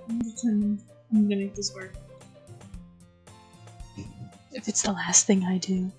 I'm determined. I'm gonna make this work. If it's the last thing I do.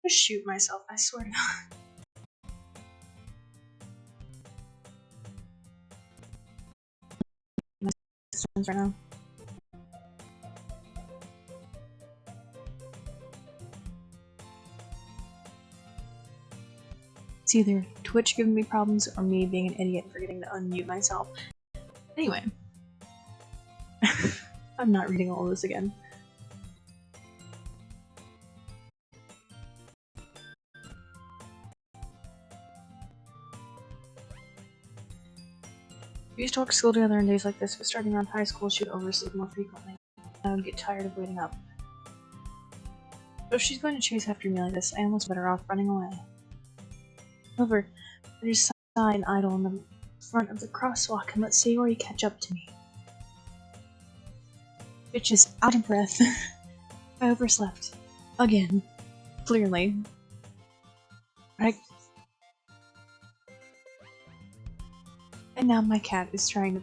I shoot myself, I swear to God. right now. It's either Twitch giving me problems or me being an idiot and forgetting to unmute myself. Anyway. I'm not reading all of this again. We used to walk to school together on days like this, but starting around high school, she'd oversleep more frequently. I would get tired of waiting up. So if she's going to chase after me like this, I almost better off running away. However, I just sigh and idle in the front of the crosswalk and let Sayori catch up to me. Bitch is out of breath. I overslept. Again. Clearly. And now my cat is trying to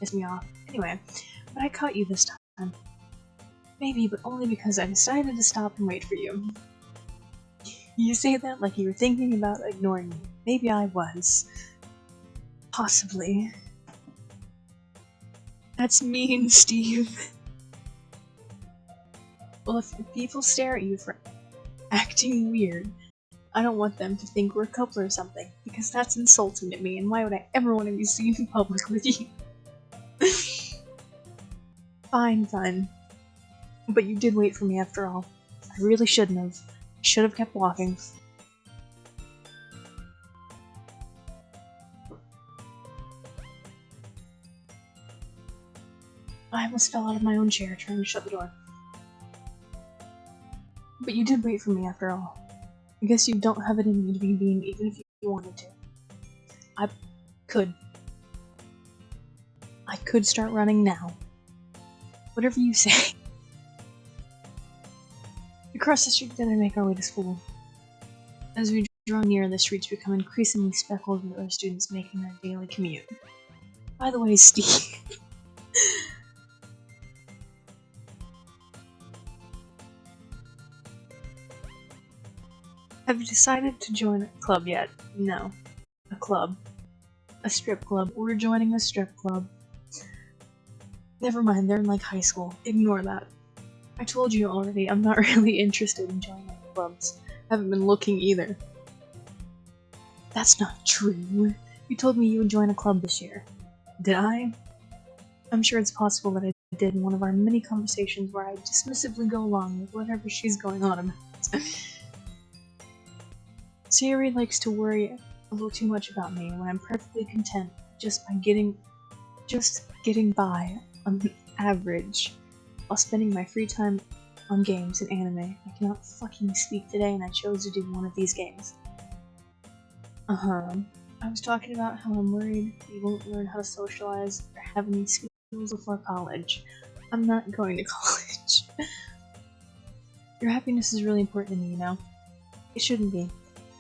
piss me off. Anyway, but I caught you this time. Maybe, but only because I decided to stop and wait for you. You say that like you were thinking about ignoring me. Maybe I was. Possibly. That's mean, Steve. Well, if people stare at you for acting weird, I don't want them to think we're a couple or something, because that's insulting to me, and why would I ever want to be seen in public with you? Fine, fine. But you did wait for me after all. I really shouldn't have. I should have kept walking. I almost fell out of my own chair trying to shut the door. But you did wait for me after all. I guess you don't have it in you to be mean even if you wanted to. I could start running now. Whatever you say. We cross the street together and make our way to school. As we draw near, the streets become increasingly speckled with other students making their daily commute. By the way, Steve. Have you decided to join a club yet? No. A club. A strip club. We're joining a strip club. Never mind, they're in like high school. Ignore that. I told you already, I'm not really interested in joining clubs. I haven't been looking either. That's not true. You told me you would join a club this year. Did I? I'm sure it's possible that I did in one of our many conversations where I dismissively go along with whatever she's going on about. Sayori likes to worry a little too much about me when I'm perfectly content just getting by on average while spending my free time on games and anime. I cannot fucking speak today and I chose to do one of these games. I was talking about how I'm worried you won't learn how to socialize or have any skills before college. I'm not going to college. Your happiness is really important to me, you know? It shouldn't be.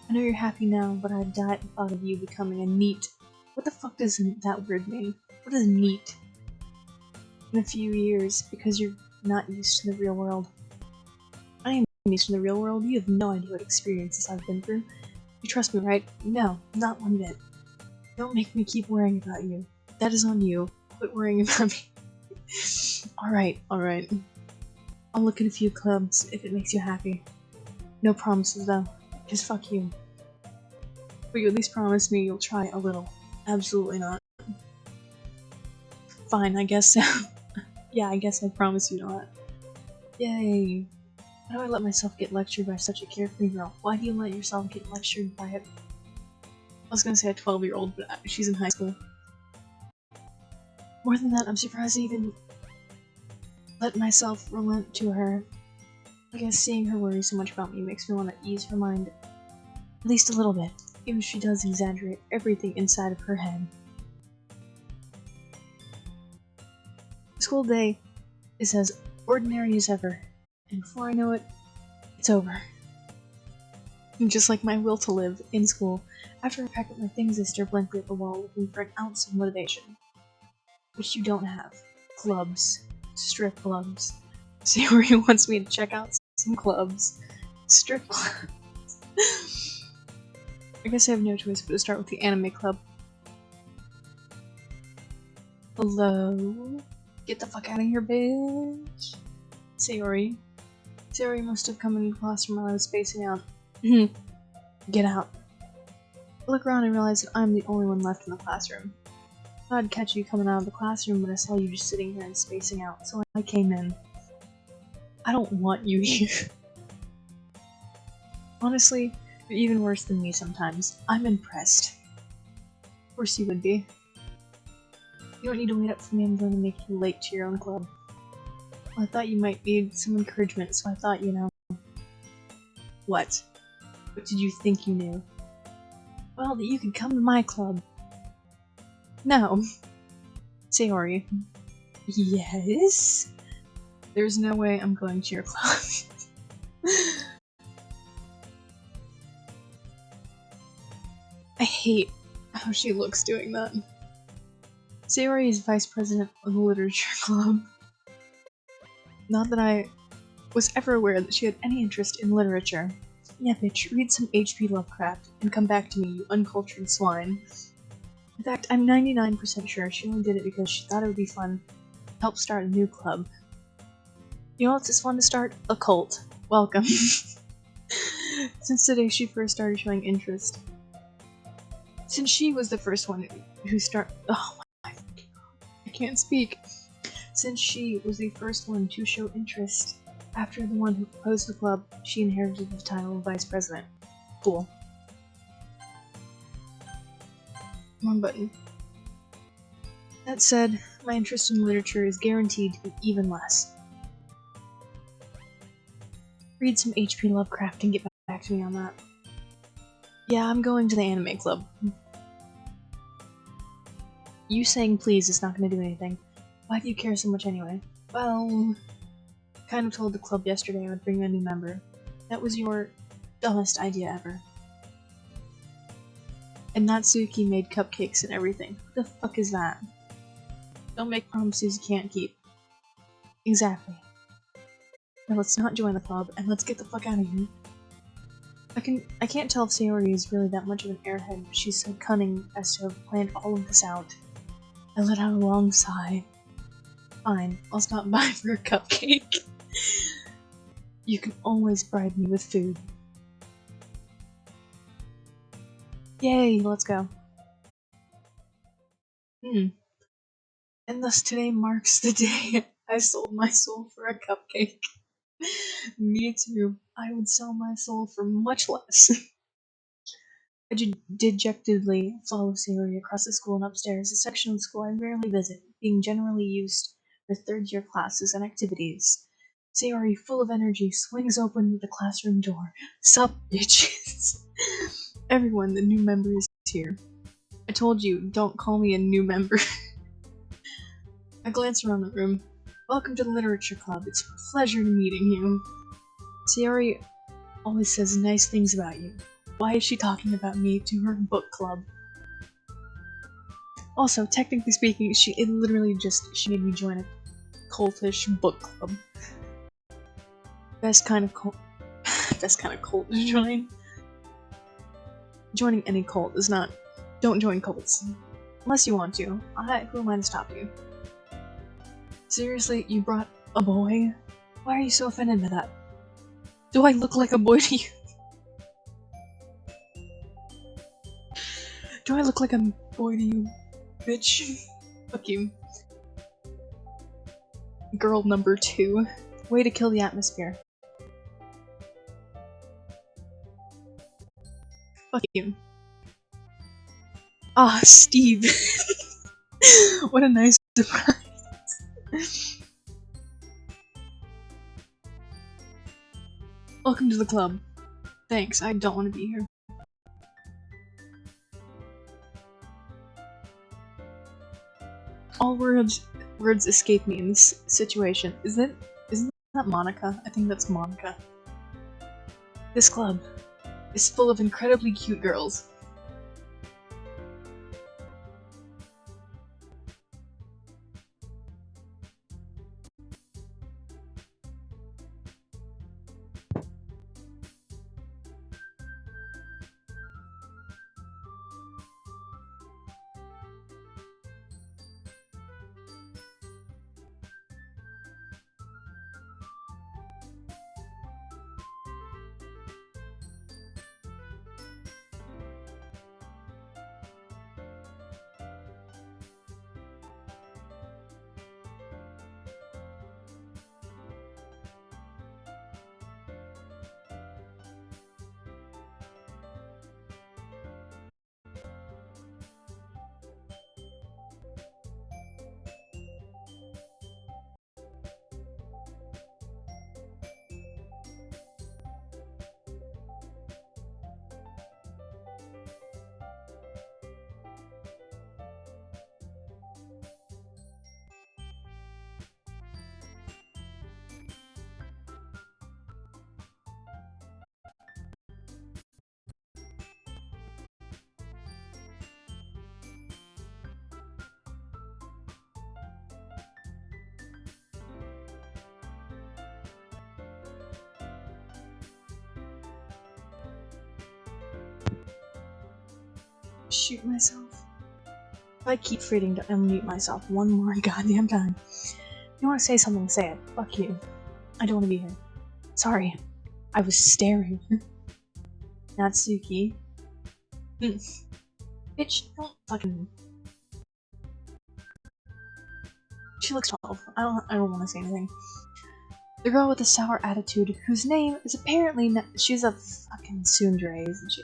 I know you're happy now, but I'd die at the thought of you becoming a NEET. What the fuck does that word mean? What is NEET? In a few years, because you're not used to the real world. I am used to the real world. You have no idea what experiences I've been through. You trust me, right? No, not one bit. Don't make me keep worrying about you. That is on you. Quit worrying about me. Alright. I'll look at a few clubs if it makes you happy. No promises though. Just fuck you. But you at least promise me you'll try a little. Absolutely not. Fine, I guess so. Yeah, I guess I promise you not. Yay. Why do I let myself get lectured by such a carefree girl? Why do you let yourself get lectured by I was gonna say a 12-year-old, but she's in high school. More than that, I'm surprised I even let myself relent to her. I guess seeing her worry so much about me makes me want to ease her mind at least a little bit, even if she does exaggerate everything inside of her head. The school day is as ordinary as ever, and before I know it, it's over. And just like my will to live in school, after I pack up my things, I stare blankly at the wall looking for an ounce of motivation. Which you don't have. Clubs. Strip clubs. Sayori wants me to check out some clubs. Strip clubs. I guess I have no choice but to start with the anime club. Hello? Get the fuck out of here, bitch. Sayori. Sayori must have come into the classroom while I was spacing out. Get out. I look around and realize that I'm the only one left in the classroom. I thought I'd catch you coming out of the classroom, but I saw you just sitting here and spacing out, so I came in. I don't want you here. Honestly, you're even worse than me sometimes. I'm impressed. Of course you would be. You don't need to wait up for me, I'm going to make you late to your own club. Well, I thought you might need some encouragement, so I thought, you know... What? What did you think you knew? Well, that you could come to my club. No. Sayori. Yes? There's no way I'm going to your club. I hate how she looks doing that. Sayori is vice president of the literature club. Not that I was ever aware that she had any interest in literature. Yeah, bitch, read some H.P. Lovecraft and come back to me, you uncultured swine. In fact, I'm 99% sure she only did it because she thought it would be fun to help start a new club. You know what's just fun to start? A cult. Welcome. Since the day she first started showing interest. Since she was the first one who oh my god, I can't speak. Since she was the first one to show interest after the one who proposed the club, she inherited the title of vice president. Cool. Wrong button. That said, my interest in literature is guaranteed to be even less. Read some H.P. Lovecraft and get back to me on that. Yeah, I'm going to the anime club. You saying please is not going to do anything. Why do you care so much anyway? Well, I kind of told the club yesterday I would bring a new member. That was your dumbest idea ever. And Natsuki made cupcakes and everything. What the fuck is that? Don't make promises you can't keep. Exactly. Now let's not join the club, and let's get the fuck out of here. I can't tell if Sayori is really that much of an airhead, but she's so cunning as to have planned all of this out. I let out a long sigh. Fine, I'll stop by for a cupcake. You can always bribe me with food. Yay, let's go. And thus today marks the day I sold my soul for a cupcake. Me too. I would sell my soul for much less. I dejectedly follow Sayori across the school and upstairs, a section of the school I rarely visit, being generally used for third-year classes and activities. Sayori, full of energy, swings open the classroom door. Sup, bitches? Everyone, the new member is here. I told you, don't call me a new member. I glance around the room. Welcome to the Literature Club. It's a pleasure meeting you. Sayori always says nice things about you. Why is she talking about me to her book club? Also, technically speaking, she made me join a cultish book club. Best kind of cult to join. Joining any cult is not. Don't join cults. Unless you want to. Who am I to stop you? Seriously, you brought a boy? Why are you so offended by that? Do I look like a boy to you? Do I look like a boy to you, bitch? Fuck you. Girl number 2. Way to kill the atmosphere. Fuck you. Ah, Steve. What a nice surprise. Welcome to the club. Thanks, I don't want to be here. All words escape me in this situation. Isn't that Monica? I think that's Monica. This club is full of incredibly cute girls. shoot myself. If I keep forgetting to unmute myself one more goddamn time. If you want to say something, say it. Fuck you. I don't want to be here. Sorry. I was staring. Natsuki. Bitch, don't fucking... She looks 12. I don't want to say anything. The girl with the sour attitude, whose name is apparently she's a fucking tsundere, isn't she?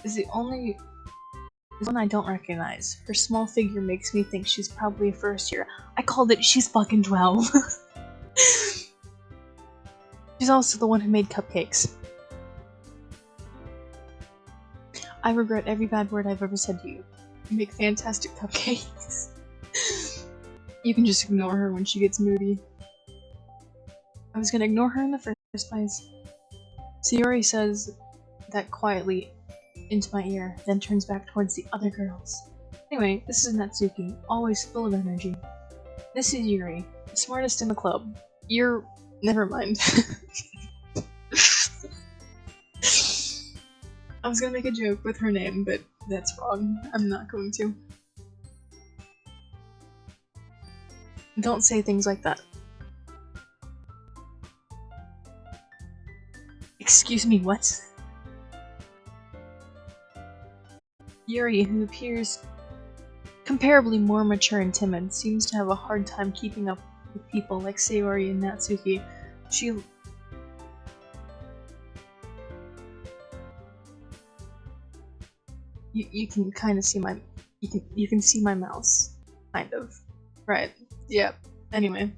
Is the only one I don't recognize. Her small figure makes me think she's probably a first year. I called it, she's fucking 12. She's also the one who made cupcakes. I regret every bad word I've ever said to you. You make fantastic cupcakes. You can just ignore her when she gets moody. I was gonna ignore her in the first place. Sayori says that quietly into my ear, then turns back towards the other girls. Anyway, this is Natsuki, always full of energy. This is Yuri, the smartest in the club. You're... never mind. I was gonna make a joke with her name, but that's wrong. I'm not going to. Don't say things like that. Excuse me, what? Yuri, who appears comparably more mature and timid, seems to have a hard time keeping up with people like Sayori and Natsuki. You can kind of see my... You can see my mouse. Kind of. Right. Yep. Anyway.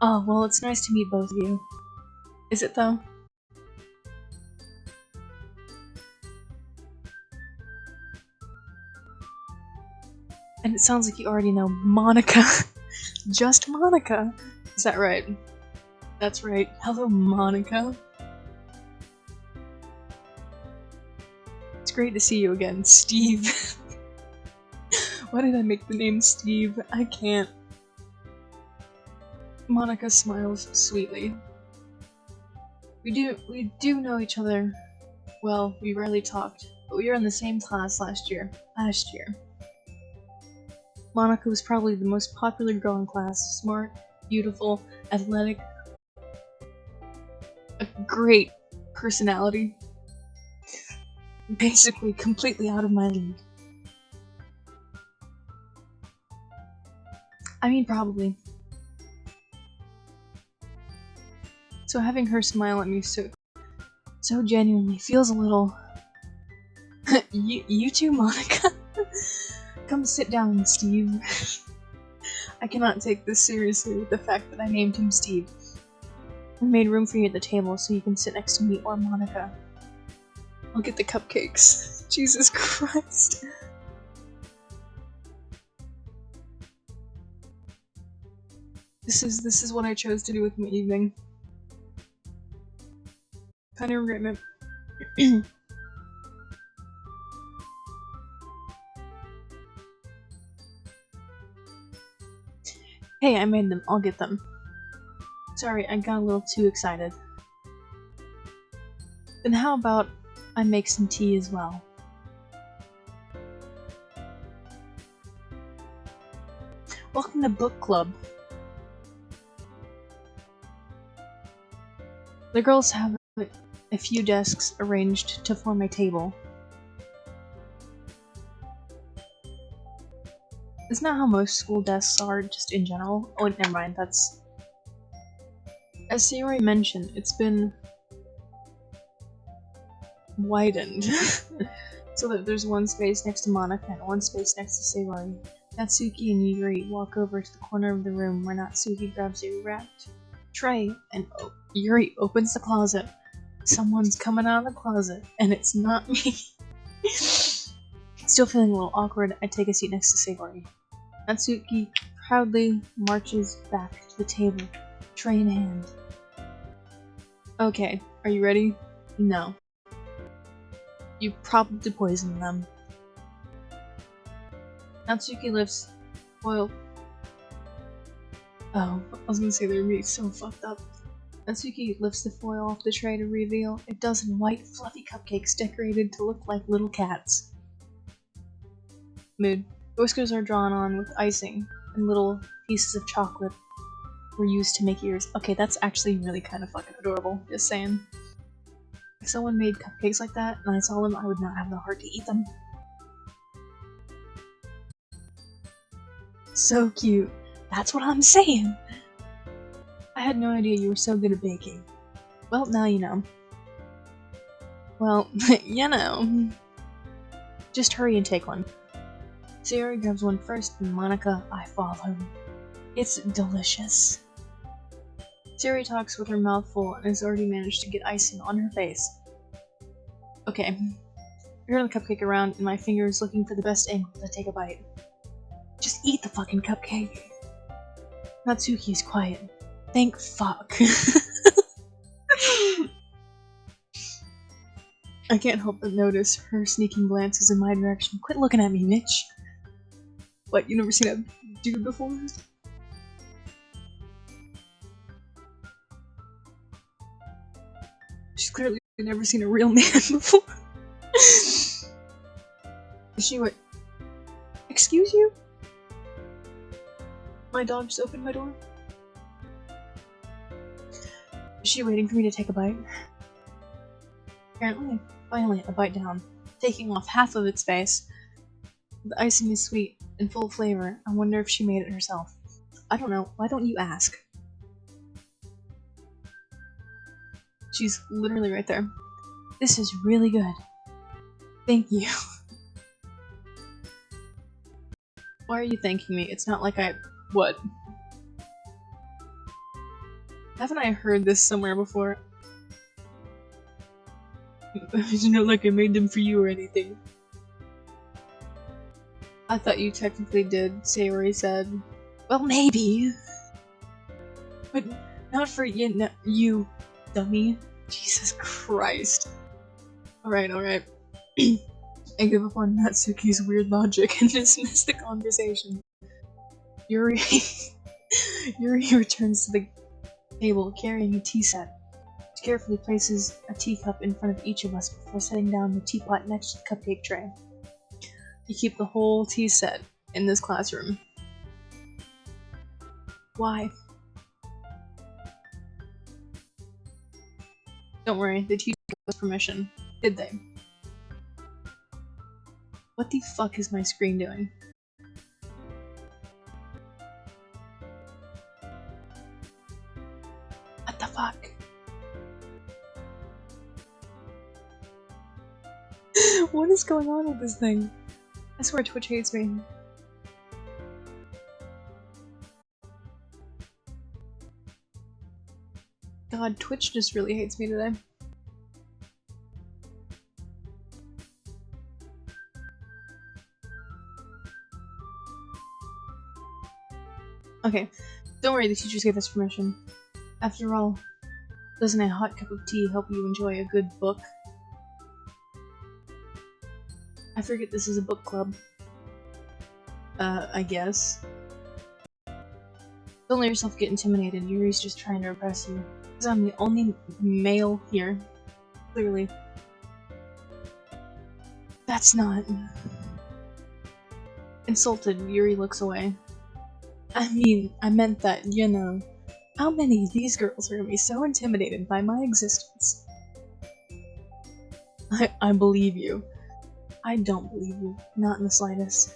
Oh, well, it's nice to meet both of you. Is it, though? And it sounds like you already know Monica. Just Monica. Is that right? That's right. Hello, Monica. It's great to see you again, Steve. Why did I make the name Steve? I can't. Monica smiles sweetly. We do know each other. Well, we rarely talked, but we were in the same class last year. Monica was probably the most popular girl in class. Smart, beautiful, athletic, a great personality. Basically completely out of my league. I mean, probably. So having her smile at me so genuinely feels a little... you too, Monica? Come sit down, Steve. I cannot take this seriously with the fact that I named him Steve. I made room for you at the table so you can sit next to me or Monica. I'll get the cupcakes. Jesus Christ. This is what I chose to do with my evening. Kinda regret it. Hey, I made them. I'll get them. Sorry, I got a little too excited. Then how about I make some tea as well? Welcome to book club. The girls have a few desks arranged to form a table. Isn't that how most school desks are, just in general? Oh, never mind, that's... As Sayori mentioned, it's been... widened. So that there's one space next to Monica and one space next to Sayori. Natsuki and Yuri walk over to the corner of the room where Natsuki grabs a wrapped tray and Yuri opens the closet. Someone's coming out of the closet, and it's not me. Still feeling a little awkward, I take a seat next to Sayori. Natsuki proudly marches back to the table, tray in hand. Okay, are you ready? No. You probably poisoned them. Natsuki lifts oil. Oh, I was gonna say they're gonna be so fucked up. Natsuki lifts the foil off the tray to reveal a dozen white, fluffy cupcakes decorated to look like little cats. Mood. The whiskers are drawn on with icing, and little pieces of chocolate were used to make ears. Okay, that's actually really kind of fucking adorable, just saying. If someone made cupcakes like that and I saw them, I would not have the heart to eat them. So cute. That's what I'm saying! I had no idea you were so good at baking. Well, now you know. Well, you know. Just hurry and take one. Sayori grabs one first, and Monica, I follow. It's delicious. Sayori talks with her mouth full and has already managed to get icing on her face. Okay. I turn the cupcake around, and my finger is looking for the best angle to take a bite. Just eat the fucking cupcake. Natsuki is quiet. Thank fuck. I can't help but notice her sneaking glances in my direction. Quit looking at me, Mitch. What, you never seen a dude before? She's clearly never seen a real man before. Is she what? Excuse you? My dog just opened my door. Is she waiting for me to take a bite? Apparently, finally, I bite down, taking off half of its face. The icing is sweet and full of flavor. I wonder if she made it herself. I don't know. Why don't you ask? She's literally right there. This is really good. Thank you. Why are you thanking me? It's not like I... What? Haven't I heard this somewhere before? It's not like I made them for you or anything. I thought you technically did, Sayori said. Well, maybe. But not for you, dummy. Jesus Christ. Alright, alright. I give up on Natsuki's weird logic and dismiss the conversation. Yuri returns to the table carrying a tea set. She carefully places a teacup in front of each of us before setting down the teapot next to the cupcake tray. You keep the whole tea set in this classroom. Why? Don't worry, the teacher gave us permission. Did they? What the fuck is my screen doing? What the fuck? What is going on with this thing? I swear Twitch hates me. God, Twitch just really hates me today. Okay, don't worry, the teachers gave us permission. After all, doesn't a hot cup of tea help you enjoy a good book? I forget this is a book club. I guess. Don't let yourself get intimidated, Yuri's just trying to impress you. Because I'm the only male here. Clearly. That's not... Insulted, Yuri looks away. I mean, I meant that, you know. How many of these girls are gonna be so intimidated by my existence? I believe you. I don't believe you. Not in the slightest.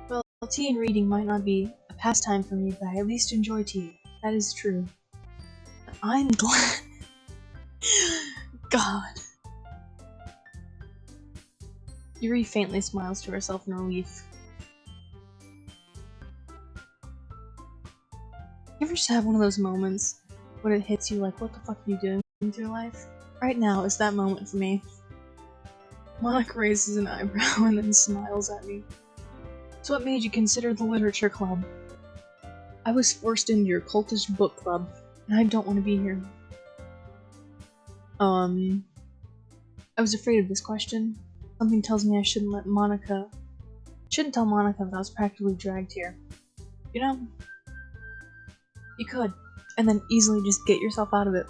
Well, tea and reading might not be a pastime for me, but I at least enjoy tea. That is true. But I'm glad. God. Yuri faintly smiles to herself in relief. You ever just have one of those moments when it hits you like, what the fuck are you doing with your life? Right now is that moment for me. Monica raises an eyebrow and then smiles at me. So what made you consider the literature club? I was forced into your cultish book club, and I don't want to be here. I was afraid of this question. Something tells me I shouldn't tell Monica that I was practically dragged here. You know? You could. and then easily just get yourself out of it.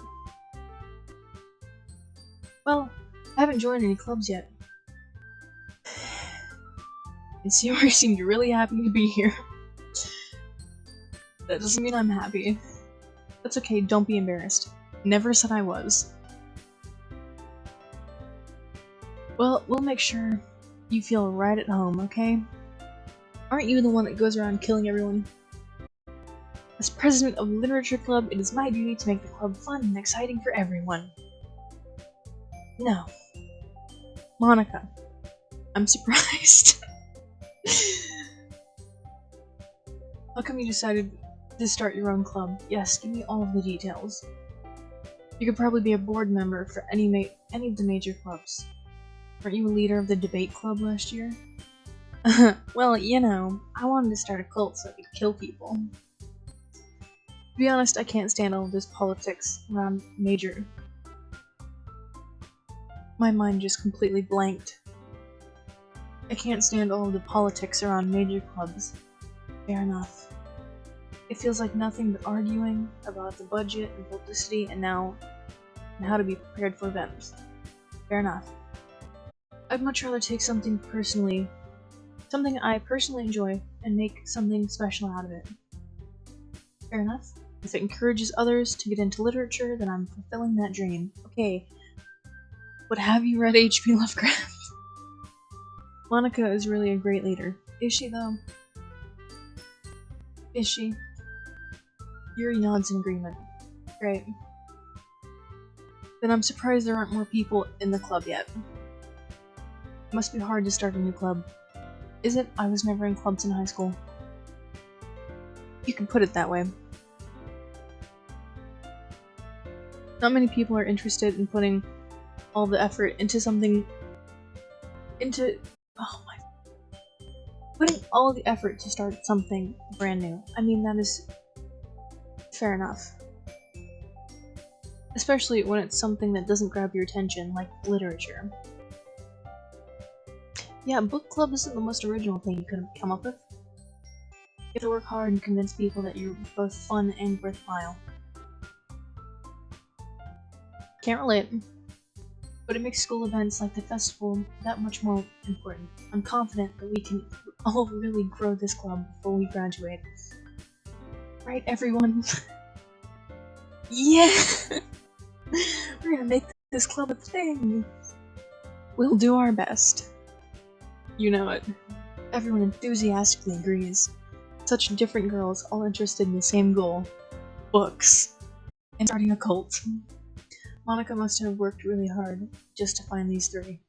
Well, I haven't joined any clubs yet. And Seymour seemed really happy to be here. That doesn't mean I'm happy. That's okay, don't be embarrassed. Never said I was. Well, we'll make sure you feel right at home, okay? Aren't you the one that goes around killing everyone? As president of the Literature Club, it is my duty to make the club fun and exciting for everyone. No. Monica. I'm surprised. How come you decided to start your own club? Yes, give me all of the details. You could probably be a board member for any of the major clubs. Weren't you a leader of the debate club last year? Well, you know, I wanted to start a cult so I could kill people. To be honest, I can't stand all of this politics around major. My mind just completely blanked. I can't stand all of the politics around major clubs. Fair enough. It feels like nothing but arguing about the budget and publicity and now how to be prepared for events. Fair enough. I'd much rather take something I personally enjoy, and make something special out of it. Fair enough. If it encourages others to get into literature, then I'm fulfilling that dream. Okay. But have you read H.P. Lovecraft? Monica is really a great leader. Is she, though? Is she? Yuri nods in agreement. Great. Then I'm surprised there aren't more people in the club yet. It must be hard to start a new club. Is it? I was never in clubs in high school. You can put it that way. Not many people are interested in putting all the effort into something... Putting all the effort to start something brand new. I mean, that is... fair enough. Especially when it's something that doesn't grab your attention, like literature. Yeah, book club isn't the most original thing you could have come up with. You have to work hard and convince people that you're both fun and worthwhile. Can't relate. But it makes school events like the festival that much more important. I'm confident that we can all really grow this club before we graduate. Right, everyone? Yeah! We're gonna make this club a thing! We'll do our best. You know it. Everyone enthusiastically agrees. Such different girls, all interested in the same goal. Books. And starting a cult. Monica must have worked really hard just to find these three.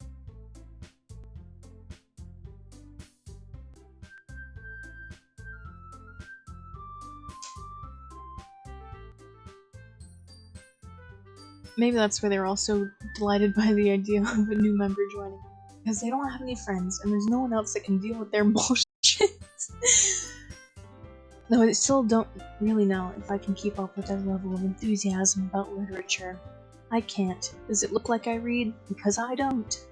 Maybe that's why they were all so delighted by the idea of a new member joining. Because they don't have any friends, and there's no one else that can deal with their bullshit. Though I still don't really know if I can keep up with their level of enthusiasm about literature. I can't. Does it look like I read? Because I don't.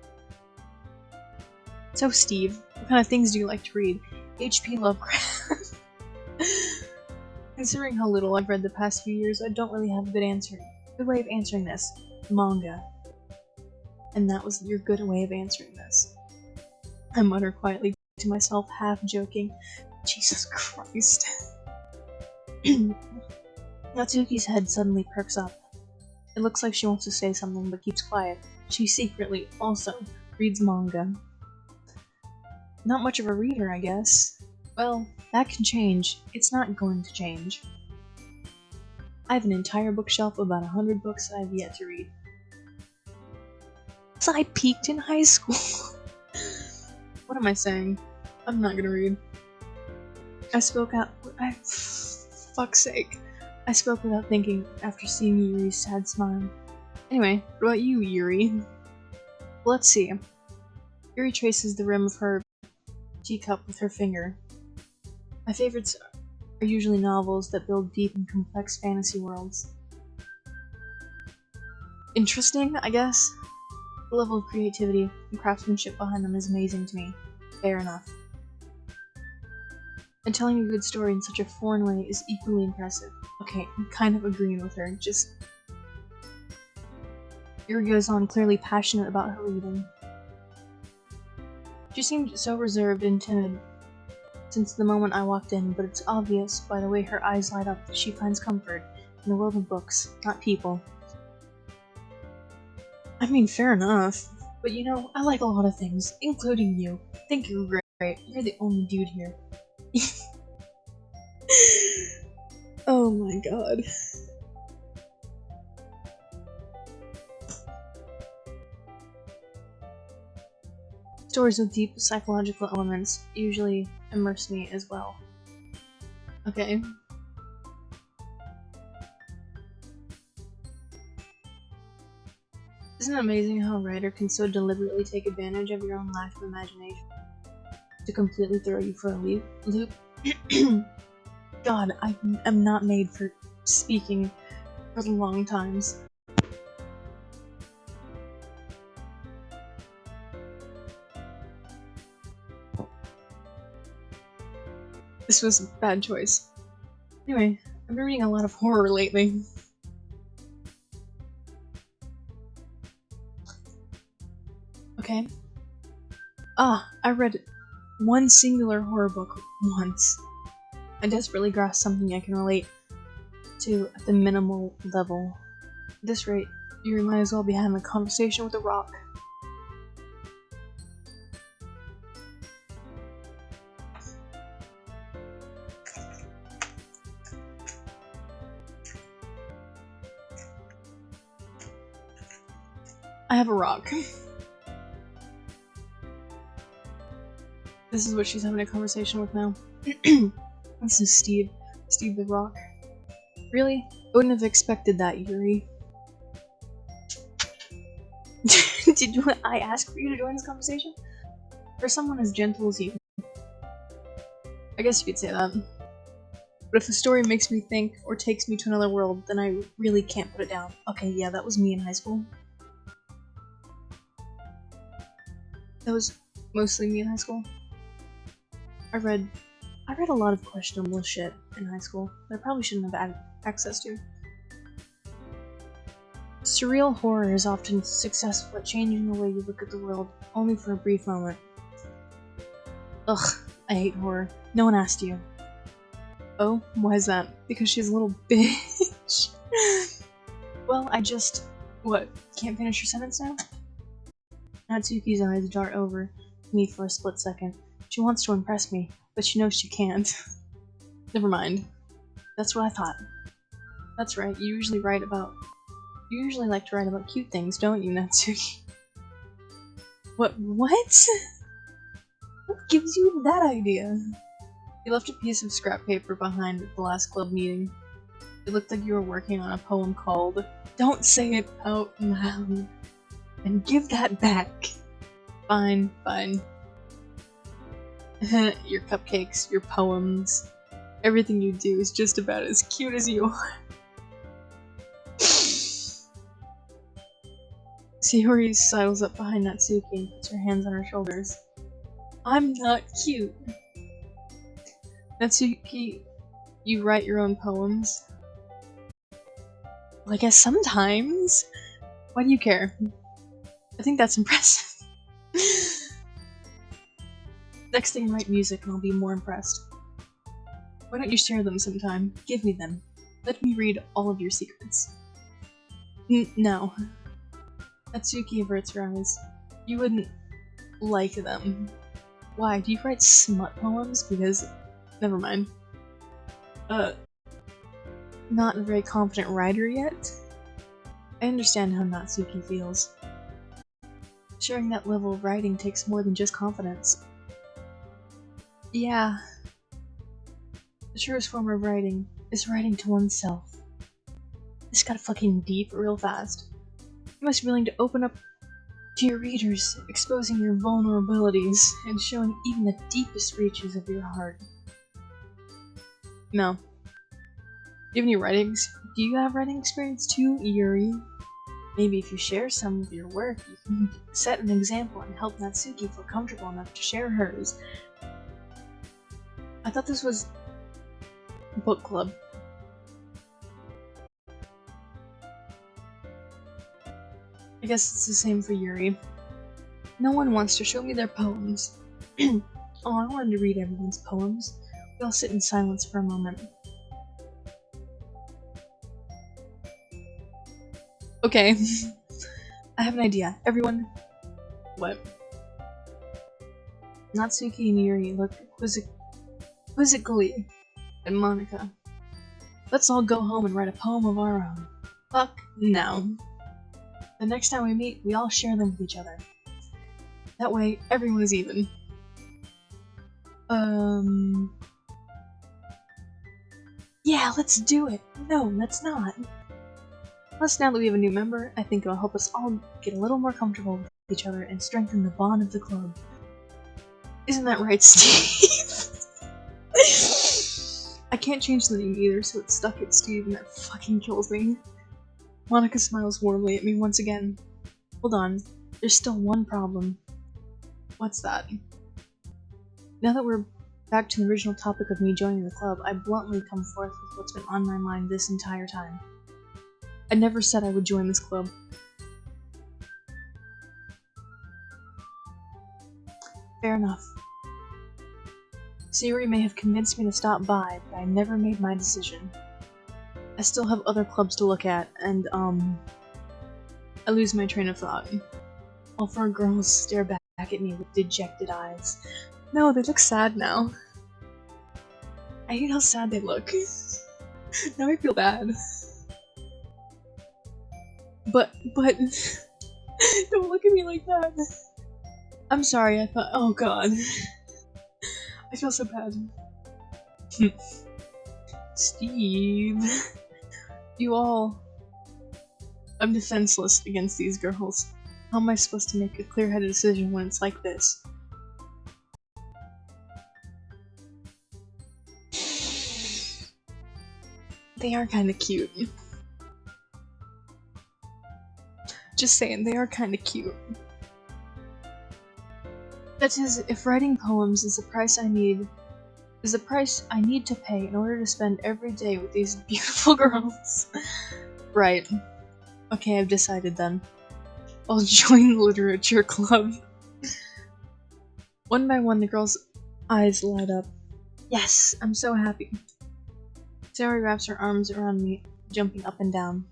So Steve, what kind of things do you like to read? H.P. Lovecraft. Considering how little I've read the past few years, I don't really have a good way of answering this. Manga. And that was your good way of answering this. I mutter quietly to myself, half joking. Jesus Christ. Natsuki's head suddenly perks up. It looks like she wants to say something but keeps quiet. She secretly also reads manga. Not much of a reader, I guess. Well, that can change. It's not going to change. I have an entire bookshelf of about 100 books that I have yet to read. So I peaked in high school. What am I saying? I'm not gonna read. I spoke out. Fuck's sake. I spoke without thinking after seeing Yuri's sad smile. Anyway, what about you, Yuri? Let's see. Yuri traces the rim of her teacup with her finger. My favorites are usually novels that build deep and complex fantasy worlds. Interesting, I guess? The level of creativity and craftsmanship behind them is amazing to me. Fair enough. And telling a good story in such a foreign way is equally impressive. Okay, I'm kind of agreeing with her, just... Yuri goes on, clearly passionate about her reading. She seemed so reserved and timid since the moment I walked in, but it's obvious by the way her eyes light up that she finds comfort in the world of books, not people. I mean, fair enough. But you know, I like a lot of things, including you. I think you're great. You're the only dude here. Oh my god. Stories with deep psychological elements usually immerse me as well. Okay. Isn't it amazing how a writer can so deliberately take advantage of your own lack of imagination to completely throw you for a loop? God, I am not made for speaking for the long times. This was a bad choice. Anyway, I've been reading a lot of horror lately. Okay. I read one singular horror book once. I desperately grasped something I can relate to at the minimal level. At this rate, you might as well be having a conversation with a rock. I have a rock. This is what she's having a conversation with now. This is Steve. Steve the Rock. Really? I wouldn't have expected that, Yuri. Did I ask for you to join this conversation? For someone as gentle as you. I guess you could say that. But if a story makes me think or takes me to another world, then I really can't put it down. Okay, yeah, that was me in high school. That was mostly me in high school. I read a lot of questionable shit in high school that I probably shouldn't have had access to. Surreal horror is often successful at changing the way you look at the world, only for a brief moment. Ugh, I hate horror. No one asked you. Oh, why is that? Because she's a little bitch. Well, I just... What, can't finish your sentence now? Natsuki's eyes dart over me for a split second. She wants to impress me, but she knows she can't. Never mind. That's what I thought. That's right, you usually like to write about cute things, don't you, Natsuki? What? What gives you that idea? You left a piece of scrap paper behind at the last club meeting. It looked like you were working on a poem called Don't Say It Out Loud. And give that back. Fine, fine. Your cupcakes, your poems, everything you do is just about as cute as you are. Sayori sidles up behind Natsuki and puts her hands on her shoulders. I'm not cute. Natsuki, you write your own poems? Well, I guess sometimes. Why do you care? I think that's impressive. Next thing, write music and I'll be more impressed. Why don't you share them sometime? Give me them. Let me read all of your secrets. No. Natsuki averts her eyes. You wouldn't like them. Why? Do you write smut poems? Because... Never mind. Not a very confident writer yet? I understand how Natsuki feels. Sharing that level of writing takes more than just confidence. Yeah. The truest form of writing is writing to oneself. This got fucking deep real fast. You must be willing to open up to your readers, exposing your vulnerabilities and showing even the deepest reaches of your heart. No. Do you have writing experience too, Yuri? Maybe if you share some of your work, you can set an example and help Natsuki feel comfortable enough to share hers. I thought this was book club. I guess it's the same for Yuri. No one wants to show me their poems. Oh, I wanted to read everyone's poems. We all sit in silence for a moment. Okay. I have an idea. Everyone... What? Natsuki and Yuri look quizzically at Monika. Let's all go home and write a poem of our own. Fuck no. The next time we meet, we all share them with each other. That way, everyone is even. Yeah, let's do it! No, let's not. Plus, now that we have a new member, I think it'll help us all get a little more comfortable with each other and strengthen the bond of the club. Isn't that right, Steve? I can't change the name either, so it's stuck at Steve, and that fucking kills me. Monika smiles warmly at me once again. Hold on, there's still one problem. What's that? Now that we're back to the original topic of me joining the club, I bluntly come forth with what's been on my mind this entire time. I never said I would join this club. Fair enough. Sayori may have convinced me to stop by, but I never made my decision. I still have other clubs to look at, and, I lose my train of thought. All four girls stare back at me with dejected eyes. No, they look sad now. I hate how sad they look. Now I feel bad. But, don't look at me like that. I'm sorry, I thought- oh god. I feel so bad. Steve. You all... I'm defenseless against these girls. How am I supposed to make a clear-headed decision when it's like this? They are kinda cute. Just saying, they are kinda cute. That is, if writing poems is the price I need to pay in order to spend every day with these beautiful girls. Right. Okay, I've decided then. I'll join the literature club. One by one, the girls' eyes light up. Yes, I'm so happy. Sayori wraps her arms around me, jumping up and down.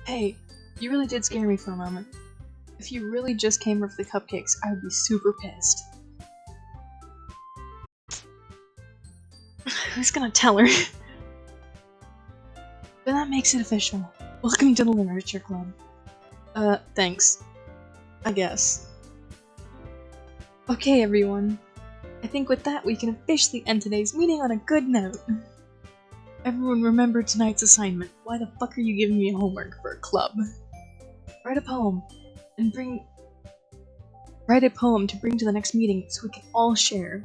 Hey, you really did scare me for a moment. If you really just came here for the cupcakes, I would be super pissed. Who's gonna tell her? Then that makes it official. Welcome to the Literature Club. Thanks. I guess. Okay, everyone. I think with that, we can officially end today's meeting on a good note. Everyone remember tonight's assignment. Why the fuck are you giving me homework for a club? Write a poem to bring to the next meeting so we can all share.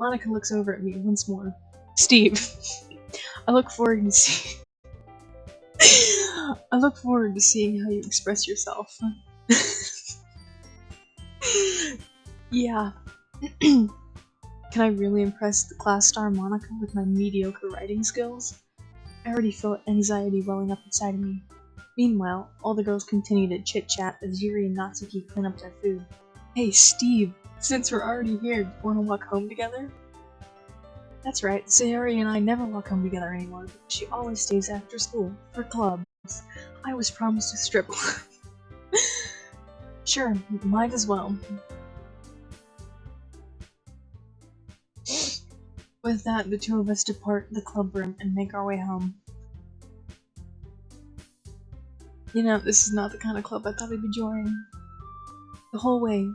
Monika looks over at me once more. Steve, I look forward to seeing how you express yourself. Yeah. Can I really impress the class star Monika with my mediocre writing skills? I already feel anxiety welling up inside of me. Meanwhile, all the girls continue to chit-chat as Yuri and Natsuki clean up their food. Hey, Steve, since we're already here, wanna walk home together? That's right, Sayori and I never walk home together anymore, because she always stays after school, for clubs. I was promised a strip club. Sure, might as well. With that, the two of us depart the club room and make our way home. You know, this is not the kind of club I thought I'd be joining. The whole way,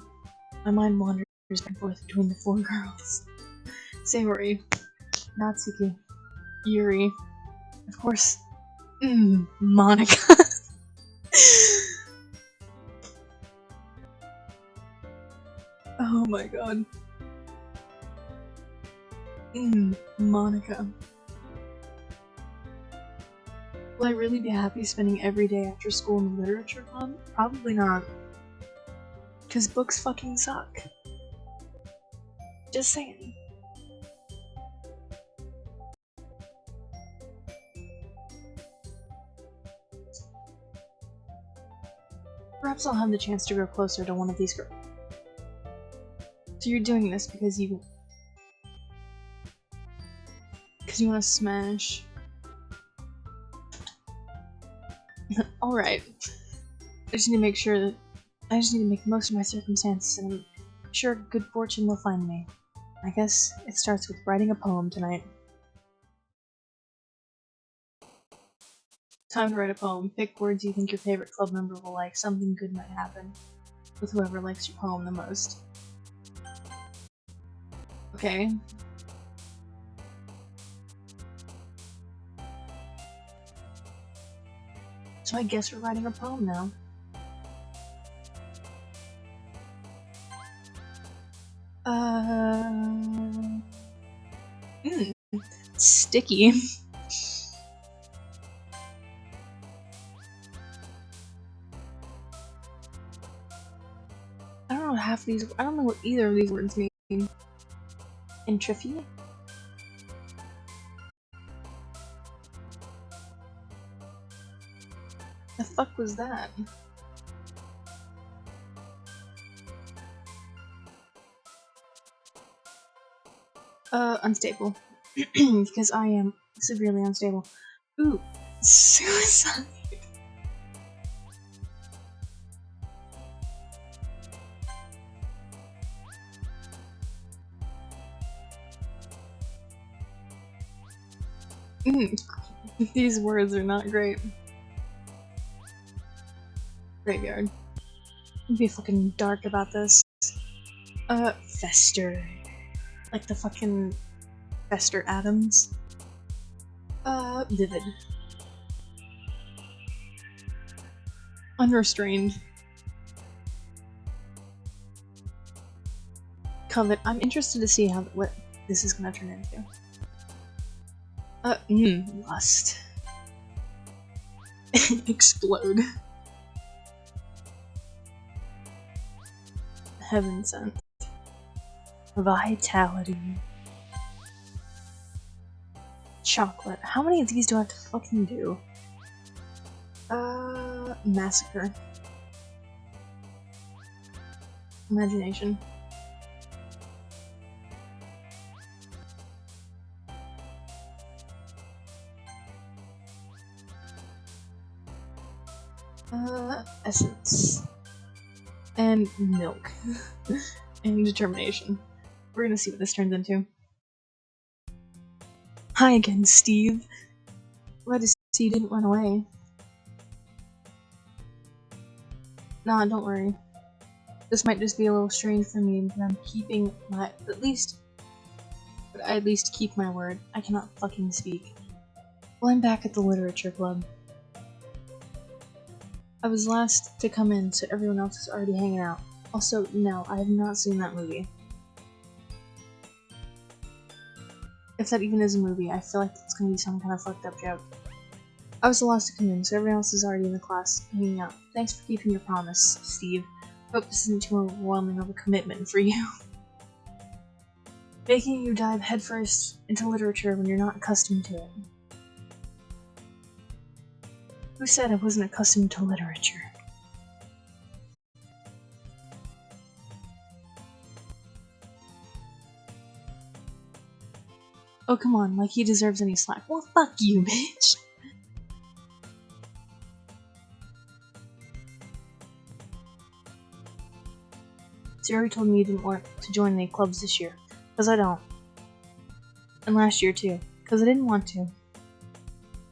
my mind wanders back and forth between the four girls. Sayori, Natsuki, Yuri, of course, Monika. Oh my god. Monika. Will I really be happy spending every day after school in the literature club? Probably not. Cause books fucking suck. Just saying. Perhaps I'll have the chance to grow closer to one of these girls. So you're doing this because you want to smash. Alright. I just need to make sure that I just need to make the most of my circumstances, and I'm sure good fortune will find me. I guess it starts with writing a poem tonight. Time to write a poem. Pick words you think your favorite club member will like. Something good might happen with whoever likes your poem the most. Okay. So I guess we're writing a poem now. Sticky. I don't know half these. I don't know what either of these words mean. Entropy? The fuck was that? Unstable. Because I am severely unstable. Ooh, suicide. These words are not great. Graveyard. Be fucking dark about this. Fester. Like the fucking Fester Adams. Vivid. Unrestrained. Covet. I'm interested to see what this is gonna turn into. Lust. Explode. Heaven sent. Vitality. Chocolate. How many of these do I have to fucking do? Massacre. Imagination. Essence. And milk. And determination. We're gonna see what this turns into. Hi again, Steve. Glad to see you didn't run away. Nah, don't worry. This might just be a little strange for me, but I'm keeping my I at least keep my word. I cannot fucking speak. Well, I'm back at the literature club. I was last to come in, so everyone else is already hanging out. Also, no, I have not seen that movie. If that even is a movie, I feel like it's gonna be some kind of fucked up joke. I was the last to come in, so everyone else is already in the class, hanging out. Thanks for keeping your promise, Steve. Hope this isn't too overwhelming of a commitment for you. Making you dive headfirst into literature when you're not accustomed to it. Who said I wasn't accustomed to literature? Oh, come on, like he deserves any slack. Well, fuck you, bitch! So you already told me you didn't want to join any clubs this year. Because I don't. And last year too. Because I didn't want to.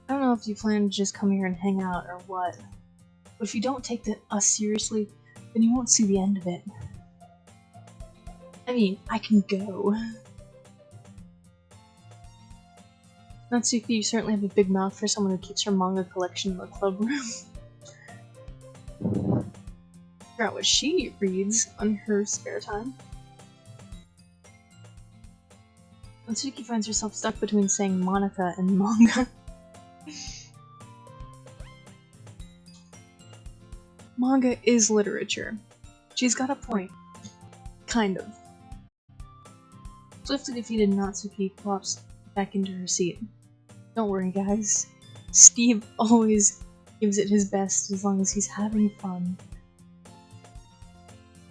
I don't know if you plan to just come here and hang out or what. But if you don't take us seriously, then you won't see the end of it. I mean, I can go. Natsuki, you certainly have a big mouth for someone who keeps her manga collection in the club room. Figure out what she reads on her spare time. Natsuki finds herself stuck between saying Monica and manga. Manga is literature. She's got a point. Kind of. Swiftly defeated Natsuki plops back into her seat. Don't worry, guys. Steve always gives it his best as long as he's having fun.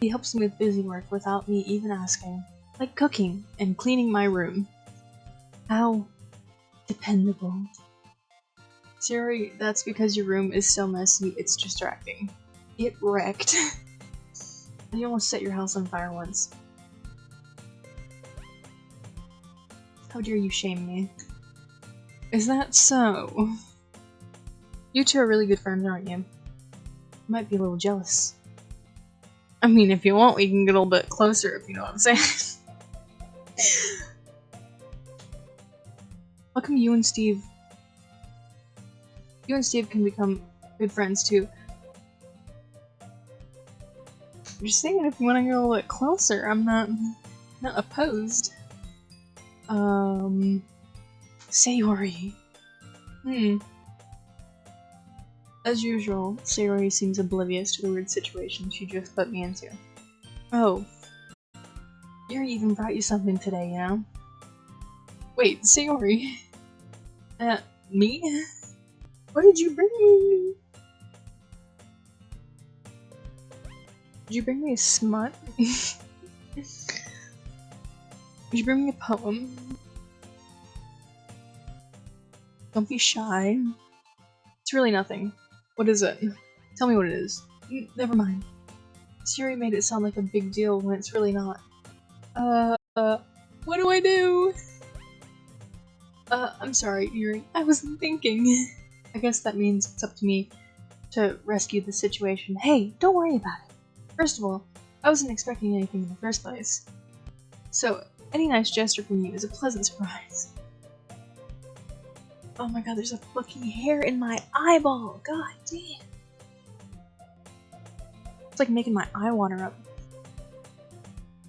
He helps me with busy work without me even asking, like cooking and cleaning my room. How dependable. Siri, that's because your room is so messy, it's distracting. Get wrecked. You almost set your house on fire once. How dare you shame me? Is that so? You two are really good friends, aren't you? Might be a little jealous. I mean, if you want, we can get a little bit closer, if you know what I'm saying. How come you and Steve can become good friends too? I'm just saying, if you want to get a little bit closer, I'm not opposed. Sayori. As usual, Sayori seems oblivious to the weird situation she just put me into. Oh. Yuri even brought you something today, you know? Wait, Sayori. Me? What did you bring me? Did you bring me a smut? Did you bring me a poem? Don't be shy. It's really nothing. What is it? Tell me what it is. Never mind. Siri made it sound like a big deal when it's really not. What do I do? I'm sorry, Yuri. I wasn't thinking. I guess that means it's up to me to rescue the situation. Hey, don't worry about it. First of all, I wasn't expecting anything in the first place. So, any nice gesture from you is a pleasant surprise. Oh my god, there's a fucking hair in my eyeball! God damn! It's like making my eye water up.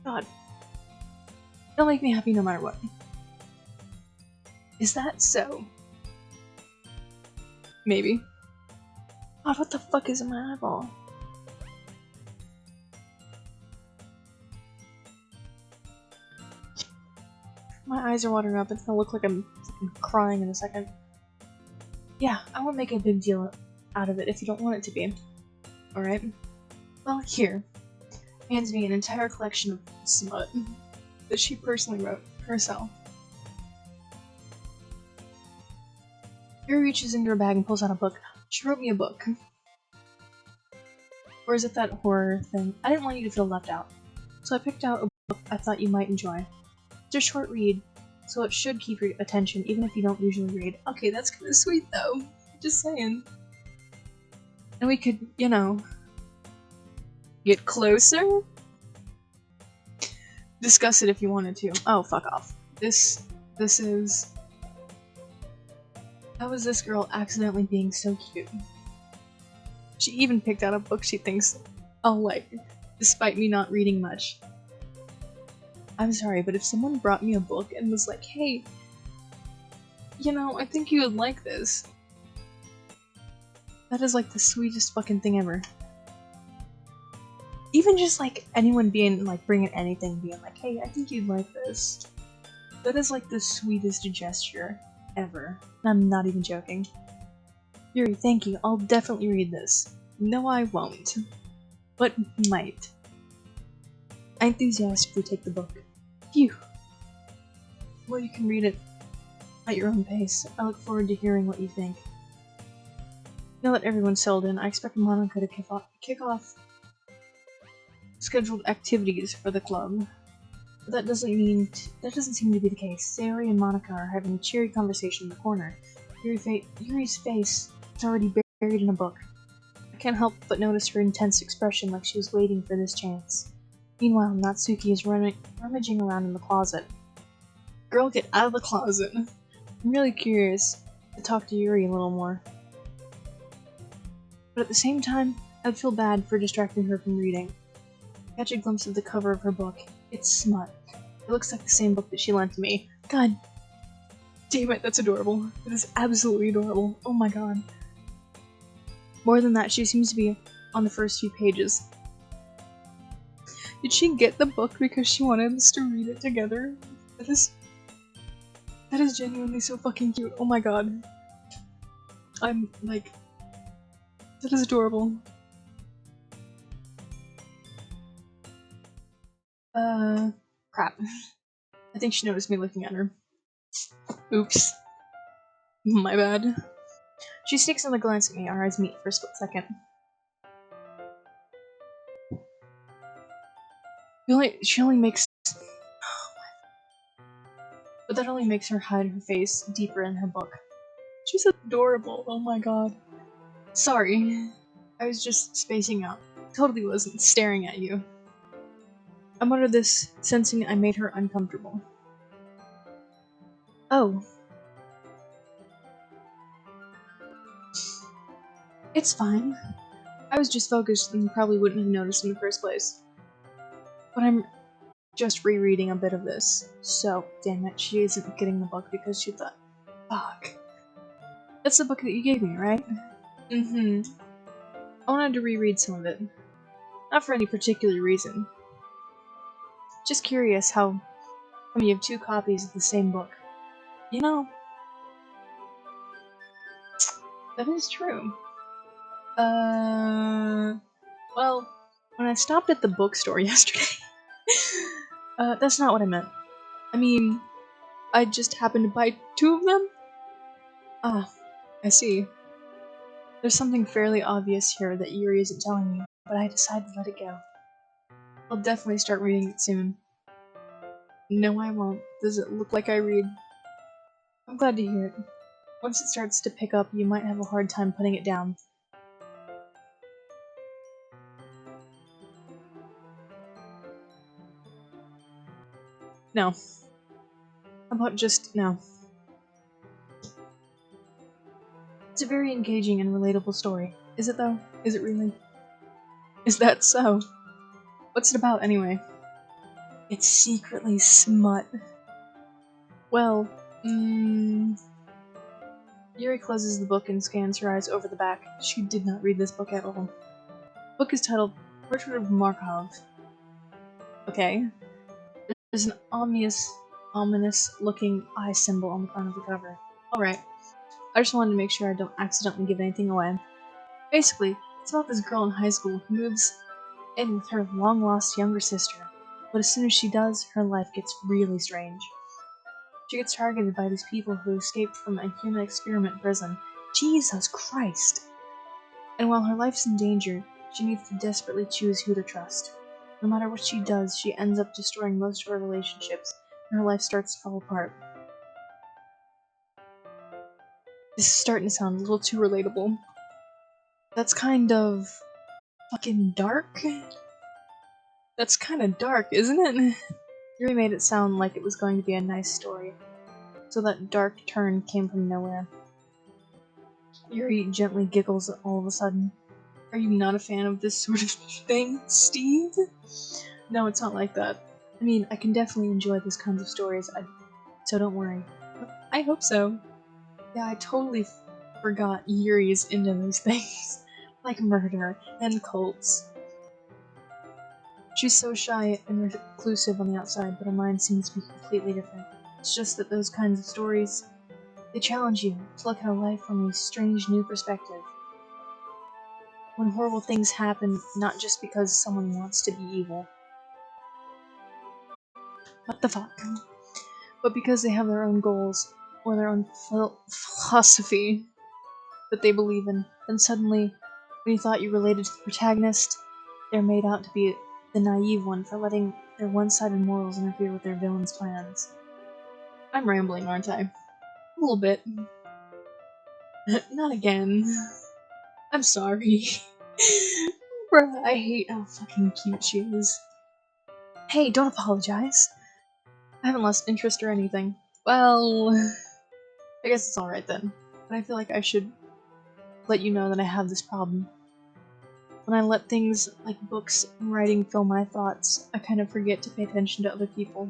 God. It'll make me happy no matter what. Is that so? Maybe. God, what the fuck is in my eyeball? My eyes are watering up. It's gonna look like I'm fucking crying in a second. Yeah, I won't make a big deal out of it if you don't want it to be. Alright? Well, here. Hands me an entire collection of smut that she personally wrote herself. Yuri reaches into her bag and pulls out a book. She wrote me a book. Or is it that horror thing? I didn't want you to feel left out. So I picked out a book I thought you might enjoy. It's a short read, so it should keep your attention even if you don't usually read. Okay, that's kinda sweet though. Just saying. And we could, you know, get closer? Discuss it if you wanted to. Oh, fuck off. This is... How is this girl accidentally being so cute? She even picked out a book she thinks I'll like, despite me not reading much. I'm sorry, but if someone brought me a book and was like, hey, you know, I think you would like this. That is like the sweetest fucking thing ever. Even just like anyone being like, bringing anything, being like, hey, I think you'd like this. That is like the sweetest gesture ever. I'm not even joking. Yuri, thank you. I'll definitely read this. No, I won't. But might. I enthusiastically take the book. Phew. Well, you can read it at your own pace. I look forward to hearing what you think. Now that everyone's settled in, I expect Monica to kick off scheduled activities for the club. But that doesn't seem to be the case. Sayori and Monica are having a cheery conversation in the corner. Yuri's face is already buried in a book. I can't help but notice her intense expression, like she was waiting for this chance. Meanwhile, Natsuki is rummaging around in the closet. Girl, get out of the closet! I'm really curious to talk to Yuri a little more. But at the same time, I'd feel bad for distracting her from reading. I catch a glimpse of the cover of her book. It's smut. It looks like the same book that she lent to me. God damn it, that's adorable. It is absolutely adorable. Oh my god. More than that, she seems to be on the first few pages. Did she get the book because she wanted us to read it together? That is genuinely so fucking cute. Oh my god. I'm like, that is adorable. Crap. I think she noticed me looking at her. Oops. My bad. She sneaks another glance at me, our eyes meet for a split second. She only makes... But that only makes her hide her face deeper in her book. She's adorable, oh my god. Sorry. I was just spacing out. Totally wasn't staring at you. I muttered this, sensing I made her uncomfortable. Oh. It's fine. I was just focused and probably wouldn't have noticed in the first place. But I'm just rereading a bit of this, so damn it, she isn't getting the book because she thought, fuck. That's the book that you gave me, right? Mm-hmm. I wanted to reread some of it. Not for any particular reason. Just curious how come you have 2 copies of the same book. You know, that is true. Well, when I stopped at the bookstore yesterday, that's not what I meant. I mean, I just happened to buy 2 of them? Ah, I see. There's something fairly obvious here that Yuri isn't telling me, but I decided to let it go. I'll definitely start reading it soon. No, I won't. Does it look like I read? I'm glad to hear it. Once it starts to pick up, you might have a hard time putting it down. No. How about just no? It's a very engaging and relatable story. Is it though? Is it really? Is that so? What's it about anyway? It's secretly smut. Well, Yuri closes the book and scans her eyes over the back. She did not read this book at all. The book is titled Portrait of Markov. Okay. There's an ominous-looking eye symbol on the front of the cover. Alright. I just wanted to make sure I don't accidentally give anything away. Basically, it's about this girl in high school who moves in with her long-lost younger sister. But as soon as she does, her life gets really strange. She gets targeted by these people who escaped from a human experiment prison. Jesus Christ! And while her life's in danger, she needs to desperately choose who to trust. No matter what she does, she ends up destroying most of her relationships, and her life starts to fall apart. This is starting to sound a little too relatable. That's kind of... fucking dark? That's kinda dark, isn't it? Yuri made it sound like it was going to be a nice story, so that dark turn came from nowhere. Yuri gently giggles all of a sudden. Are you not a fan of this sort of thing, Steve? No, it's not like that. I mean, I can definitely enjoy these kinds of stories, so don't worry. I hope so. Yeah, I totally forgot Yuri's into those things. Like murder and cults. She's so shy and reclusive on the outside, but her mind seems to be completely different. It's just that those kinds of stories, they challenge you to look at her life from a strange new perspective. When horrible things happen, not just because someone wants to be evil. What the fuck? But because they have their own goals, or their own philosophy that they believe in, then suddenly, when you thought you related to the protagonist, they're made out to be the naive one for letting their one-sided morals interfere with their villain's plans. I'm rambling, aren't I? A little bit. Not again. I'm sorry. Bruh, I hate how fucking cute she is. Hey, don't apologize. I haven't lost interest or anything. Well, I guess it's alright then. But I feel like I should let you know that I have this problem. When I let things like books and writing fill my thoughts, I kind of forget to pay attention to other people.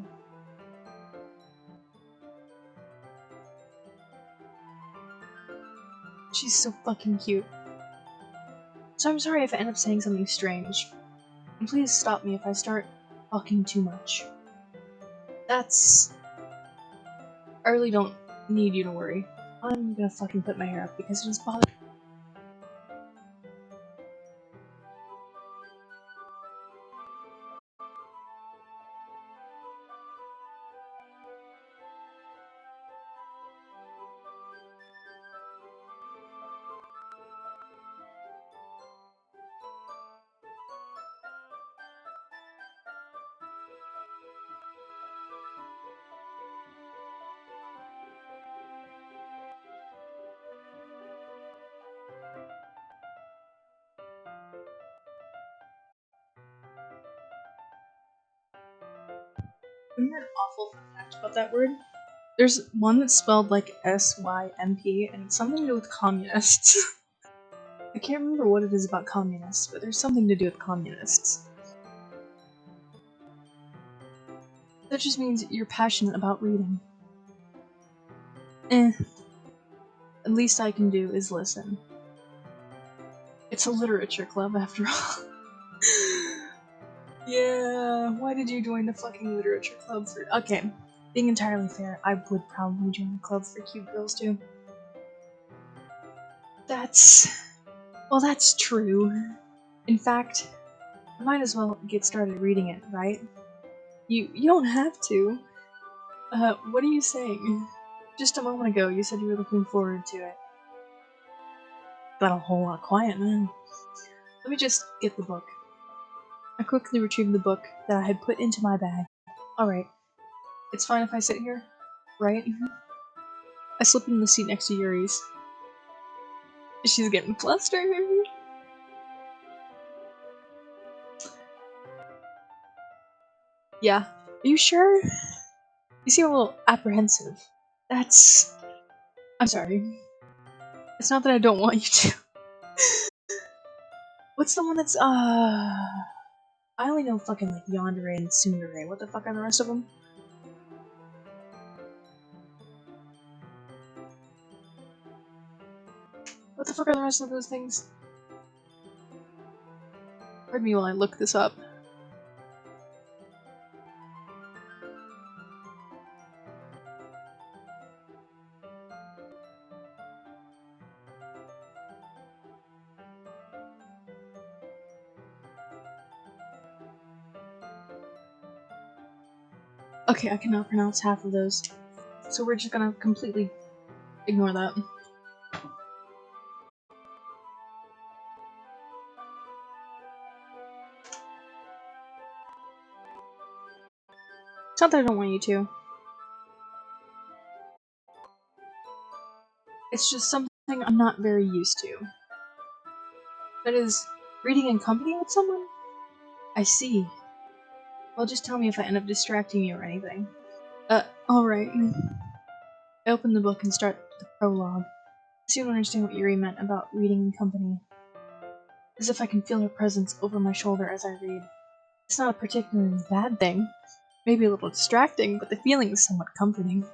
She's so fucking cute. So I'm sorry if I end up saying something strange. And please stop me if I start fucking too much. That's... I really don't need you to worry. I'm gonna fucking put my hair up because it just bothers me. Isn't there an awful fun fact about that word? There's one that's spelled like S-Y-M-P, and it's something to do with communists. I can't remember what it is about communists, but there's something to do with communists. That just means you're passionate about reading. At least I can do is listen. It's a literature club after all. Yeah, why did you join the fucking literature club for— Okay, being entirely fair, I would probably join a club for cute girls too. Well, that's true. In fact, I might as well get started reading it, right? You don't have to. What are you saying? Just a moment ago, you said you were looking forward to it. Got a whole lot quiet now. Let me just get the book. I quickly retrieved the book that I had put into my bag. Alright. It's fine if I sit here, right? I slip in the seat next to Yuri's. She's getting flustered. Yeah. Are you sure? You seem a little apprehensive. I'm sorry. It's not that I don't want you to. What's the one that's, I only know fucking like Yandere and Tsundere. What the fuck are the rest of them? What the fuck are the rest of those things? Pardon me while I look this up. Okay, I cannot pronounce half of those. So we're just gonna completely ignore that. It's not that I don't want you to. It's just something I'm not very used to. That is, reading in company with someone? I see. Well, just tell me if I end up distracting you or anything. Alright. I open the book and start the prologue. I soon understand what Yuri meant about reading in company. As if I can feel her presence over my shoulder as I read. It's not a particularly bad thing. Maybe a little distracting, but the feeling is somewhat comforting.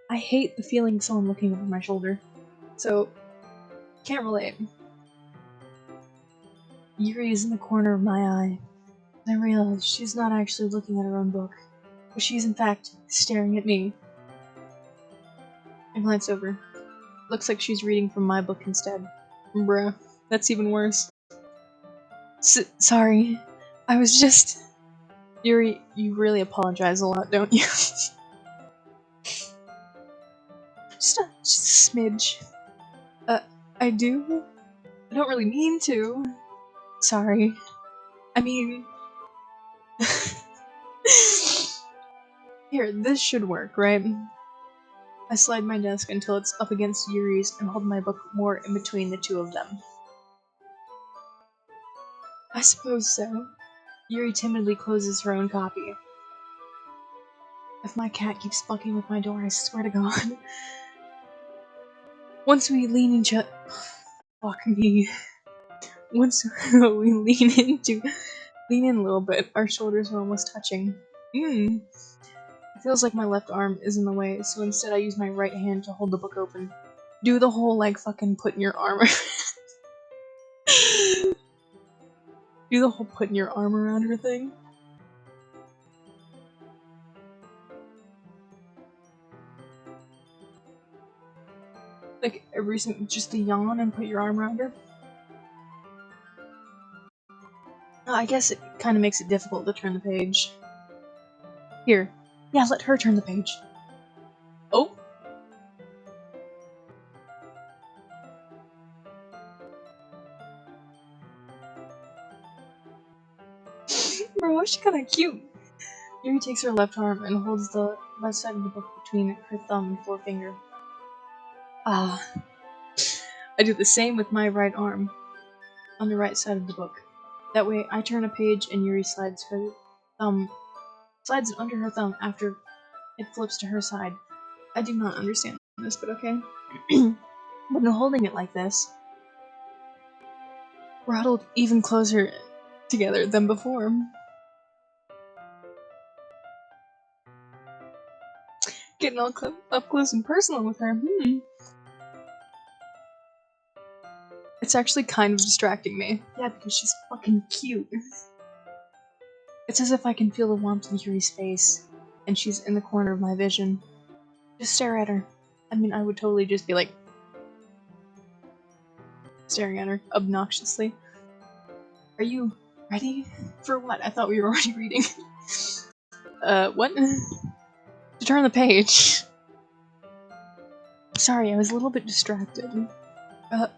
I hate the feeling of someone looking over my shoulder. So, can't relate. Yuri is in the corner of my eye. I realize she's not actually looking at her own book, but she's in fact staring at me. I glance over. Looks like she's reading from my book instead. Bruh, that's even worse. Sorry. I was just... Yuri, you really apologize a lot, don't you? just a smidge. I do? I don't really mean to. Sorry. I mean... Here, this should work, right? I slide my desk until it's up against Yuri's and hold my book more in between the two of them. I suppose so. Yuri timidly closes her own copy. If my cat keeps fucking with my door, I swear to God. Once we lean into... Fuck me. Once we lean in a little bit, our shoulders are almost touching. It feels like my left arm is in the way, so instead I use my right hand to hold the book open. Do the whole, like, fucking putting your arm... Do the whole putting your arm around her thing. Like, just a yawn and put your arm around her? I guess it kind of makes it difficult to turn the page. Here. Yeah, let her turn the page. Oh? Bro, she kinda cute. Yuri takes her left arm and holds the left side of the book between her thumb and forefinger. Ah. I do the same with my right arm, on the right side of the book. That way, I turn a page and Yuri slides it under her thumb after it flips to her side. I do not understand this, but okay. When holding it like this, we're huddled even closer together than before. Getting all up close and personal with her. It's actually kind of distracting me. Yeah, because she's fucking cute. It's as if I can feel the warmth in Yuri's face, and she's in the corner of my vision. Just stare at her. I mean, I would totally just be like, staring at her obnoxiously. Are you ready? For what? I thought we were already reading. What? To turn the page. Sorry, I was a little bit distracted.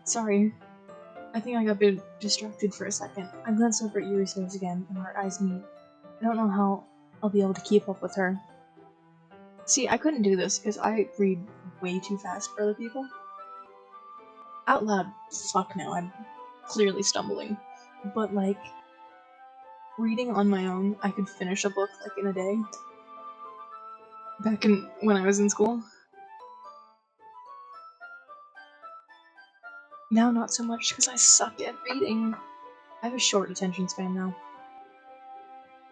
Sorry. I think I got a bit distracted for a second. I glance over at Yuri's face again, and our eyes meet. I don't know how I'll be able to keep up with her. See, I couldn't do this because I read way too fast for other people. Out loud, fuck no, I'm clearly stumbling. But like, reading on my own, I could finish a book like in a day. Back when I was in school. Now not so much because I suck at reading. I have a short attention span now.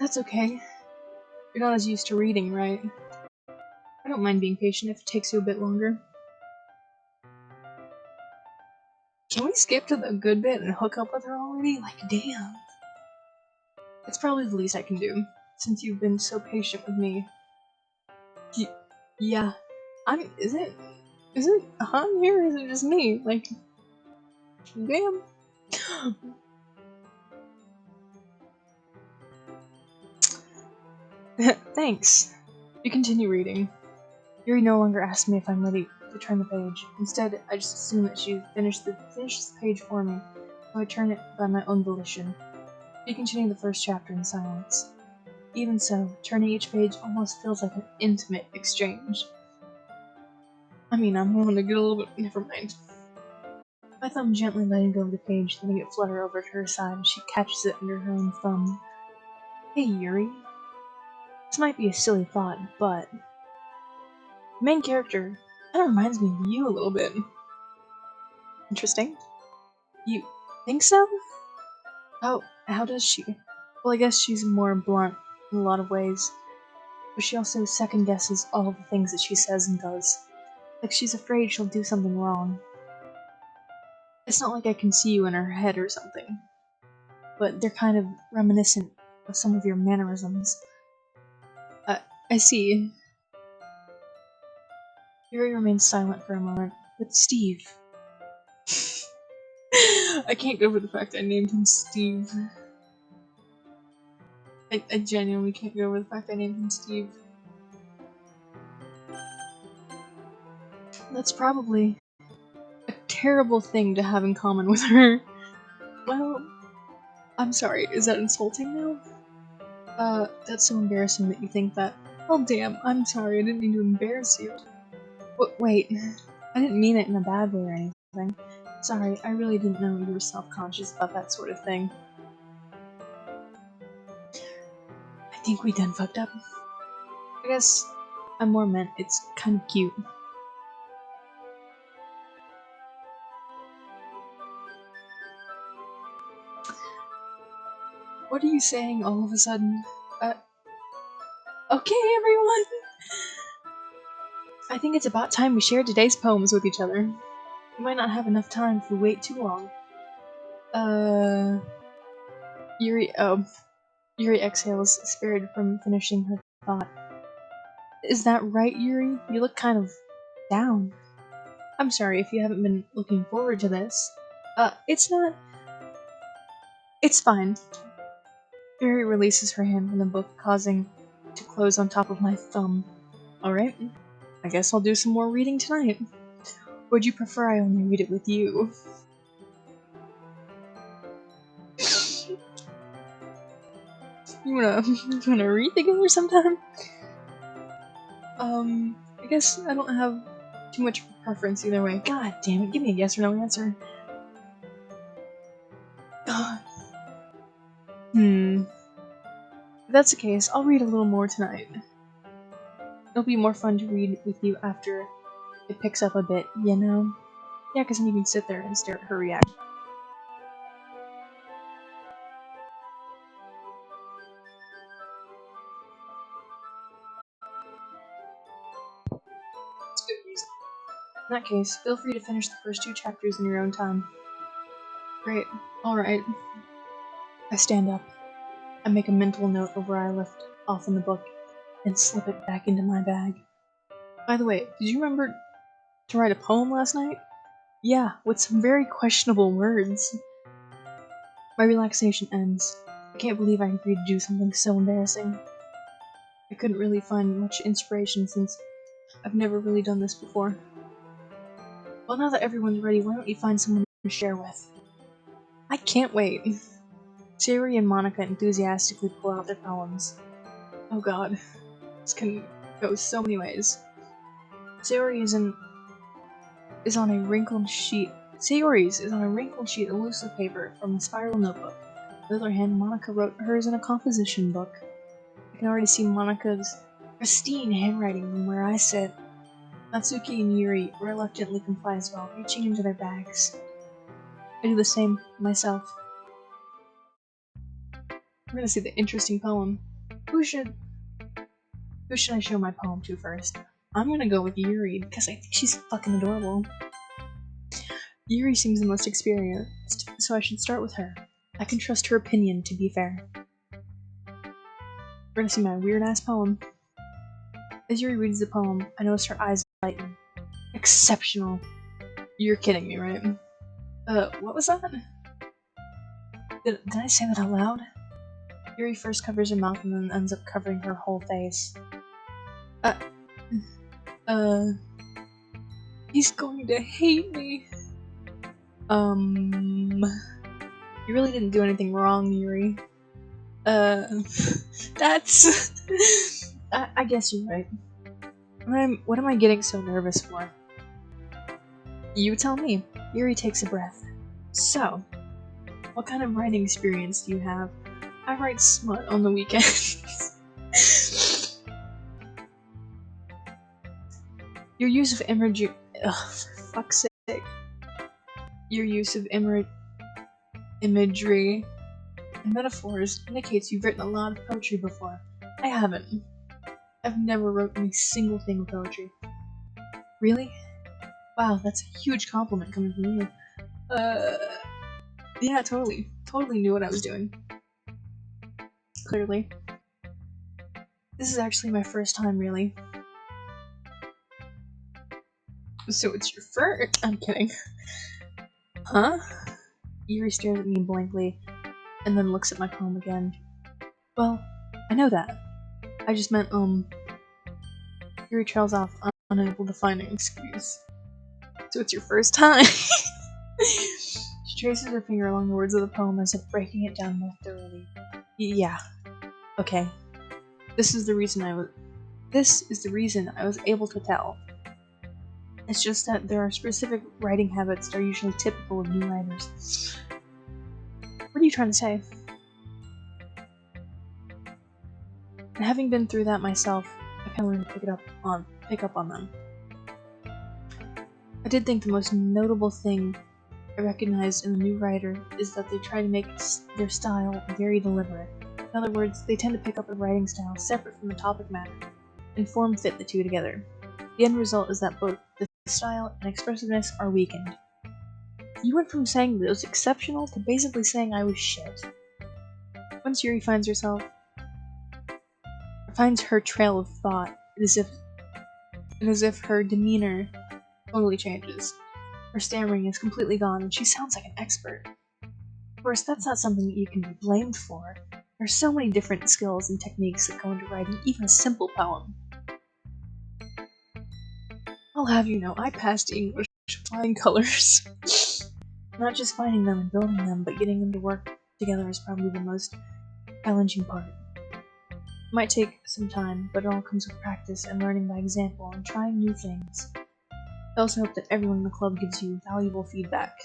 That's okay. You're not as used to reading, right? I don't mind being patient if it takes you a bit longer. Can we skip to the good bit and hook up with her already? Like, damn. It's probably the least I can do, since you've been so patient with me. Yeah. Is it Han here, or is it just me? Like, damn. Thanks. You continue reading. Yuri no longer asks me if I'm ready to turn the page. Instead, I just assume that she finishes the page for me, so I turn it by my own volition. We continue the first chapter in silence. Even so, turning each page almost feels like an intimate exchange. I mean, I'm willing to get a little bit. Never mind. My thumb gently letting go of the page, letting it flutter over to her side as she catches it under her own thumb. Hey, Yuri. This might be a silly thought, but the main character kind of reminds me of you a little bit. Interesting. You think so? How does she? Well, I guess she's more blunt in a lot of ways, but she also second guesses all the things that she says and does. Like she's afraid she'll do something wrong. It's not like I can see you in her head or something, but they're kind of reminiscent of some of your mannerisms. I see. Yuri remains silent for a moment. But Steve. I can't go over the fact I named him Steve. I genuinely can't go over the fact I named him Steve. That's probably a terrible thing to have in common with her. Well, I'm sorry, is that insulting now? That's so embarrassing that you think that. Oh damn, I'm sorry, I didn't mean to embarrass you. Wait, I didn't mean it in a bad way or anything. Sorry, I really didn't know you were self-conscious about that sort of thing. I think we done fucked up. I guess I more meant it's kind of cute. What are you saying all of a sudden? Okay, everyone! I think it's about time we shared today's poems with each other. We might not have enough time if we wait too long. Yuri exhales, spared from finishing her thought. Is that right, Yuri? You look kind of down. I'm sorry if you haven't been looking forward to this. It's not... It's fine. Yuri releases her hand from the book, causing it to close on top of my thumb. Alright, I guess I'll do some more reading tonight. Would you prefer I only read it with you? You wanna read together sometime? I guess I don't have too much preference either way. God damn it, give me a yes or no answer. If that's the case, I'll read a little more tonight. It'll be more fun to read with you after it picks up a bit, you know? Yeah, because then you can sit there and stare at her reaction. It's good reason. In that case, feel free to finish the first 2 chapters in your own time. Great. Alright. I stand up. I make a mental note of where I left off in the book, and slip it back into my bag. By the way, did you remember to write a poem last night? Yeah, with some very questionable words. My relaxation ends. I can't believe I agreed to do something so embarrassing. I couldn't really find much inspiration since I've never really done this before. Well, now that everyone's ready, why don't you find someone to share with? I can't wait. Sayori and Monica enthusiastically pull out their poems. Oh god, this can go so many ways. Sayori's is on a wrinkled sheet of loose paper from a spiral notebook. On the other hand, Monica wrote hers in a composition book. I can already see Monica's pristine handwriting from where I sit. Natsuki and Yuri reluctantly comply as well, reaching into their bags. I do the same myself. We're gonna see the interesting poem. Who should I show my poem to first? I'm gonna go with Yuri, because I think she's fucking adorable. Yuri seems the most experienced, so I should start with her. I can trust her opinion, to be fair. We're gonna see my weird-ass poem. As Yuri reads the poem, I notice her eyes lighten. Exceptional. You're kidding me, right? What was that? Did I say that out loud? Yuri first covers her mouth and then ends up covering her whole face. He's going to hate me. You really didn't do anything wrong, Yuri. That's... I guess you're right. What am I getting so nervous for? You tell me. Yuri takes a breath. So, what kind of writing experience do you have? I write smut on the weekends. Your use of imagery... Ugh, for fuck's sake. Your use of imagery and metaphors indicates you've written a lot of poetry before. I haven't. I've never written a single thing of poetry. Really? Wow, that's a huge compliment coming from you. Yeah, totally. Totally knew what I was doing. Clearly. This is actually my first time, really. So it's your first? I'm kidding. Huh? Yuri stares at me blankly, and then looks at my poem again. Well, I know that. I just meant, Yuri trails off, unable to find an excuse. So it's your first time? She traces her finger along the words of the poem as if breaking it down more thoroughly. Yeah. Okay. This is the reason I was able to tell. It's just that there are specific writing habits that are usually typical of new writers. What are you trying to say? And having been through that myself, I kind of learned to pick up on them. I did think the most notable thing I recognized in a new writer is that they try to make their style very deliberate. In other words, they tend to pick up a writing style separate from the topic matter, and form fit the two together. The end result is that both the style and expressiveness are weakened. You went from saying that it was exceptional to basically saying I was shit. Once Yuri finds her trail of thought, it is as if her demeanor totally changes. Her stammering is completely gone and she sounds like an expert. Of course, that's not something that you can be blamed for. There's so many different skills and techniques that go into writing even a simple poem. I'll have you know, I passed English flying colors. Not just finding them and building them, but getting them to work together is probably the most challenging part. It might take some time, but it all comes with practice and learning by example and trying new things. I also hope that everyone in the club gives you valuable feedback.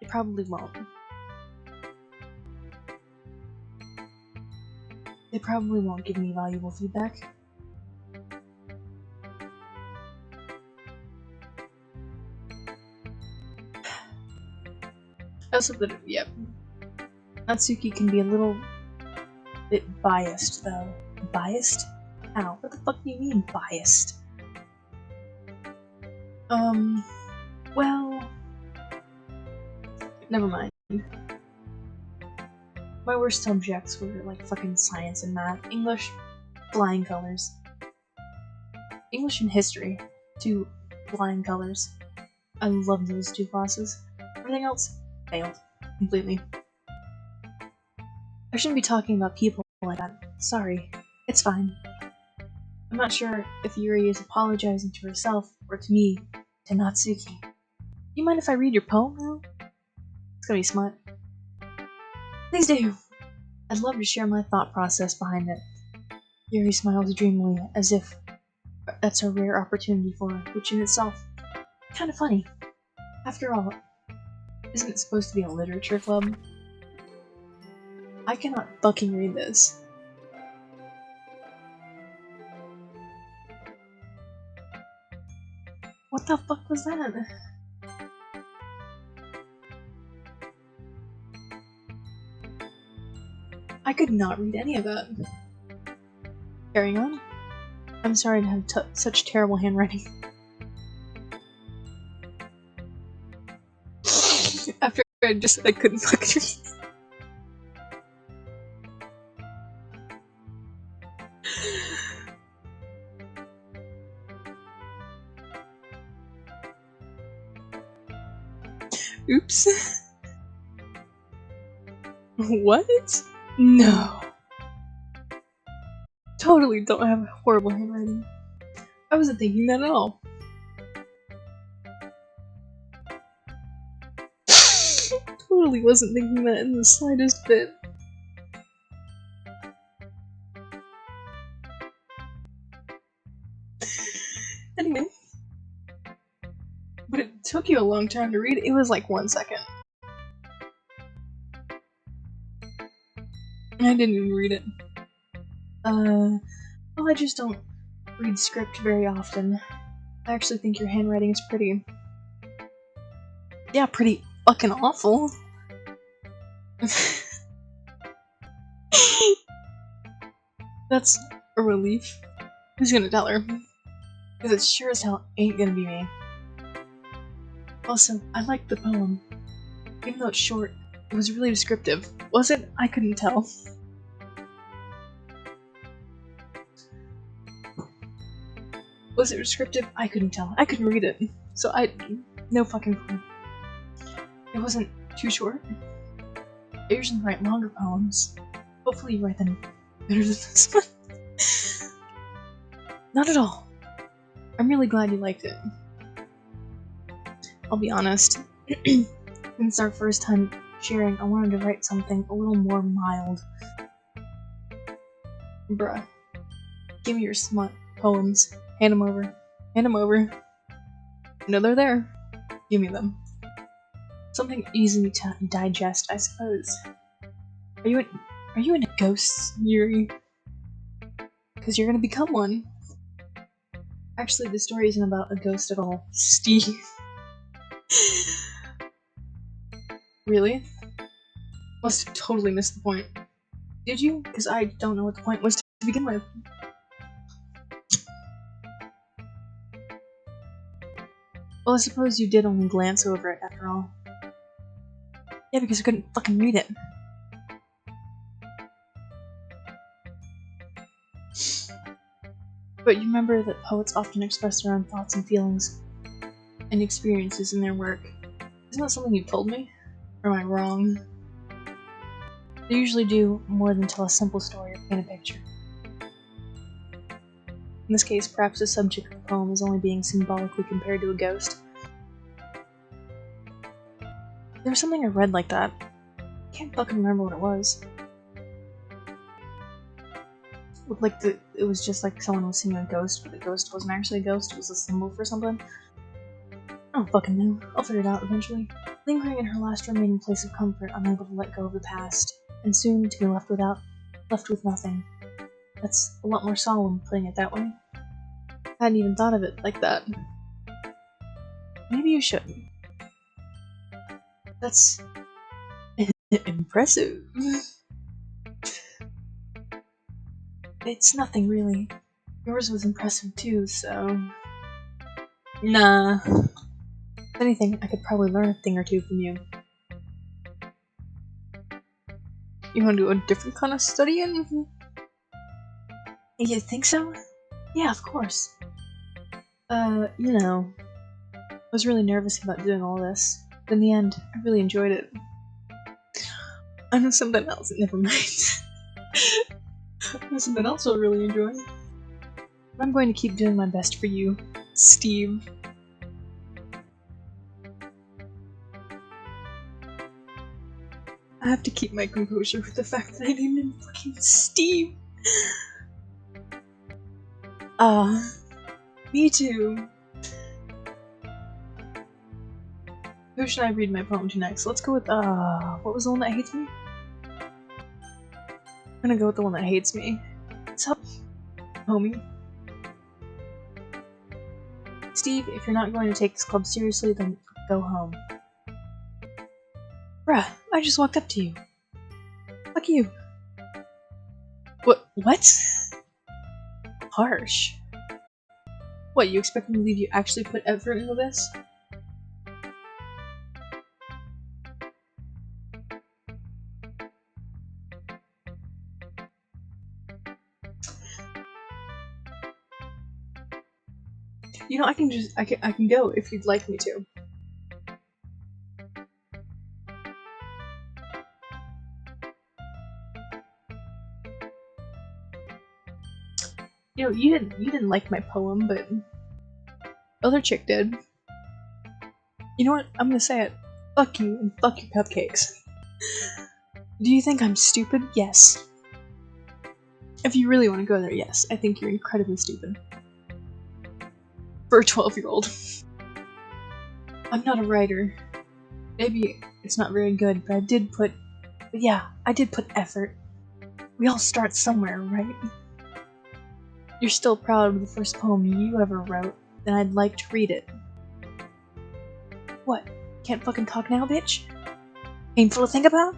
They probably won't. They probably won't give me valuable feedback. I also hope that, yep. Natsuki can be a little bit biased, though. Biased? Ow, what the fuck do you mean, biased? Well... Never mind. My worst subjects were, like, fucking science and math. English, flying colors. English and history. 2 flying colors. I love those 2 classes. Everything else failed. Completely. I shouldn't be talking about people like that. Sorry. It's fine. I'm not sure if Yuri is apologizing to herself or to me, to Natsuki. Do you mind if I read your poem now? It's gonna be smart. Please do! I'd love to share my thought process behind it. Yuri smiles dreamily, as if that's a rare opportunity for her, which in itself, kinda funny. After all, isn't it supposed to be a literature club? I cannot fucking read this. What the fuck was that? I could not read any of that. Carrying on. I'm sorry to have such terrible handwriting. After I just said I couldn't fucking read. Oops. What? No. Totally don't have horrible handwriting. I wasn't thinking that at all. Totally wasn't thinking that in the slightest bit. Anyway. But it took you a long time to read. It was like 1 second. I didn't even read it. Well, I just don't read script very often. I actually think your handwriting is pretty. Yeah, pretty fucking awful. That's a relief. Who's gonna tell her? Because it sure as hell ain't gonna be me. Also, I liked the poem. Even though it's short, it was really descriptive. Was it? I couldn't tell. Was it descriptive? I couldn't tell. I couldn't read it. So no fucking clue. It wasn't too short. I usually write longer poems. Hopefully you write them better than this one. Not at all. I'm really glad you liked it. I'll be honest. Since our first time sharing, I wanted to write something a little more mild. Bruh. Give me your smut poems. Hand them over. Hand them over. No, they're there. Give me them. Something easy to digest, I suppose. Are you into ghosts, Yuri? Because you're gonna become one. Actually, the story isn't about a ghost at all. Steve. Really? Must have totally missed the point. Did you? Because I don't know what the point was to begin with. Well, I suppose you did only glance over it after all. Yeah, because I couldn't fucking read it. But you remember that poets often express their own thoughts and feelings and experiences in their work. Isn't that something you've told me? Or am I wrong? They usually do more than tell a simple story or paint a picture. In this case, perhaps the subject of the poem is only being symbolically compared to a ghost. There was something I read like that. I can't fucking remember what it was. Looked like it was just like someone was seeing a ghost, but the ghost wasn't actually a ghost, it was a symbol for something. I don't fucking know. I'll figure it out eventually. Lingering in her last remaining place of comfort, unable to let go of the past, and soon to be left with nothing. That's a lot more solemn, putting it that way. I hadn't even thought of it like that. Maybe you shouldn't. That's impressive. It's nothing really. Yours was impressive too, so... Nah. If anything, I could probably learn a thing or two from you. You wanna do a different kind of studying? You think so? Yeah, of course. You know, I was really nervous about doing all this, but in the end, I really enjoyed it. I know something else, never mind. I know something else I'll really enjoy. But I'm going to keep doing my best for you, Steve. I have to keep my composure with the fact that I named him fucking Steve. Me too. Who should I read my poem to next? Let's go with, what was the one that hates me? I'm gonna go with the one that hates me. What's up, homie? Steve, if you're not going to take this club seriously, then go home. Bruh, I just walked up to you. Fuck you. What? Harsh. What, you expect me to believe you actually put effort into this? You know, I can go if you'd like me to. You know, you didn't like my poem, but other chick did. You know what? I'm gonna say it. Fuck you and fuck your cupcakes. Do you think I'm stupid? Yes. If you really want to go there, yes. I think you're incredibly stupid. For a 12-year-old. I'm not a writer. Maybe it's not very good, but I did put effort. We all start somewhere, right? You're still proud of the first poem you ever wrote, then I'd like to read it. What? Can't fucking talk now, bitch? Painful to think about?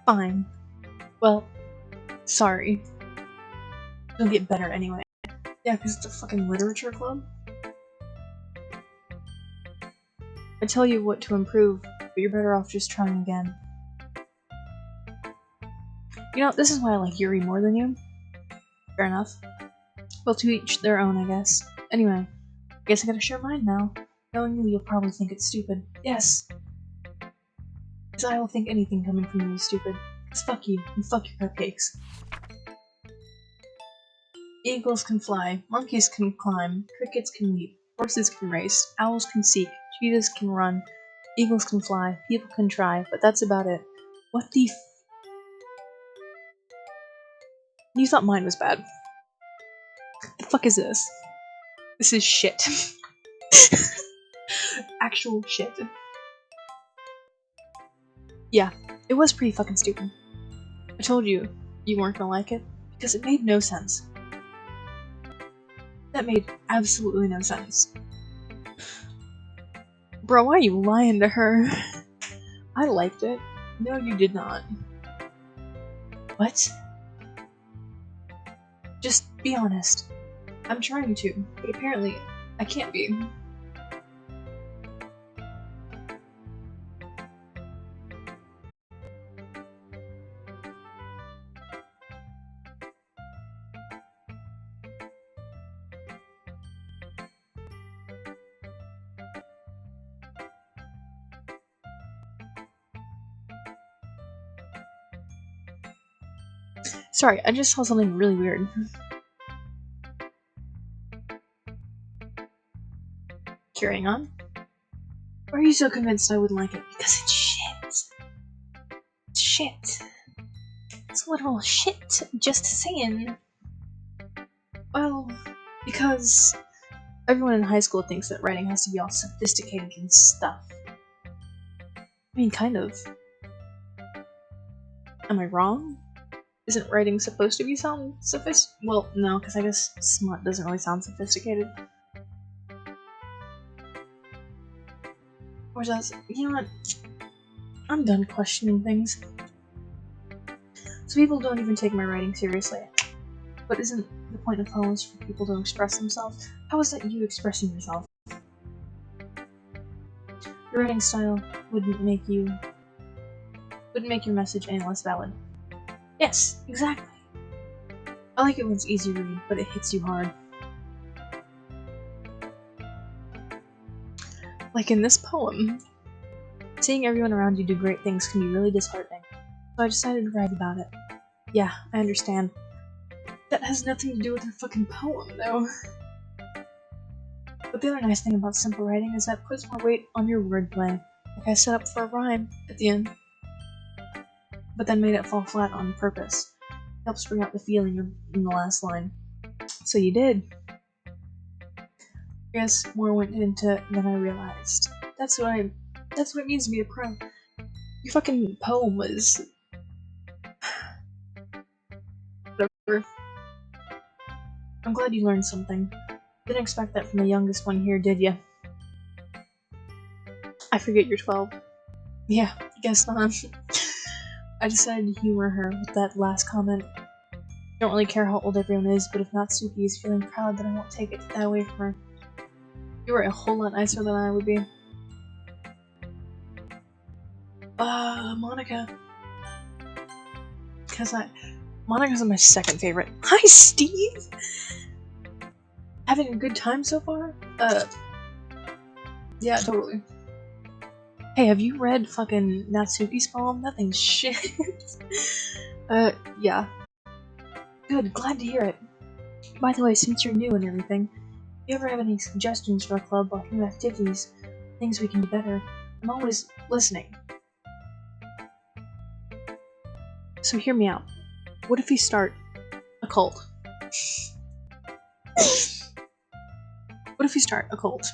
Fine. Well, sorry. It'll get better anyway. Yeah, because it's a fucking literature club. I tell you what to improve, but you're better off just trying again. You know, this is why I like Yuri more than you. Fair enough. Well, to each their own, I guess. Anyway, I guess I gotta share mine now. Knowing you, you'll probably think it's stupid. Yes! Because I will think anything coming from you is stupid. Because fuck you, and fuck your cupcakes. Eagles can fly, monkeys can climb, crickets can leap, horses can race, owls can seek, cheetahs can run, eagles can fly, people can try, but that's about it. What the f- You thought mine was bad. The fuck is this? This is shit. Actual shit. Yeah, it was pretty fucking stupid. I told you you weren't gonna like it, because it made no sense. That made absolutely no sense. Bro, why are you lying to her? I liked it. No, you did not. What? Just be honest. I'm trying to, but apparently I can't be. Sorry, I just saw something really weird. Carrying on. Why are you so convinced I wouldn't like it? Because it's shit. It's shit. It's literal shit. Just saying. Well, because everyone in high school thinks that writing has to be all sophisticated and stuff. I mean, kind of. Am I wrong? Isn't writing supposed to be sound sophisticated? Well, no, because I guess smut doesn't really sound sophisticated. Or does, you know what? I'm done questioning things. So people don't even take my writing seriously. But isn't the point of poems for people to express themselves? How is that you expressing yourself? Your writing style wouldn't make your message any less valid. Yes, exactly. I like it when it's easy to read, but it hits you hard. Like in this poem, seeing everyone around you do great things can be really disheartening. So I decided to write about it. Yeah, I understand. That has nothing to do with her fucking poem, though. But the other nice thing about simple writing is that it puts more weight on your wordplay. Like I set up for a rhyme at the end, but then made it fall flat on purpose. Helps bring out the feeling in the last line. So you did. I guess more went into it than I realized. That's what it means to be a pro. Your fucking poem was... whatever. I'm glad you learned something. Didn't expect that from the youngest one here, did ya? I forget you're 12. Yeah, guess not. I decided to humor her with that last comment. Don't really care how old everyone is, but if Natsuki is feeling proud, then I won't take that away from her. You were a whole lot nicer than I would be. Monica. Monica's my second favorite. Hi, Steve! Having a good time so far? Yeah, totally. Hey, have you read fucking Natsuki's poem? That thing's shit. Yeah. Good, glad to hear it. By the way, since you're new and everything, if you ever have any suggestions for a club or new activities, things we can do better, I'm always listening. So hear me out. What if we start a cult? What if we start a cult?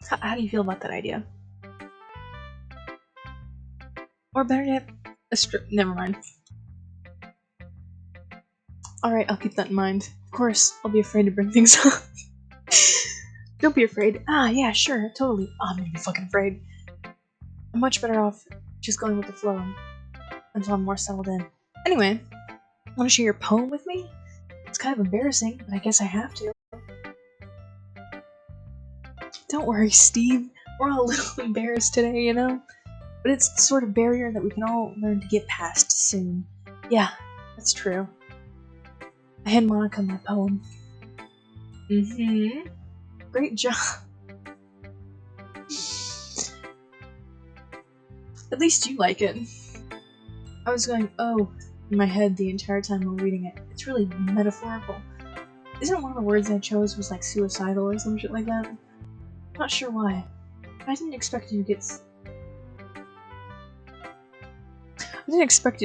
How do you feel about that idea? Or better yet, a strip. Never mind. Alright, I'll keep that in mind. Of course, I'll be afraid to bring things up. Don't be afraid. Ah, yeah, sure, totally. Oh, I'm gonna be fucking afraid. I'm much better off just going with the flow until I'm more settled in. Anyway, wanna share your poem with me? It's kind of embarrassing, but I guess I have to. Don't worry, Steve. We're all a little embarrassed today, you know? But it's the sort of barrier that we can all learn to get past soon. Yeah, that's true. I hand Monica my poem. Great job. At least you like it. I was going, oh, in my head the entire time while reading it. It's really metaphorical. Isn't one of the words I chose was like suicidal or some shit like that? I'm not sure why. I didn't expect you to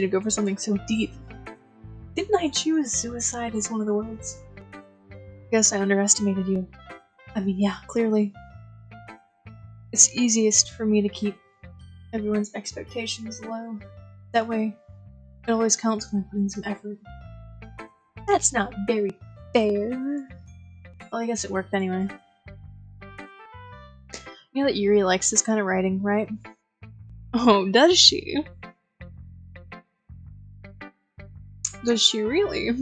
go for something so deep. Didn't I choose suicide as one of the words? Guess I underestimated you. I mean, yeah, clearly. It's easiest for me to keep everyone's expectations low. That way, it always counts when I put in some effort. That's not very fair. Well, I guess it worked anyway. You know that Yuri likes this kind of writing, right? Oh, does she? Does she really?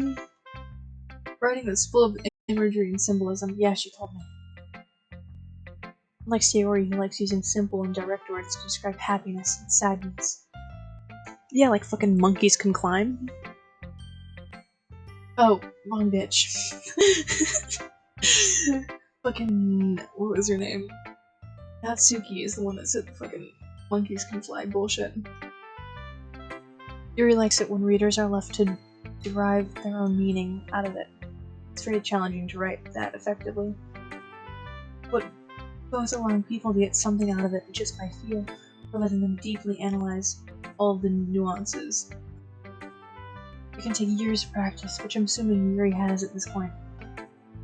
Writing that's full of imagery and symbolism. Yeah, she told me. Unlike Sayori, who likes using simple and direct words to describe happiness and sadness. Yeah, like fucking monkeys can climb. Oh, wrong bitch. Fucking, what was her name? Natsuki is the one that said the fucking monkeys can fly bullshit. Yuri likes it when readers are left to derive their own meaning out of it. It's very challenging to write that effectively. But both allowing people to get something out of it just by feel, or letting them deeply analyze all of the nuances. It can take years of practice, which I'm assuming Yuri has at this point.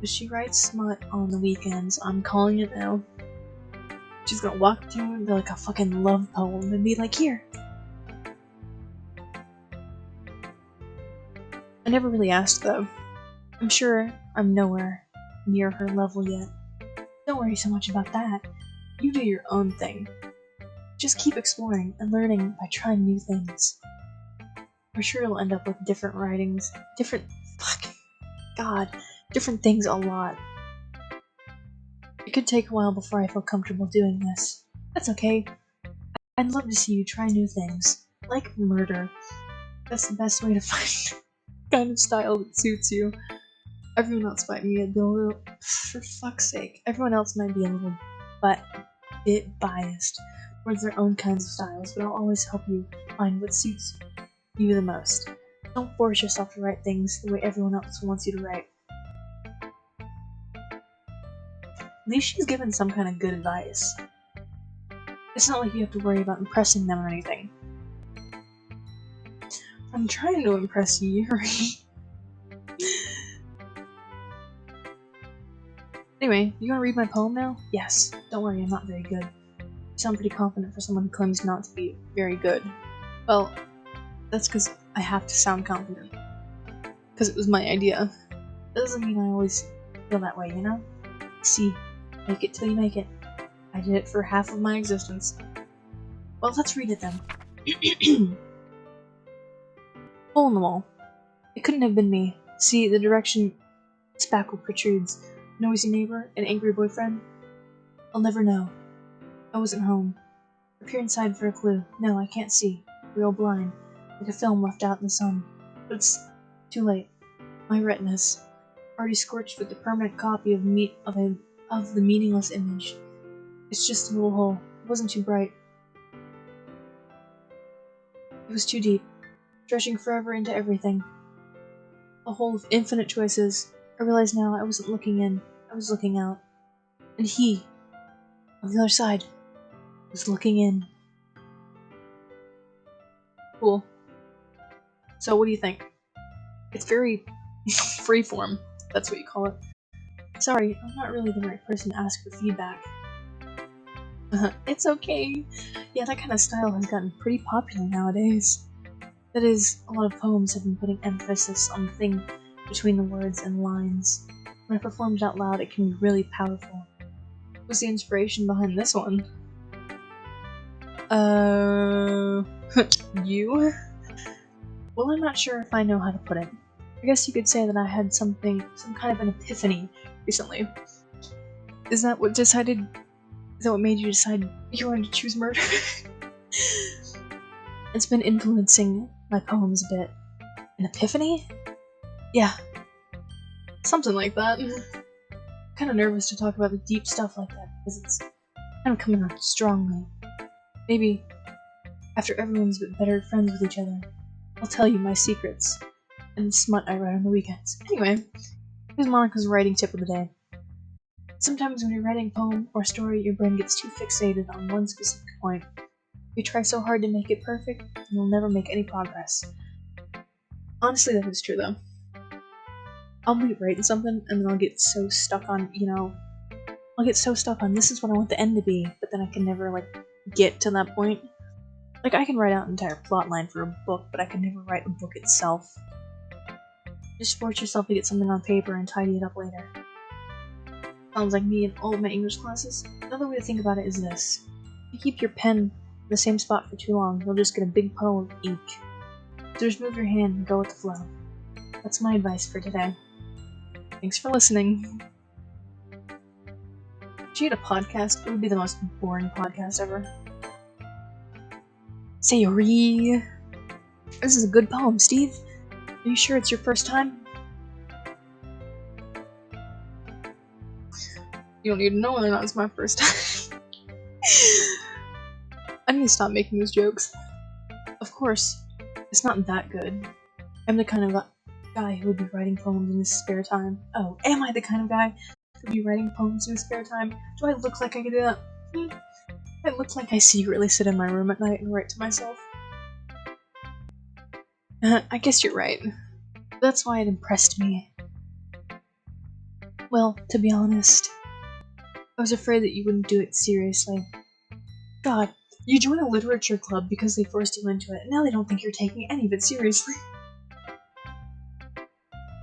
But she writes smut on the weekends. I'm calling it now. She's gonna walk through and be like a fucking love poem and be like, here. I never really asked though. I'm sure I'm nowhere near her level yet. Don't worry so much about that. You do your own thing. Just keep exploring and learning by trying new things. I'm sure you'll end up with different writings, different things a lot. It could take a while before I feel comfortable doing this. That's okay. I'd love to see you try new things, like murder. That's the best way to find the kind of style that suits you. Everyone else might be a little, for fuck's sake, everyone else might be a little bit biased towards their own kinds of styles, but I'll always help you find what suits you the most. Don't force yourself to write things the way everyone else wants you to write. At least she's given some kind of good advice. It's not like you have to worry about impressing them or anything. I'm trying to impress you, Yuri. Anyway, you wanna read my poem now? Yes. Don't worry, I'm not very good. You sound pretty confident for someone who claims not to be very good. Well, that's because I have to sound confident. Because it was my idea. That doesn't mean I always feel that way, you know? See, make it till you make it. I did it for half of my existence. Well, let's read it then. Hole in the wall. It couldn't have been me. See, the direction spackle protrudes. Noisy neighbor? An angry boyfriend? I'll never know. I wasn't home. I peer inside for a clue. No, I can't see. Real blind. Like a film left out in the sun. But it's too late. My retinas, already scorched with the permanent copy of the meaningless image. It's just a little hole. It wasn't too bright. It was too deep, stretching forever into everything. A hole of infinite choices. I realize now I wasn't looking in, I was looking out. And he, on the other side, was looking in. Cool. So what do you think? It's very freeform, that's what you call it. Sorry, I'm not really the right person to ask for feedback. It's okay. Yeah, that kind of style has gotten pretty popular nowadays. That is, a lot of poems have been putting emphasis on the thing between the words and lines. When I perform it out loud, it can be really powerful. What was the inspiration behind this one? You? Well, I'm not sure if I know how to put it. I guess you could say that I had some kind of an epiphany recently. Is that what made you decide you wanted to choose murder? It's been influencing my poems a bit. An epiphany? Yeah. Something like that. I'm kind of nervous to talk about the deep stuff like that because it's kind of coming out strongly. Maybe after everyone's been better friends with each other, I'll tell you my secrets and the smut I write on the weekends. Anyway, here's Monica's writing tip of the day. Sometimes when you're writing a poem or story, your brain gets too fixated on one specific point. If you try so hard to make it perfect, you'll never make any progress. Honestly, that is true though. I'll be writing something and then I'll get so stuck on, this is what I want the end to be, but then I can never, get to that point. I can write out an entire plot line for a book, but I can never write a book itself. Just force yourself to get something on paper and tidy it up later. Sounds like me in all of my English classes. Another way to think about it is this. If you keep your pen in the same spot for too long, you'll just get a big puddle of ink. So just move your hand and go with the flow. That's my advice for today. Thanks for listening. If you had a podcast, it would be the most boring podcast ever. Sayori. This is a good poem, Steve. Are you sure it's your first time? You don't need to know whether or not it's my first time. I need to stop making those jokes. Of course, It's not that good. I'm the kind of guy who would be writing poems in his spare time. Oh, am I the kind of guy who would be writing poems in his spare time? Do I look like I could do that? I look like I secretly sit in my room at night and write to myself. I guess you're right. That's why it impressed me. Well, to be honest, I was afraid that you wouldn't do it seriously. God, you joined a literature club because they forced you into it, and now they don't think you're taking any of it seriously.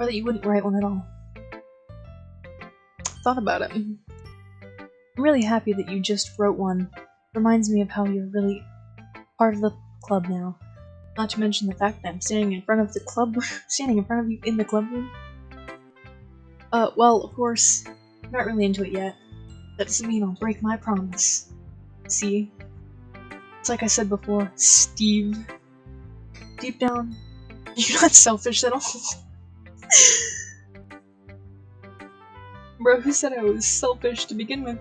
Or that you wouldn't write one at all. Thought about it. I'm really happy that you just wrote one. Reminds me of how you're really part of the club now. Not to mention the fact that I'm standing in front of the club, standing in front of you in the club room. Well, of course, I'm not really into it yet. That doesn't mean I'll break my promise. See? It's like I said before, Steve. Deep down, you're not selfish at all. Bro, who said I was selfish to begin with?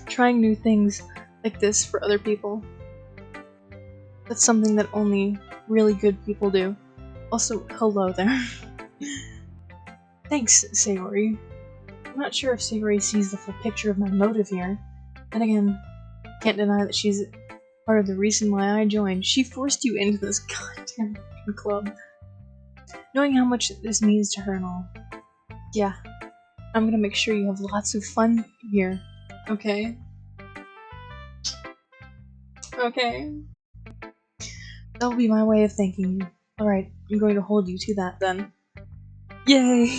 Trying new things like this for other people. That's something that only really good people do. Also, hello there. Thanks, Sayori. I'm not sure if Sayori sees the full picture of my motive here. And again, can't deny that she's part of the reason why I joined. She forced you into this goddamn club. Knowing how much this means to her and all. Yeah, I'm gonna make sure you have lots of fun here. Okay? Okay? That'll be my way of thanking you. Alright, I'm going to hold you to that then. Yay!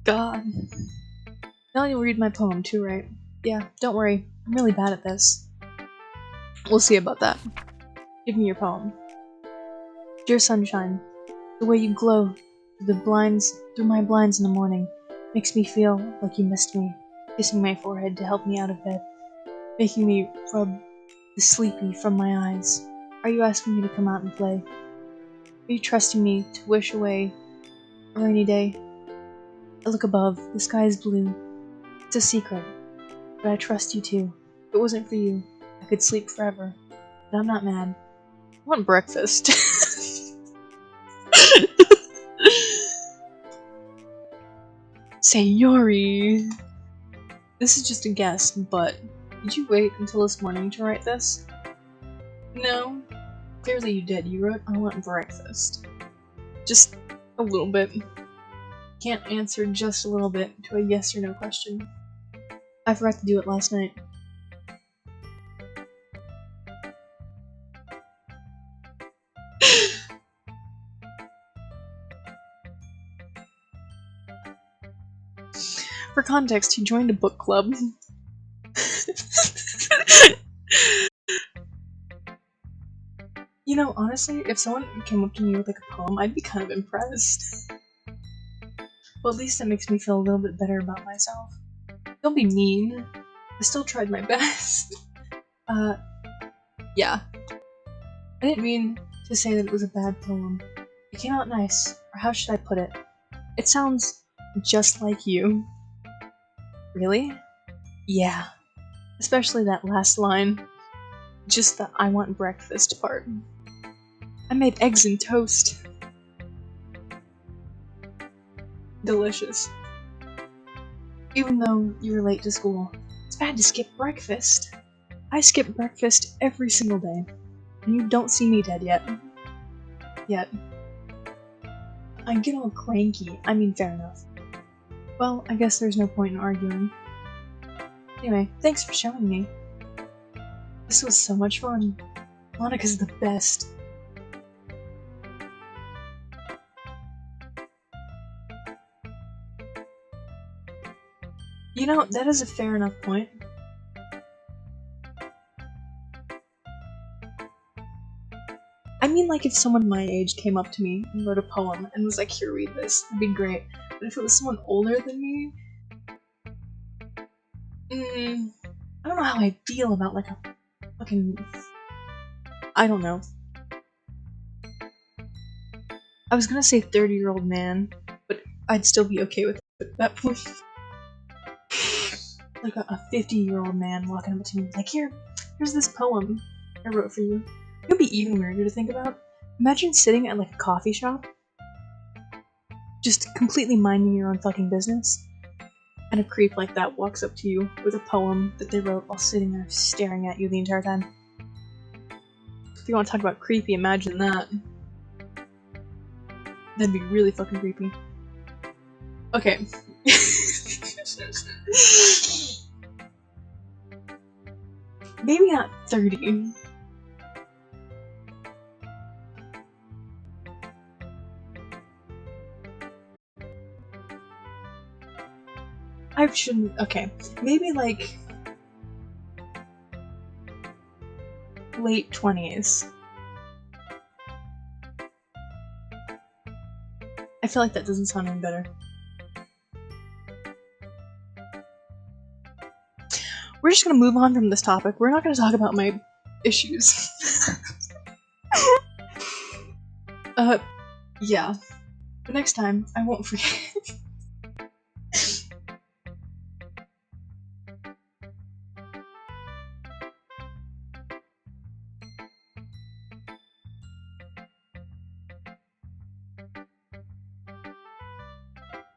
God. Now you'll read my poem too, right? Yeah, don't worry. I'm really bad at this. We'll see about that. Give me your poem. Dear sunshine, the way you glow through my blinds in the morning makes me feel like you missed me, kissing my forehead to help me out of bed, making me rub the sleepy from my eyes. Are you asking me to come out and play? Are you trusting me to wish away a rainy day? I look above, the sky is blue. It's a secret, but I trust you too. If it wasn't for you, I could sleep forever. But I'm not mad. I want breakfast. Sayori! This is just a guess, but did you wait until this morning to write this? No. Clearly you did. You wrote, I want breakfast. Just a little bit. Can't answer just a little bit to a yes or no question. I forgot to do it last night. For context, he joined a book club. You know, honestly, if someone came up to me with like a poem, I'd be kind of impressed. Well, at least that makes me feel a little bit better about myself. Don't be mean. I still tried my best. Yeah. I didn't mean to say that it was a bad poem. It came out nice, or how should I put it? It sounds just like you. Really? Yeah. Especially that last line. Just the I want breakfast part. I made eggs and toast. Delicious. Even though you were late to school, it's bad to skip breakfast. I skip breakfast every single day, and you don't see me dead yet. I get all cranky. I mean, fair enough. Well, I guess there's no point in arguing. Anyway, thanks for showing me. This was so much fun. Monica's the best. You know, that is a fair enough point. I mean, like, if someone my age came up to me and wrote a poem and was like, here, read this, that'd be great. But if it was someone older than me, I don't know how I feel about, like, a fucking... I don't know. I was gonna say 30-year-old man, but I'd still be okay with it at that point. Like a 50-year-old man walking up to me like, here's this poem I wrote for you. It would be even weirder to think about. Imagine sitting at like a coffee shop, just completely minding your own fucking business, and a creep like that walks up to you with a poem that they wrote while sitting there staring at you the entire time. If you want to talk about creepy, imagine that. That'd be really fucking creepy. Okay. Maybe not 30. I shouldn't. Okay. Maybe like late 20s. I feel like that doesn't sound any better. We're just gonna move on from this topic. We're not gonna talk about my issues. Yeah. But next time, I won't forget.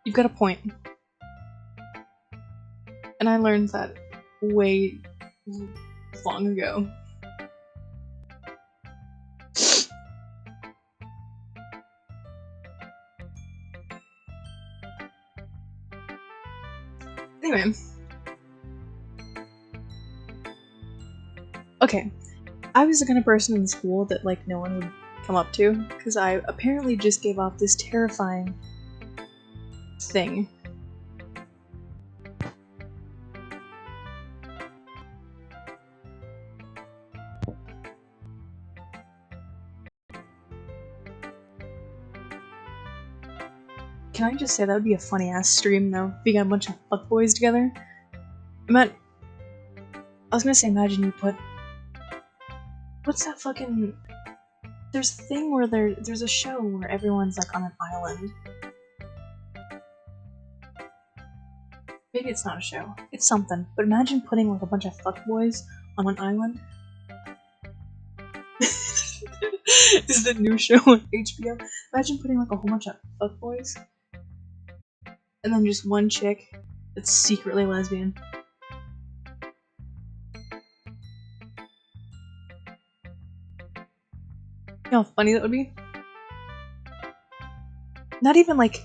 You've got a point. And I learned that way long ago. Anyway. Okay. I was the kind of person in school that like no one would come up to, because I apparently just gave off this terrifying thing. Can I just say that would be a funny ass stream though, if you got a bunch of fuckboys together? I was gonna say imagine you put... What's that fucking... There's a thing where there's a show where everyone's like on an island. Maybe it's not a show. It's something. But imagine putting like a bunch of fuckboys on an island. This is the new show on HBO. Imagine putting like a whole bunch of fuckboys. And then just one chick that's secretly lesbian. You know how funny that would be? Not even like...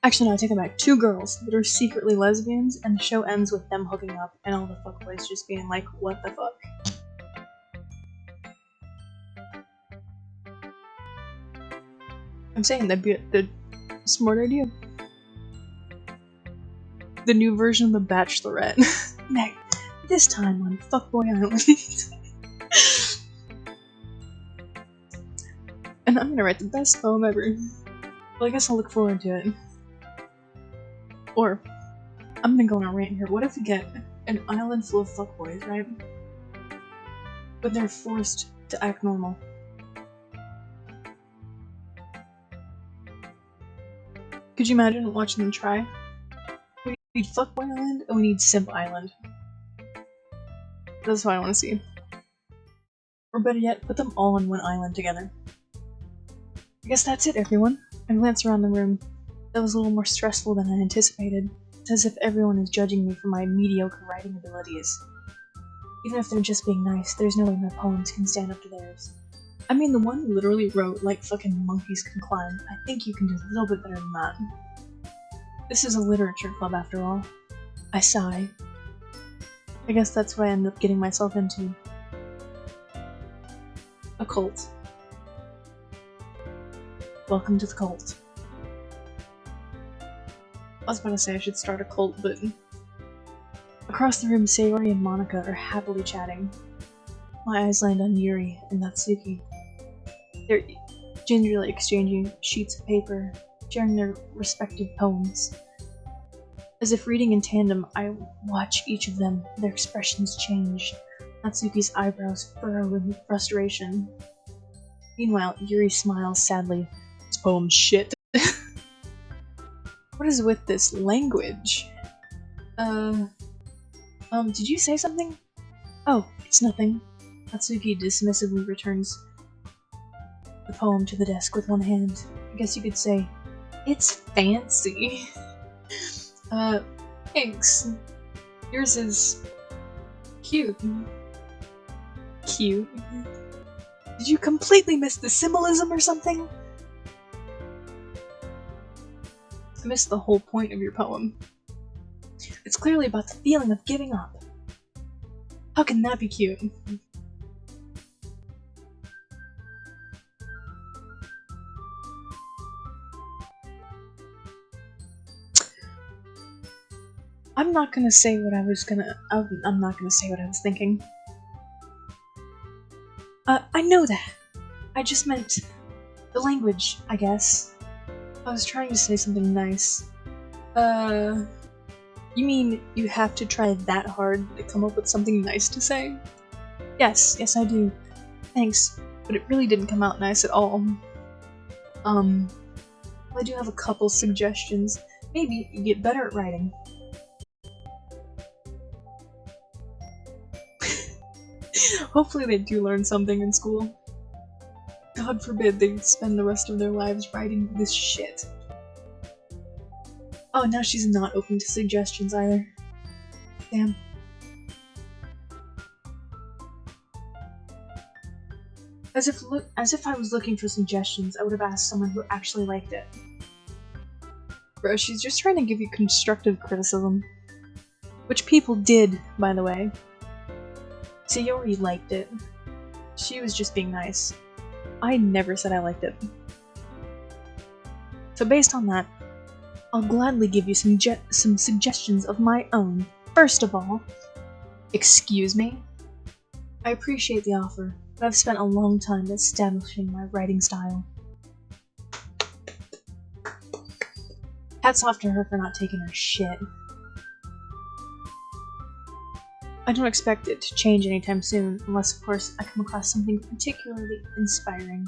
Actually, no, I take it back. 2 girls that are secretly lesbians, and the show ends with them hooking up, and all the fuckboys just being like, what the fuck? I'm saying that'd be the smart idea. The new version of The Bachelorette. Next, this time on Fuckboy Island. And I'm gonna write the best poem ever. Well, I guess I'll look forward to it. Or, I'm gonna go on a rant here. What if we get an island full of fuckboys, right? But they're forced to act normal. Could you imagine watching them try? We need Fuckboy Island, and we need Simp Island. That's what I want to see. Or better yet, put them all on one island together. I guess that's it, everyone. I glance around the room. That was a little more stressful than I anticipated. It's as if everyone is judging me for my mediocre writing abilities. Even if they're just being nice, there's no way my poems can stand up to theirs. I mean, the one literally wrote, like fucking monkeys can climb. I think you can do a little bit better than that. This is a literature club, after all. I sigh. I guess that's what I end up getting myself into. A cult. Welcome to the cult. I was about to say I should start a cult, but... Across the room, Sayori and Monica are happily chatting. My eyes land on Yuri and Natsuki. They're gingerly exchanging sheets of paper, sharing their respective poems. As if reading in tandem, I watch each of them, their expressions change. Natsuki's eyebrows furrow with frustration. Meanwhile, Yuri smiles sadly. This poem's shit. What is with this language? Did you say something? Oh, it's nothing. Natsuki dismissively returns the poem to the desk with one hand. I guess you could say, it's fancy. Thanks. Yours is cute. Cute. Did you completely miss the symbolism or something? I missed the whole point of your poem. It's clearly about the feeling of giving up. How can that be cute? I'm not gonna say what I was gonna. I'm not gonna say what I was thinking. I know that. I just meant the language, I guess. I was trying to say something nice. You mean you have to try that hard to come up with something nice to say? Yes, I do. Thanks, but it really didn't come out nice at all. I do have a couple suggestions. Maybe you get better at writing. Hopefully they do learn something in school. God forbid they spend the rest of their lives writing this shit. Oh, now she's not open to suggestions either. Damn. As if I was looking for suggestions, I would have asked someone who actually liked it. Bro, she's just trying to give you constructive criticism. Which people did, by the way. Sayori liked it. She was just being nice. I never said I liked it. So based on that, I'll gladly give you some suggestions of my own. First of all, excuse me? I appreciate the offer, but I've spent a long time establishing my writing style. Hats off to her for not taking her shit. I don't expect it to change anytime soon, unless of course I come across something particularly inspiring.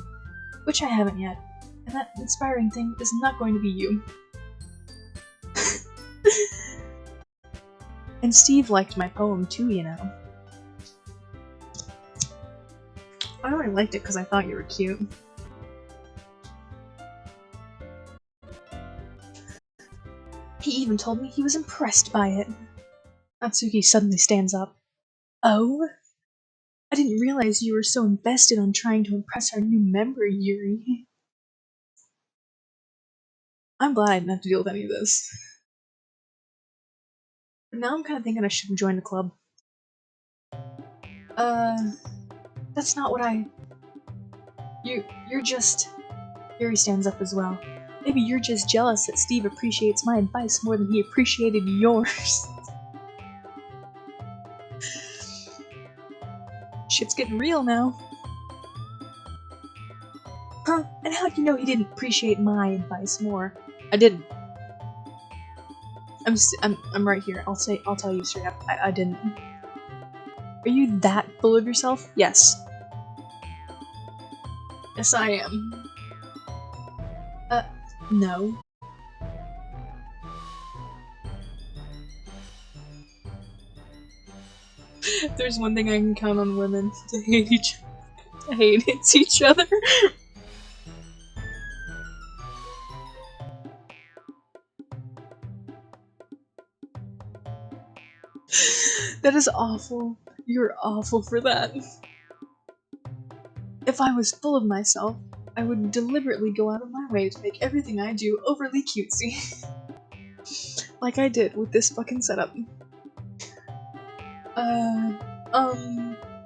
Which I haven't yet, and that inspiring thing is not going to be you. And Steve liked my poem too, you know. I only liked it because I thought you were cute. He even told me he was impressed by it. Natsuki suddenly stands up. Oh? I didn't realize you were so invested on trying to impress our new member, Yuri. I'm glad I didn't have to deal with any of this. But now I'm kind of thinking I should join the club. That's not what I... You're just... Yuri stands up as well. Maybe you're just jealous that Steve appreciates my advice more than he appreciated yours. Shit's getting real now. Huh? And how'd you know he didn't appreciate my advice more? I didn't. I'm right here. I'll tell you straight up. I didn't. Are you that full of yourself? Yes. Yes, I am. No. If there's one thing I can count on women to hate each other. That is awful. You're awful for that. If I was full of myself, I would deliberately go out of my way to make everything I do overly cutesy. Like I did with this fucking setup.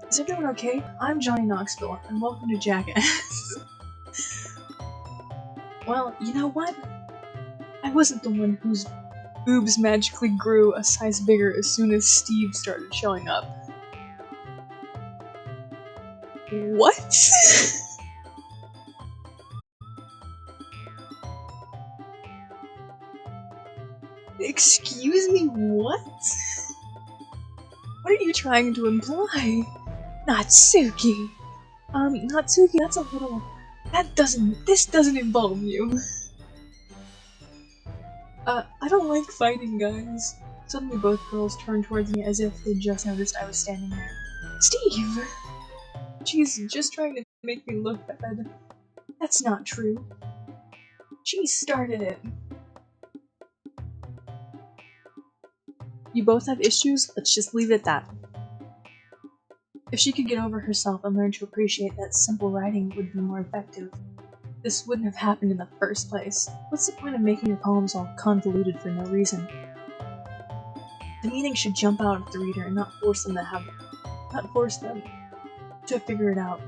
Is everyone okay? I'm Johnny Knoxville, and welcome to Jackass. Well, you know what? I wasn't the one whose boobs magically grew a size bigger as soon as Steve started showing up. What? Excuse me, what? What are you trying to imply? Natsuki! Natsuki, that's a little... This doesn't involve you. I don't like fighting, guys. Suddenly both girls turned towards me as if they just noticed I was standing there. Steve! She's just trying to make me look bad. That's not true. She started it. You both have issues, let's just leave it at that. If she could get over herself and learn to appreciate that simple writing would be more effective, this wouldn't have happened in the first place. What's the point of making your poems all convoluted for no reason? The meaning should jump out at the reader and not force them to figure it out.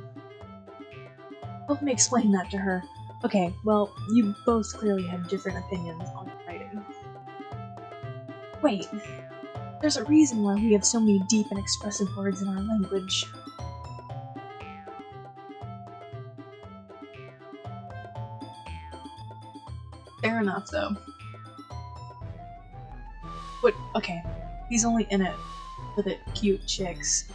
Help me explain that to her. Okay, well, you both clearly have different opinions on writing. Wait, there's a reason why we have so many deep and expressive words in our language. Fair enough, though. But, okay, he's only in it for the cute chicks.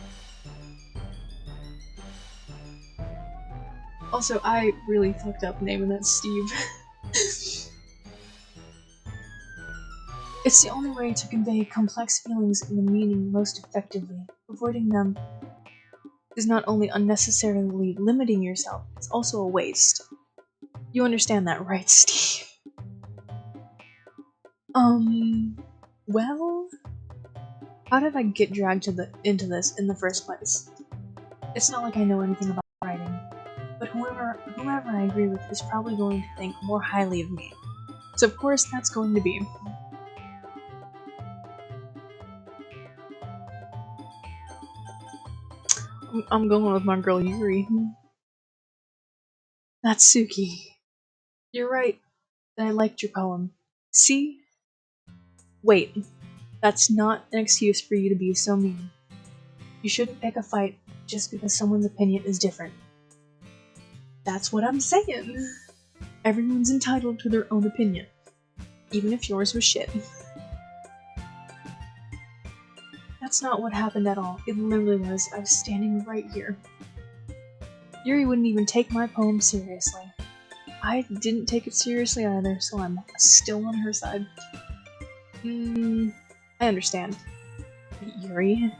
Also, I really fucked up naming that Steve. It's the only way to convey complex feelings and the meaning most effectively. Avoiding them is not only unnecessarily limiting yourself, it's also a waste. You understand that, right, Steve? Well, how did I get dragged into this in the first place? It's not like I know anything about writing, but whoever I agree with is probably going to think more highly of me. So of course that's going to be. I'm going with my girl Yuri. Natsuki. You're right that I liked your poem. See? Wait, that's not an excuse for you to be so mean. You shouldn't pick a fight just because someone's opinion is different. That's what I'm saying. Everyone's entitled to their own opinion, even if yours was shit. That's not what happened at all. It literally was. I was standing right here. Yuri wouldn't even take my poem seriously. I didn't take it seriously either, so I'm still on her side. I understand. Yuri?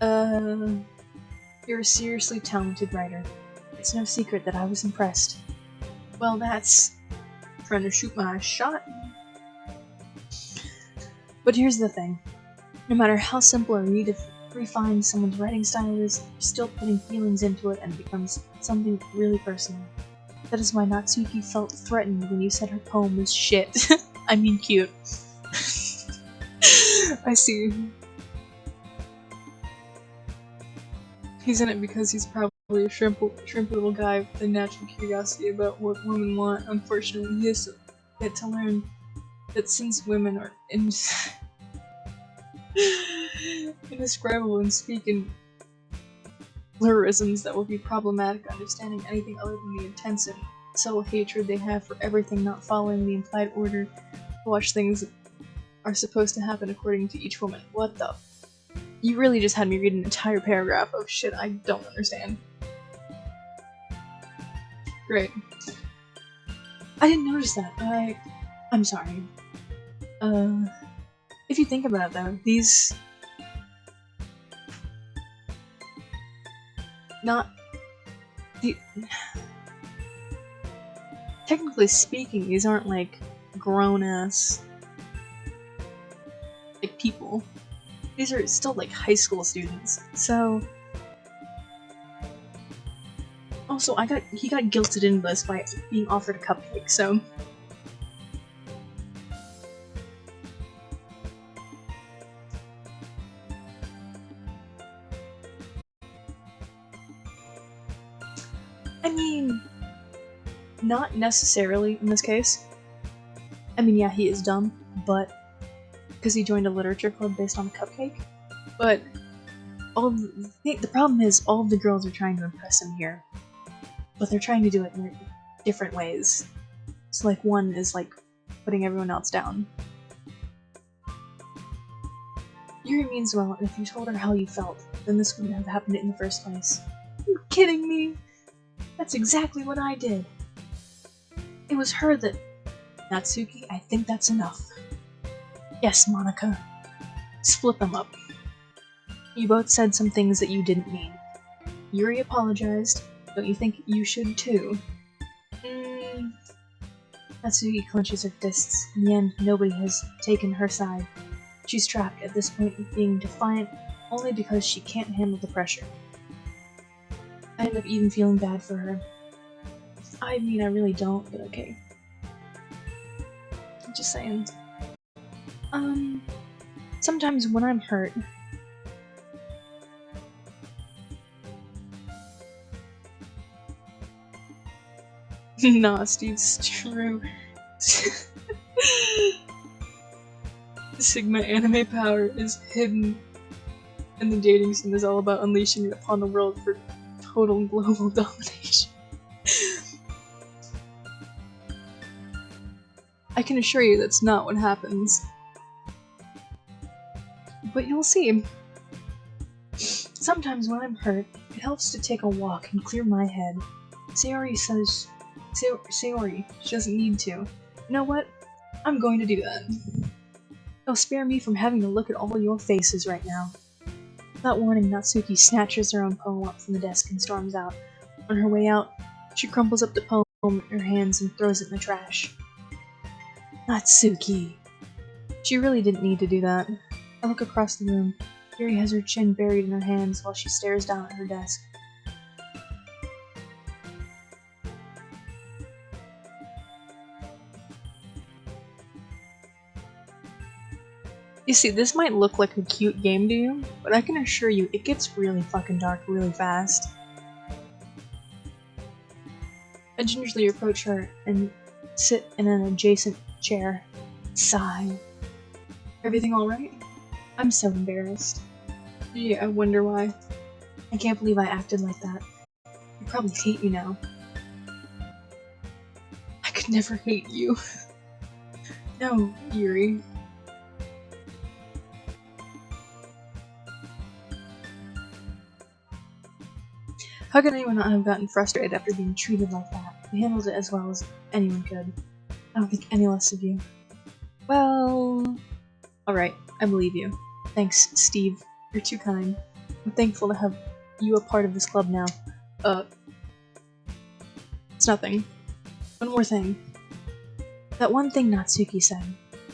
You're a seriously talented writer. It's no secret that I was impressed. Well, that's trying to shoot my shot. But here's the thing. No matter how simple or refined someone's writing style is, you're still putting feelings into it and it becomes something really personal. That is why Natsuki felt threatened when you said her poem was shit. I mean cute. I see. He's in it because he's probably a shrimp little guy with a natural curiosity about what women want. Unfortunately, he has yet to learn that since women are indescribable and speak in lyrisms that will be problematic understanding anything other than the intense and subtle hatred they have for everything not following the implied order to watch things are supposed to happen according to each woman. What the? You really just had me read an entire paragraph of shit I don't understand. Great. I didn't notice that. I'm sorry. If you think about it though, these... Technically speaking, these aren't like grown-ass like people. These are still like high school students. So also he got guilted into this by being offered a cupcake, so I mean, not necessarily in this case. I mean, yeah, he is dumb, but because he joined a literature club based on a cupcake. But the problem is all of the girls are trying to impress him here, but they're trying to do it in different ways. So like one is like putting everyone else down. Yuri means well, and if you told her how you felt, then this wouldn't have happened in the first place. Are you kidding me? That's exactly what I did. It was her that... Natsuki, I think that's enough. Yes, Monica. Split them up. You both said some things that you didn't mean. Yuri apologized. Don't you think you should too? Natsuki clenches her fists. In the end, nobody has taken her side. She's trapped at this point, being defiant only because she can't handle the pressure. I end up even feeling bad for her. I mean, I really don't, but okay. I'm just saying. Sometimes when I'm hurt... Nah, Steve, it's true. Sigma anime power is hidden, and the dating sim is all about unleashing it upon the world for total global domination. I can assure you that's not what happens. But you'll see. Sometimes when I'm hurt, it helps to take a walk and clear my head. Sayori says... Sayori, she doesn't need to. You know what? I'm going to do that. It'll spare me from having to look at all your faces right now. Without warning, Natsuki snatches her own poem up from the desk and storms out. On her way out, she crumples up the poem in her hands and throws it in the trash. Natsuki. She really didn't need to do that. I look across the room. Yuri has her chin buried in her hands while she stares down at her desk. You see, this might look like a cute game to you, but I can assure you it gets really fucking dark really fast. I gingerly approach her and sit in an adjacent chair. Sigh. Everything alright? I'm so embarrassed. Gee, I wonder why. I can't believe I acted like that. I probably hate you now. I could never hate you. No, Yuri. How could anyone not have gotten frustrated after being treated like that? You handled it as well as anyone could. I don't think any less of you. Well... Alright, I believe you. Thanks, Steve. You're too kind. I'm thankful to have you a part of this club now. It's nothing. One more thing. That one thing Natsuki said.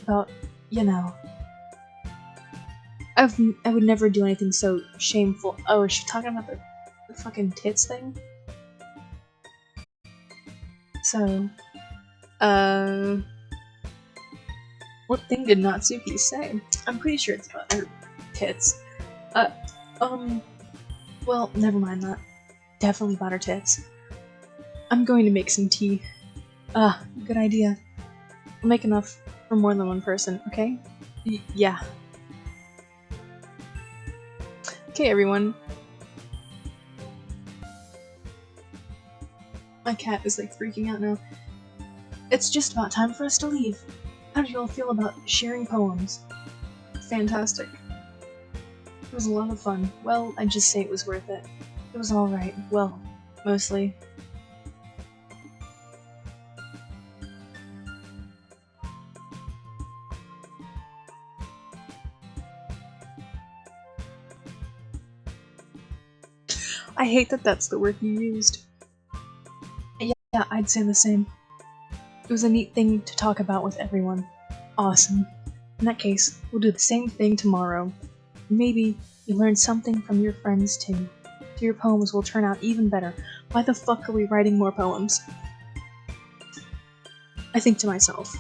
About, you know... I would never do anything so shameful. Oh, is she talking about the fucking tits thing? So, what thing did Natsuki say? I'm pretty sure it's about her tits. Well, never mind that. Definitely about her tits. I'm going to make some tea. Good idea. I'll make enough for more than one person, okay? Yeah. Okay, everyone. My cat is like freaking out now. It's just about time for us to leave. How do you all feel about sharing poems? Fantastic. It was a lot of fun. Well, I'd just say it was worth it. It was alright. Well, mostly. I hate that that's the word you used. Yeah, I'd say the same. It was a neat thing to talk about with everyone. Awesome. In that case, we'll do the same thing tomorrow. Maybe you learn something from your friends too. So your poems will turn out even better. Why the fuck are we writing more poems? I think to myself.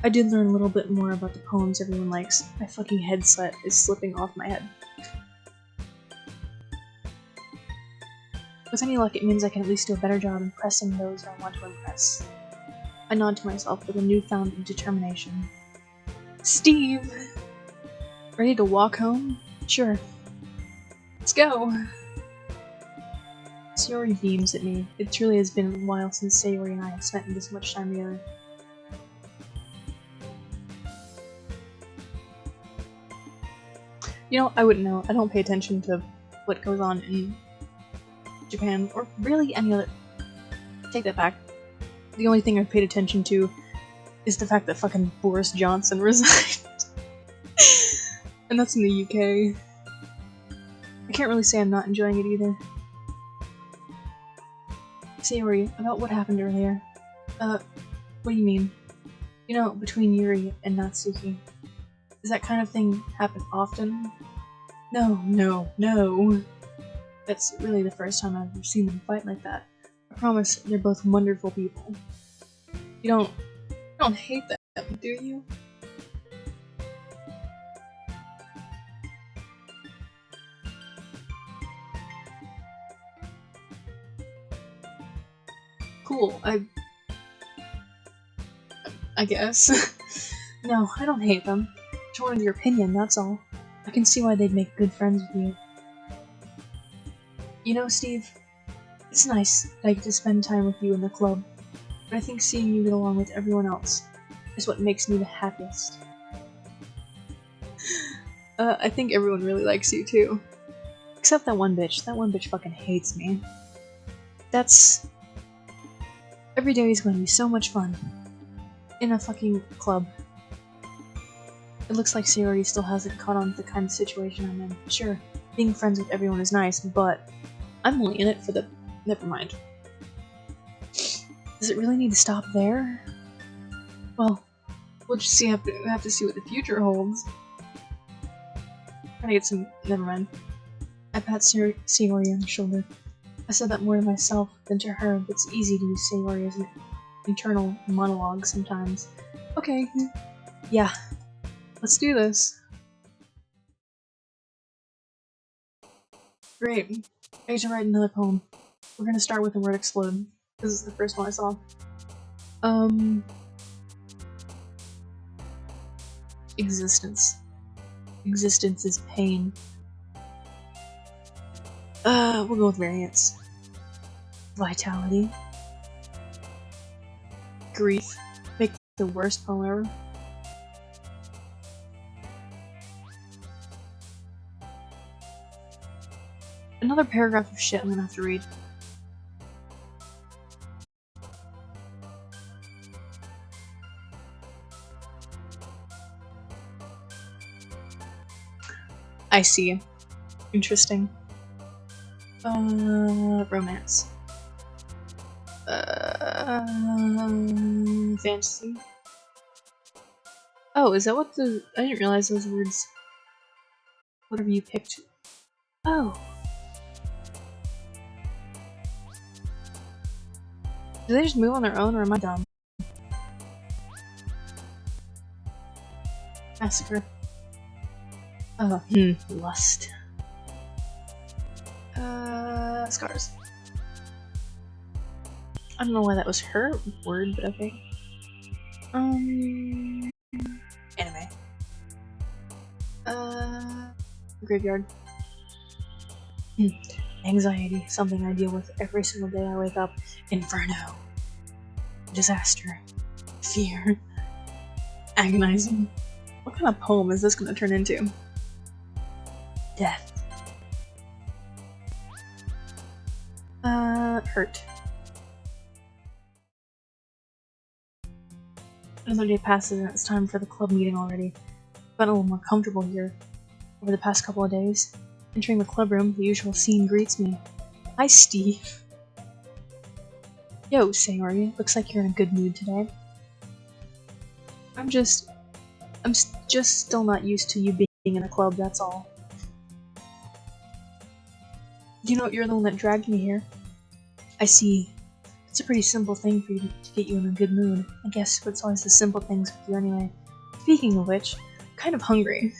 I did learn a little bit more about the poems everyone likes. My fucking headset is slipping off my head. With any luck, it means I can at least do a better job impressing those I want to impress. I nod to myself with a newfound determination. Steve! Ready to walk home? Sure. Let's go! Sayori beams at me. It truly has been a while since Sayori and I have spent this much time together. You know, I wouldn't know. I don't pay attention to what goes on in Japan, or really any other... Take that back. The only thing I've paid attention to is the fact that fucking Boris Johnson resigned. And that's in the UK. can't really say I'm not enjoying it either. Sayori, about what happened earlier. What do you mean? You know, between Yuri and Natsuki. Does that kind of thing happen often? No. That's really the first time I've ever seen them fight like that. I promise they're both wonderful people. You don't hate them, do you? Cool, I guess. No, I don't hate them. Just wanted your opinion, that's all. I can see why they'd make good friends with you. You know, Steve, it's nice that I get to spend time with you in the club, but I think seeing you get along with everyone else is what makes me the happiest. I think everyone really likes you too. Except that one bitch. That one bitch fucking hates me. Every day is going to be so much fun. In a fucking club. It looks like Sayori still hasn't caught on to the kind of situation I'm in. Sure, being friends with everyone is nice, but I'm only in it for the... Never mind. Does it really need to stop there? Well, we'll just have to see what the future holds. Trying to get some... Never mind. I pat Sayori on the shoulder. I said that more to myself than to her, but it's easy to use Sayori as an internal monologue sometimes. Okay, yeah, let's do this. Great. I get to write another poem. We're gonna start with the word explode. This is the first one I saw. Existence. Existence is pain. We'll go with variance. Vitality. Grief. Make the worst poem ever. Another paragraph of shit I'm gonna have to read. I see. Interesting. Romance. Fantasy. Oh, is that what the... I didn't realize those words... Whatever you picked. Oh. Do they just move on their own, or am I dumb? Massacre. Lust. Scars. I don't know why that was her word, but okay. Anime. Graveyard. Anxiety, something I deal with every single day I wake up. Inferno. Disaster. Fear. Agonizing. What kind of poem is this gonna turn into? Death. Hurt. Another day passes and it's time for the club meeting already. I've gotten a little more comfortable here over the past couple of days. Entering the club room, the usual scene greets me. Hi, Steve. Yo, Sayori. Looks like you're in a good mood today. I'm just still not used to you being in a club, that's all. You know, you're the one that dragged me here. I see. It's a pretty simple thing for you to get you in a good mood. I guess it's always the simple things with you anyway. Speaking of which, I'm kind of hungry.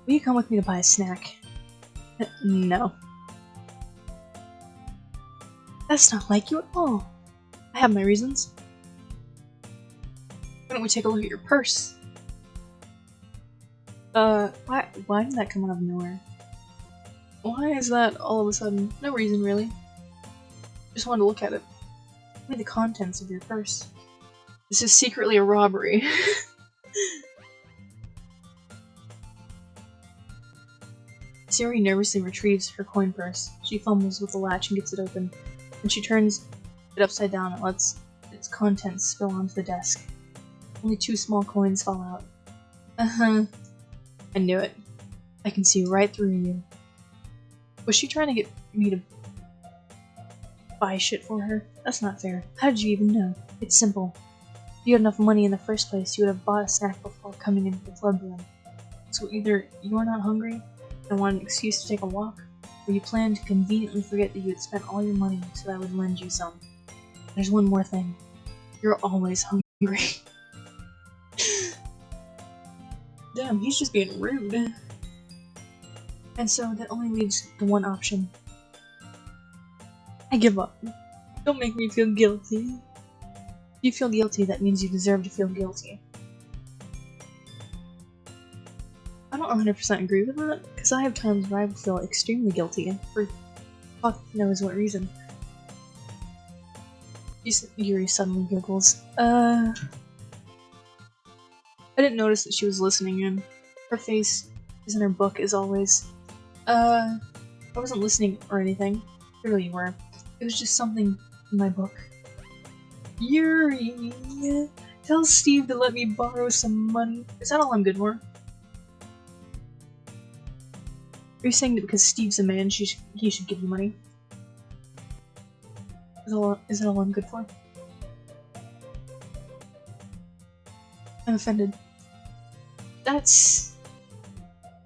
Will you come with me to buy a snack? No. That's not like you at all. I have my reasons. Why don't we take a look at your purse? Why did that come out of nowhere? Why is that all of a sudden? No reason, really. Just wanted to look at it. Read the contents of your purse. This is secretly a robbery. Sayori nervously retrieves her coin purse. She fumbles with the latch and gets it open. Then she turns it upside down and lets its contents spill onto the desk. Only 2 small coins fall out. I knew it. I can see right through you. Was she trying to get me to buy shit for her? That's not fair. How did you even know? It's simple. If you had enough money in the first place, you would have bought a snack before coming into the club room. So either you're not hungry and want an excuse to take a walk, or you plan to conveniently forget that you had spent all your money so that I would lend you some. There's one more thing. You're always hungry. Damn, he's just being rude. And so that only leaves the one option. I give up. Don't make me feel guilty. If you feel guilty, that means you deserve to feel guilty. I don't 100% agree with that, because I have times where I feel extremely guilty for fuck knows what reason. Yuri suddenly giggles. I didn't notice that she was listening in. Her face is in her book as always. I wasn't listening or anything. Clearly you were. It was just something in my book. Yuri! Tell Steve to let me borrow some money. Is that all I'm good for? Are you saying that because Steve's a man, he should give you money? Is that all I'm good for? I'm offended.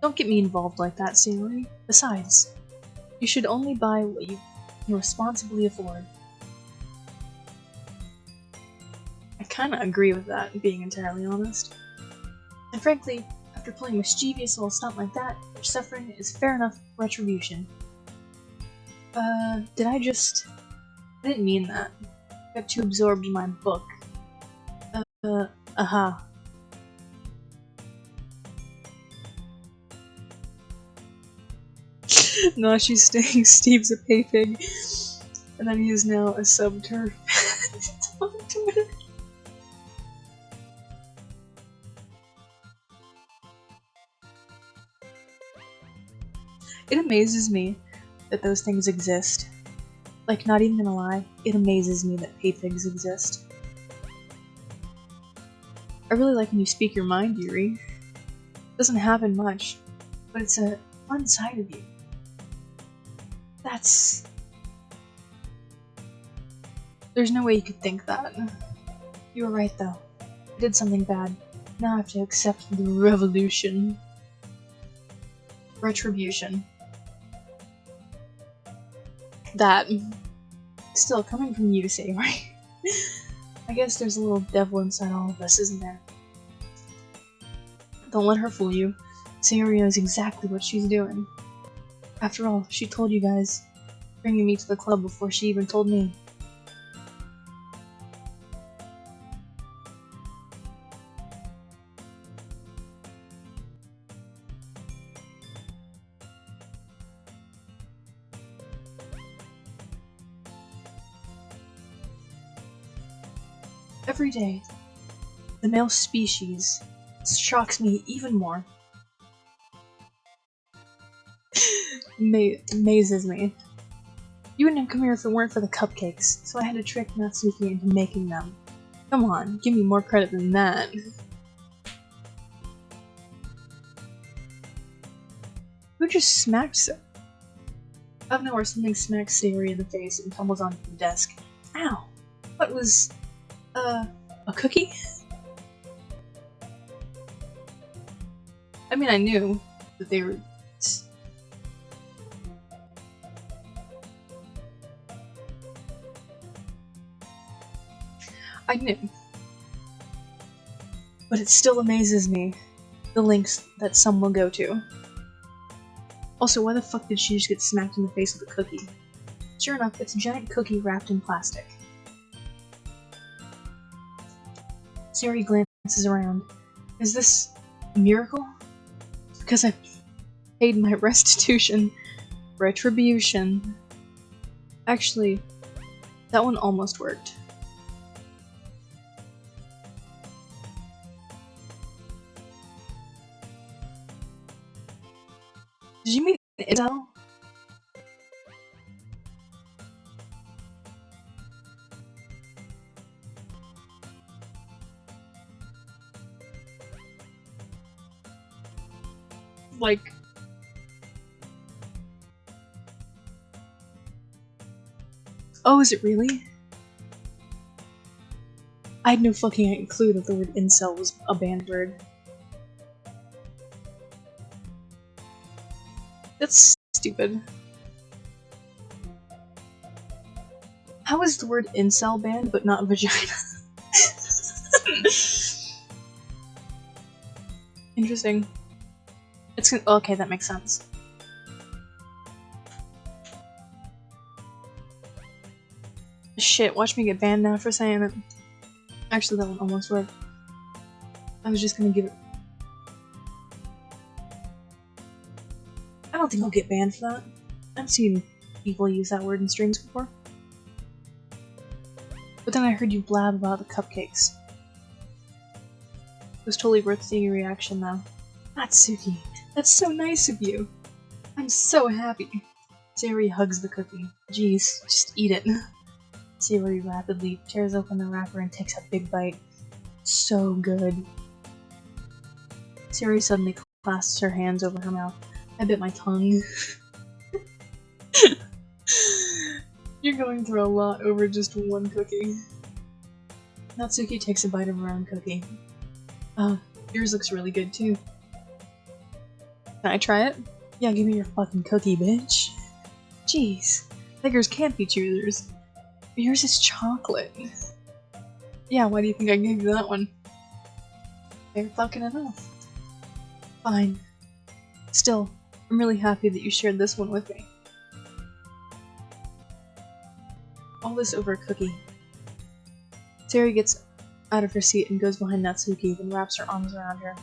Don't get me involved like that, Sayori. Besides, you should only buy what you can responsibly afford. I kinda agree with that, being entirely honest. And frankly, after playing mischievous little stunt like that, your suffering is fair enough retribution. I didn't mean that. I got too absorbed in my book. Aha. No, she's saying Steve's a pay pig, and then he is now a subturf. It's on Twitter. It amazes me that those things exist. Like, not even gonna lie, it amazes me that pay pigs exist. I really like when you speak your mind, Yuri. It doesn't happen much, but it's a fun side of you. There's no way you could think that. You were right, though. I did something bad. Now I have to accept the revolution. Retribution. That. Still, coming from you, Sayori. I guess there's a little devil inside all of us, isn't there? Don't let her fool you. Sayori knows exactly what she's doing. After all, she told you guys, bringing me to the club before she even told me. Every day, the male species shocks me even more. Amazes me. You wouldn't have come here if it weren't for the cupcakes, so I had to trick Natsuki into making them. Come on, give me more credit than that. Who just smacked so? Out of nowhere, something smacks Sayori in the face and tumbles onto the desk. Ow! What was... a cookie? I mean, I knew that they were... I knew. But it still amazes me, the lengths that some will go to. Also, why the fuck did she just get smacked in the face with a cookie? Sure enough, it's a giant cookie wrapped in plastic. Sayori glances around. Is this a miracle? Because I paid my restitution. Retribution. Actually, that one almost worked. Did you mean Intel? Like... Oh, is it really? I had no fucking clue that the word incel was a banned word. That's stupid. How is the word incel banned, but not vagina? Interesting. It's gonna- okay, that makes sense. Shit, watch me get banned now for saying it. Actually, that one almost worked. I was just gonna give it. I don't think I'll get banned for that. I've seen people use that word in streams before. But then I heard you blab about the cupcakes. It was totally worth seeing your reaction though. Natsuki, that's so nice of you. I'm so happy. Sayori hugs the cookie. Jeez, just eat it. Sayori rapidly tears open the wrapper and takes a big bite. So good. Sayori suddenly clasps her hands over her mouth. I bit my tongue. You're going through a lot over just one cookie. Natsuki takes a bite of her own cookie. Yours looks really good too. Can I try it? Yeah, give me your fucking cookie, bitch. Jeez, beggars can't be choosers. Yours is chocolate. Yeah, why do you think I gave you that one? Fair fucking enough. Fine. Still, I'm really happy that you shared this one with me. All this over a cookie. Sayori gets out of her seat and goes behind Natsuki, then wraps her arms around her.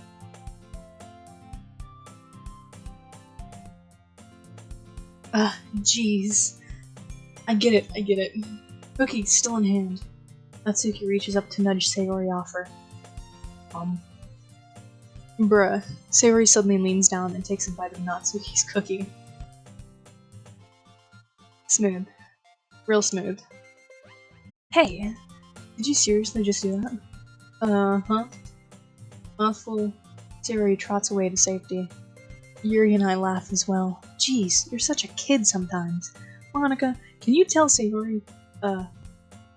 Jeez. I get it. Cookie still in hand. Natsuki reaches up to nudge Sayori off her. Bruh. Sayori suddenly leans down and takes a bite of Natsuki's cookie. Smooth. Real smooth. Hey! Did you seriously just do that? Uh-huh. Mouthful. Sayori trots away to safety. Yuri and I laugh as well. Jeez, you're such a kid sometimes. Monica, can you tell Sayori?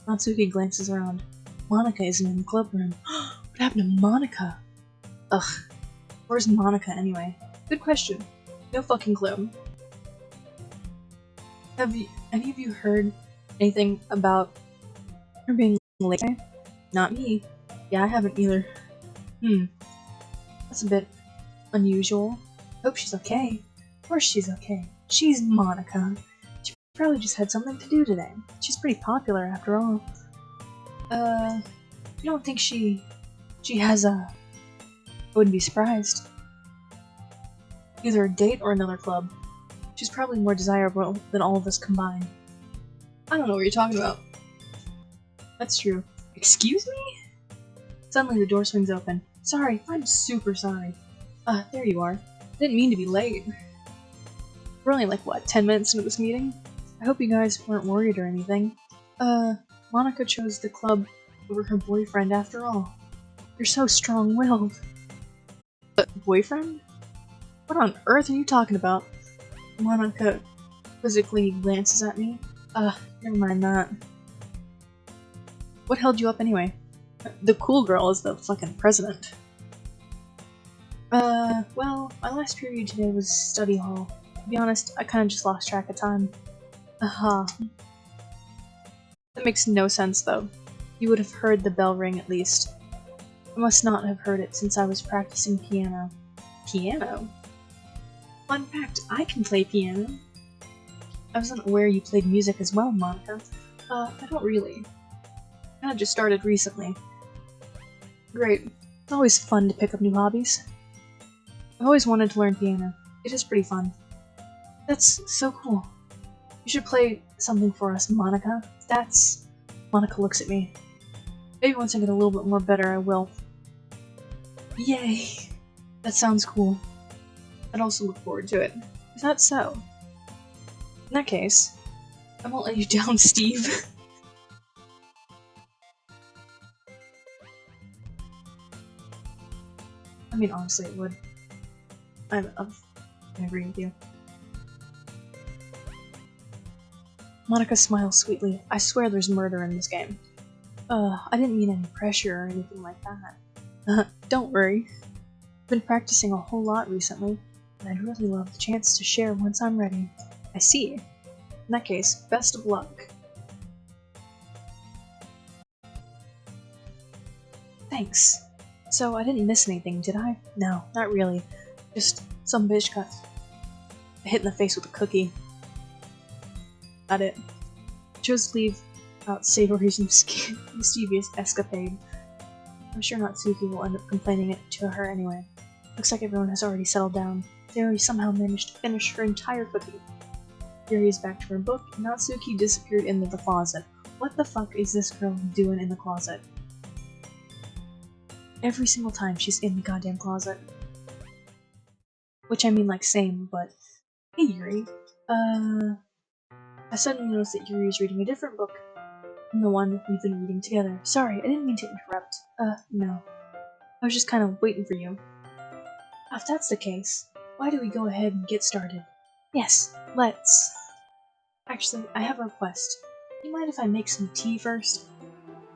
Natsuki glances around. Monica isn't in the club room. What happened to Monica? Ugh. Where's Monica anyway? Good question. No fucking clue. Have any of you heard anything about her being late? Not me. Yeah, I haven't either. That's a bit unusual. Hope she's okay. Of course she's okay. She's Monica. She probably just had something to do today. She's pretty popular after all. You don't think she has a... I wouldn't be surprised. Either a date or another club. She's probably more desirable than all of us combined. I don't know what you're talking about. That's true. Excuse me? Suddenly the door swings open. Sorry, I'm super sorry. There you are. Didn't mean to be late. We're only like, what, 10 minutes into this meeting? I hope you guys weren't worried or anything. Monica chose the club over her boyfriend after all. You're so strong-willed. Boyfriend? What on earth are you talking about? Monica quizzically glances at me. Never mind that. What held you up anyway? The cool girl is the fucking president. Well, my last period today was study hall. To be honest, I kinda just lost track of time. That makes no sense, though. You would have heard the bell ring at least. I must not have heard it since I was practicing piano. Piano? Fun fact, I can play piano. I wasn't aware you played music as well, Monica. I don't really. I kinda just started recently. Great. It's always fun to pick up new hobbies. I've always wanted to learn piano. It is pretty fun. That's so cool. You should play something for us, Monica. That's... Monica looks at me. Maybe once I get a little bit more better, I will. Yay! That sounds cool. I'd also look forward to it. Is that so? In that case, I won't let you down, Steve. I mean, honestly, it would. I agree with you. Monica smiles sweetly. I swear there's murder in this game. I didn't mean any pressure or anything like that. Don't worry. I've been practicing a whole lot recently, and I'd really love the chance to share once I'm ready. I see. In that case, best of luck. Thanks. So, I didn't miss anything, did I? No, not really. Just some bitch got hit in the face with a cookie. Got it. Chose to leave out Savory's mischievous escapade. I'm sure Natsuki will end up complaining it to her anyway. Looks like everyone has already settled down. Sayori somehow managed to finish her entire cookie. Yuri is back to her book, and Natsuki disappeared into the closet. What the fuck is this girl doing in the closet? Every single time she's in the goddamn closet. Which I mean like same, but... Hey Yuri. I suddenly noticed that Yuri is reading a different book than the one we've been reading together. Sorry, I didn't mean to interrupt. No. I was just kind of waiting for you. If that's the case, why do we go ahead and get started? Yes, let's. Actually, I have a request. Do you mind if I make some tea first?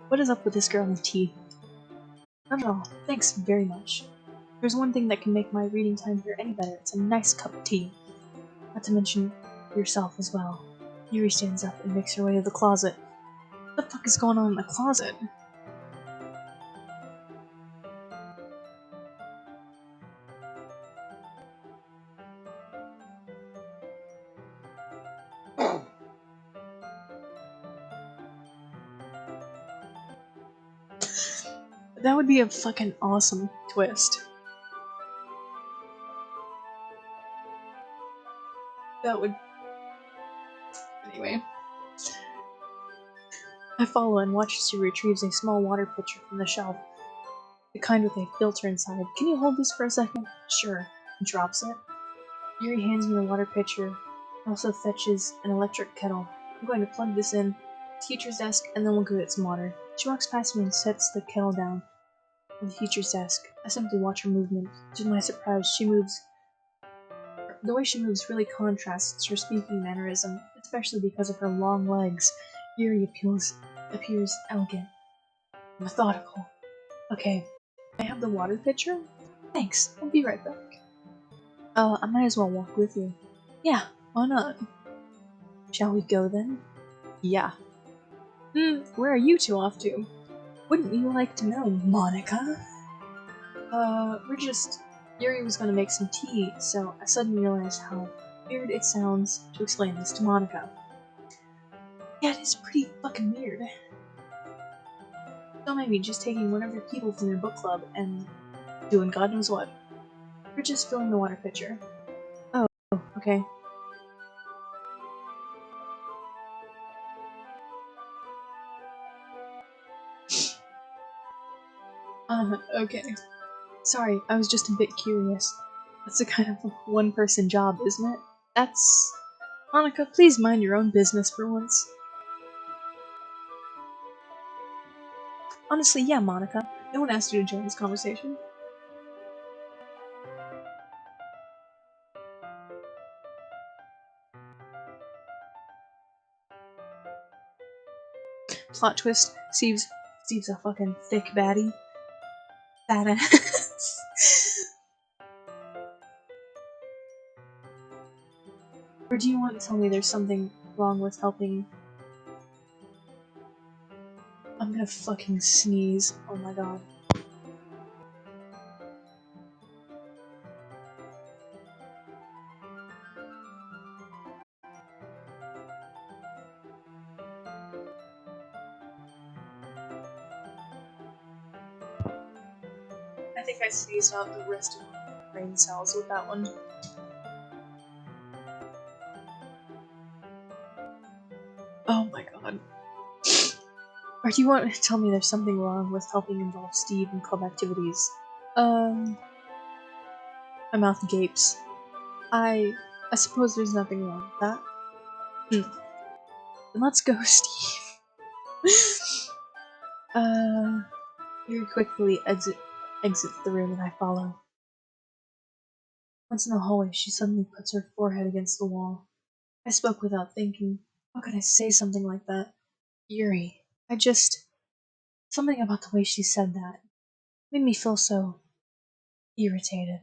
What is up with this girl and tea? Not at all. Thanks very much. There's one thing that can make my reading time here any better. It's a nice cup of tea. Not to mention yourself as well. Yuri stands up and makes her way to the closet. What the fuck is going on in the closet? That would be a fucking awesome twist. That would... Anyway. I follow and watch as she retrieves a small water pitcher from the shelf. The kind with a filter inside. Can you hold this for a second? Sure. And drops it. Yuri hands me the water pitcher and also fetches an electric kettle. I'm going to plug this in the teacher's desk and then we'll go get some water. She walks past me and sets the kettle down on the teacher's desk. I simply watch her movement. To my surprise, the way she moves really contrasts her speaking mannerism, especially because of her long legs. Yuri appears elegant, methodical. Okay, I have the water pitcher? Thanks, I'll be right back. I might as well walk with you. Yeah, why not? Shall we go then? Yeah. Where are you two off to? Wouldn't you like to know, Monica? Yuri was gonna make some tea, so I suddenly realized how weird it sounds to explain this to Monica. Yeah, it is pretty fucking weird. So maybe just taking one of your people from your book club and doing God knows what. We're just filling the water pitcher. Oh, okay. Okay. Sorry, I was just a bit curious. That's a kind of one-person job, isn't it? That's... Monica, please mind your own business for once. Honestly, yeah, Monica. No one asked you to join this conversation. Plot twist, Steve's a fucking thick baddie. Badass. Or do you want to tell me there's something wrong with helping? I'm gonna fucking sneeze. Oh my god. I think I sneezed out the rest of my brain cells with that one. Oh my god. Or do you want to tell me there's something wrong with helping involve Steve in club activities? My mouth gapes. I suppose there's nothing wrong with that. Then let's go, Steve. Yuri quickly exits the room and I follow. Once in the hallway, she suddenly puts her forehead against the wall. I spoke without thinking. How could I say something like that? Yuri, something about the way she said that made me feel so irritated.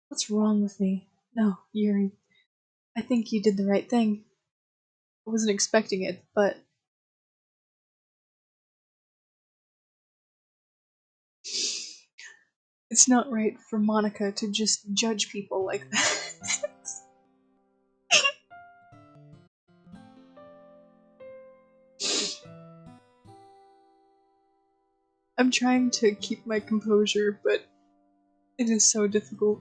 What's wrong with me? No, Yuri, I think you did the right thing. I wasn't expecting it, but it's not right for Monica to just judge people like that. I'm trying to keep my composure, but it is so difficult.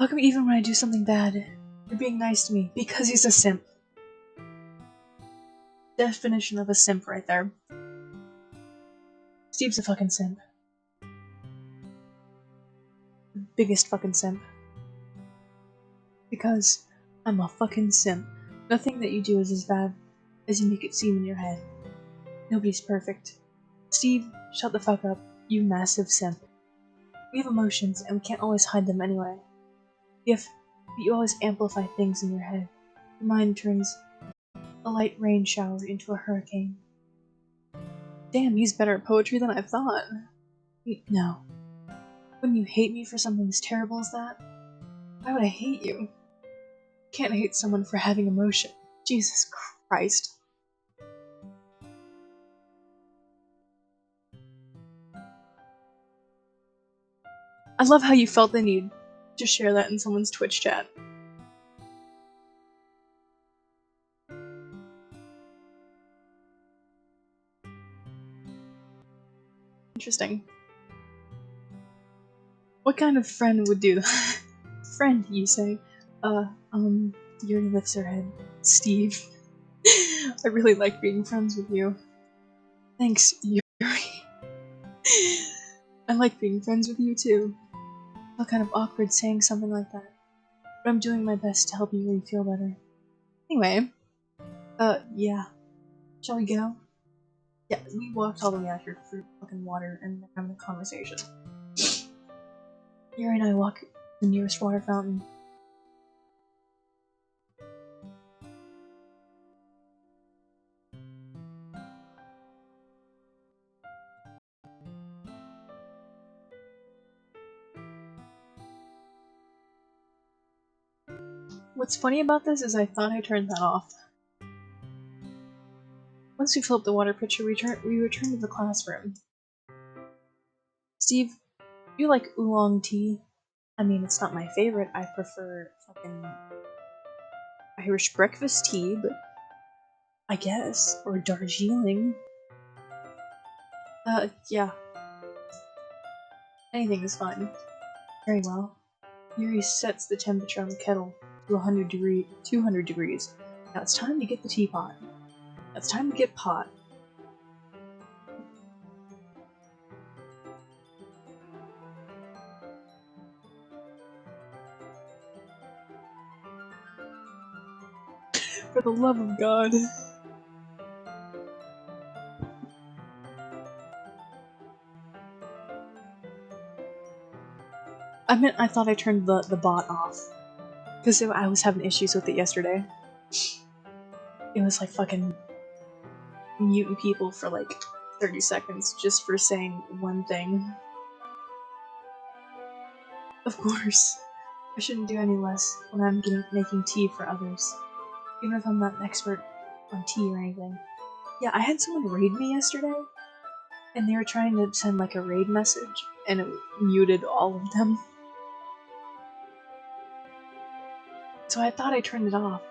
How come even when I do something bad, you're being nice to me? Because he's a simp. Definition of a simp right there. Steve's a fucking simp. Biggest fucking simp. Because I'm a fucking simp. Nothing that you do is as bad as you make it seem in your head. Nobody's perfect. Steve, shut the fuck up, you massive simp. We have emotions, and we can't always hide them anyway. But you always amplify things in your head. Your mind turns a light rain shower into a hurricane. Damn, he's better at poetry than I thought. No. Wouldn't you hate me for something as terrible as that? Why would I hate you? Can't hate someone for having emotion. Jesus Christ. I love how you felt the need to share that in someone's Twitch chat. Interesting. What kind of friend would do that? Friend, you say? Yuri lifts her head. Steve. I really like being friends with you. Thanks, Yuri. I like being friends with you too. I feel kind of awkward saying something like that. But I'm doing my best to help Yuri feel better. Anyway. Yeah. Shall we go? Yeah, we walked all the way out here for fucking water and having a conversation. Yuri and I walk to the nearest water fountain. What's funny about this is I thought I turned that off. Once we fill up the water pitcher, we return to the classroom. Steve, you like oolong tea? I mean, it's not my favorite. I prefer fucking Irish breakfast tea, but I guess. Or Darjeeling. Yeah. Anything is fine. Very well. Yuri sets the temperature on the kettle to 200 degrees. Now it's time to get the teapot. Now it's time to get pot. For the love of God. I thought I turned the bot off. Because I was having issues with it yesterday. It was like fucking muting people for like 30 seconds just for saying one thing. Of course, I shouldn't do any less when I'm making tea for others. Even if I'm not an expert on tea or anything. Yeah, I had someone raid me yesterday, and they were trying to send like a raid message, and it muted all of them. So I thought I turned it off.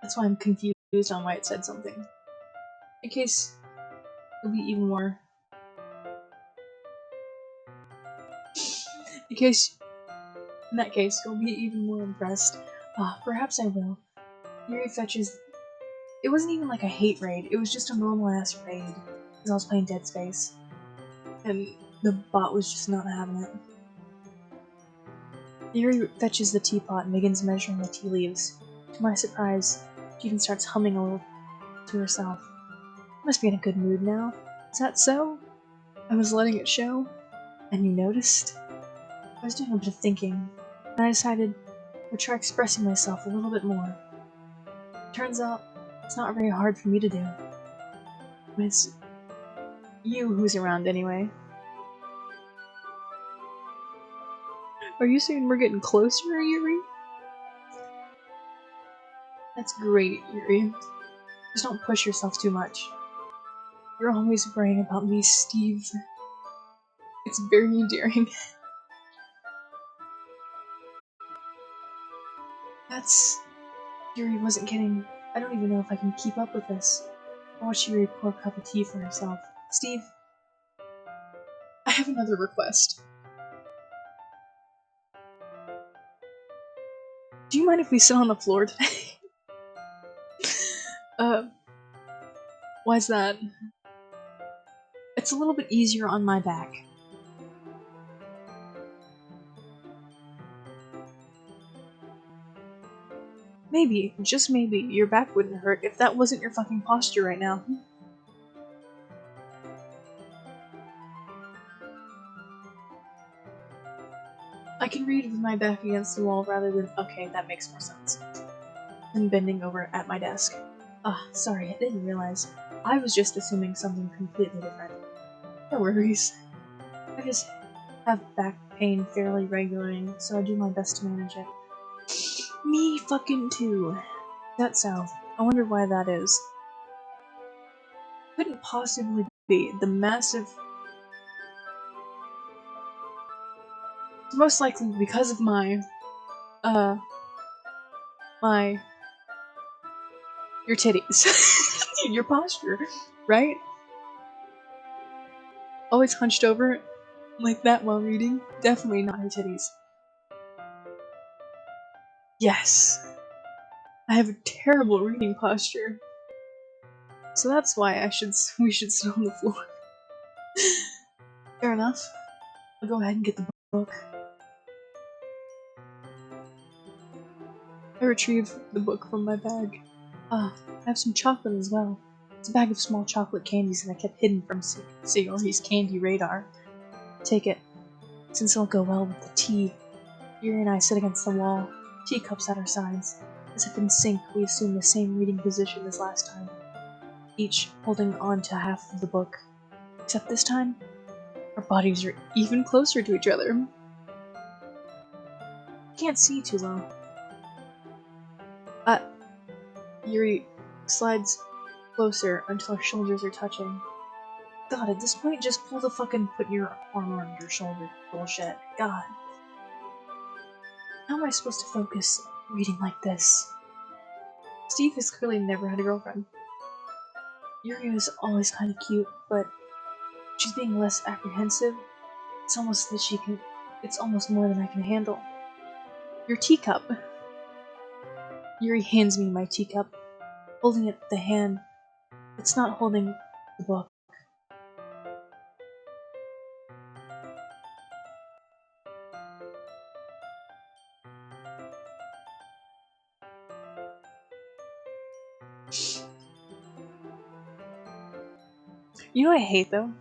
That's why I'm confused on why it said something. In case it'll be even more. In that case, you'll be even more impressed. Perhaps I will. Yuri fetches. It wasn't even like a hate raid, it was just a normal ass raid. Because I was playing Dead Space. And the bot was just not having it. Yuri fetches the teapot and begins measuring the tea leaves. To my surprise, she even starts humming a little to herself. Must be in a good mood now. Is that so? I was letting it show, and you noticed? I was doing a bit of thinking, and I decided I would try expressing myself a little bit more. Turns out, it's not very hard for me to do. It's you who's around anyway. Are you saying we're getting closer, Yuri? That's great, Yuri. Just don't push yourself too much. You're always worrying about me, Steve. It's very endearing. Yuri wasn't kidding. I don't even know if I can keep up with this. I watched Yuri pour a cup of tea for herself. Steve, I have another request. Do you mind if we sit on the floor today? Why's that? It's a little bit easier on my back. Maybe, just maybe, your back wouldn't hurt if that wasn't your fucking posture right now. I can read with my back against the wall rather than— okay, that makes more sense. And bending over at my desk. Sorry, I didn't realize. I was just assuming something completely different. No worries. I just have back pain fairly regularly, so I do my best to manage it. Me fucking too. That's so. I wonder why that is. Couldn't possibly be the massive— it's most likely because of my, your titties. Your posture, right? Always hunched over like that while reading. Definitely not your titties. Yes. I have a terrible reading posture. So that's why we should sit on the floor. Fair enough. I'll go ahead and get the book. I retrieve the book from my bag. I have some chocolate as well. It's a bag of small chocolate candies that I kept hidden from Sigori's candy radar. Take it, since it'll go well with the tea. Yuri and I sit against the wall, teacups at our sides. As if in sync, we assume the same reading position as last time, each holding on to half of the book. Except this time, our bodies are even closer to each other. Can't see too well. Yuri slides closer until our shoulders are touching. God, at this point, just pull the fucking put your arm around your shoulder bullshit. God. How am I supposed to focus reading like this? Steve has clearly never had a girlfriend. Yuri is always kind of cute, but she's being less apprehensive. It's almost more than I can handle. Your teacup. Yuri hands me my teacup, holding it with the hand. It's not holding the book. You know what I hate though?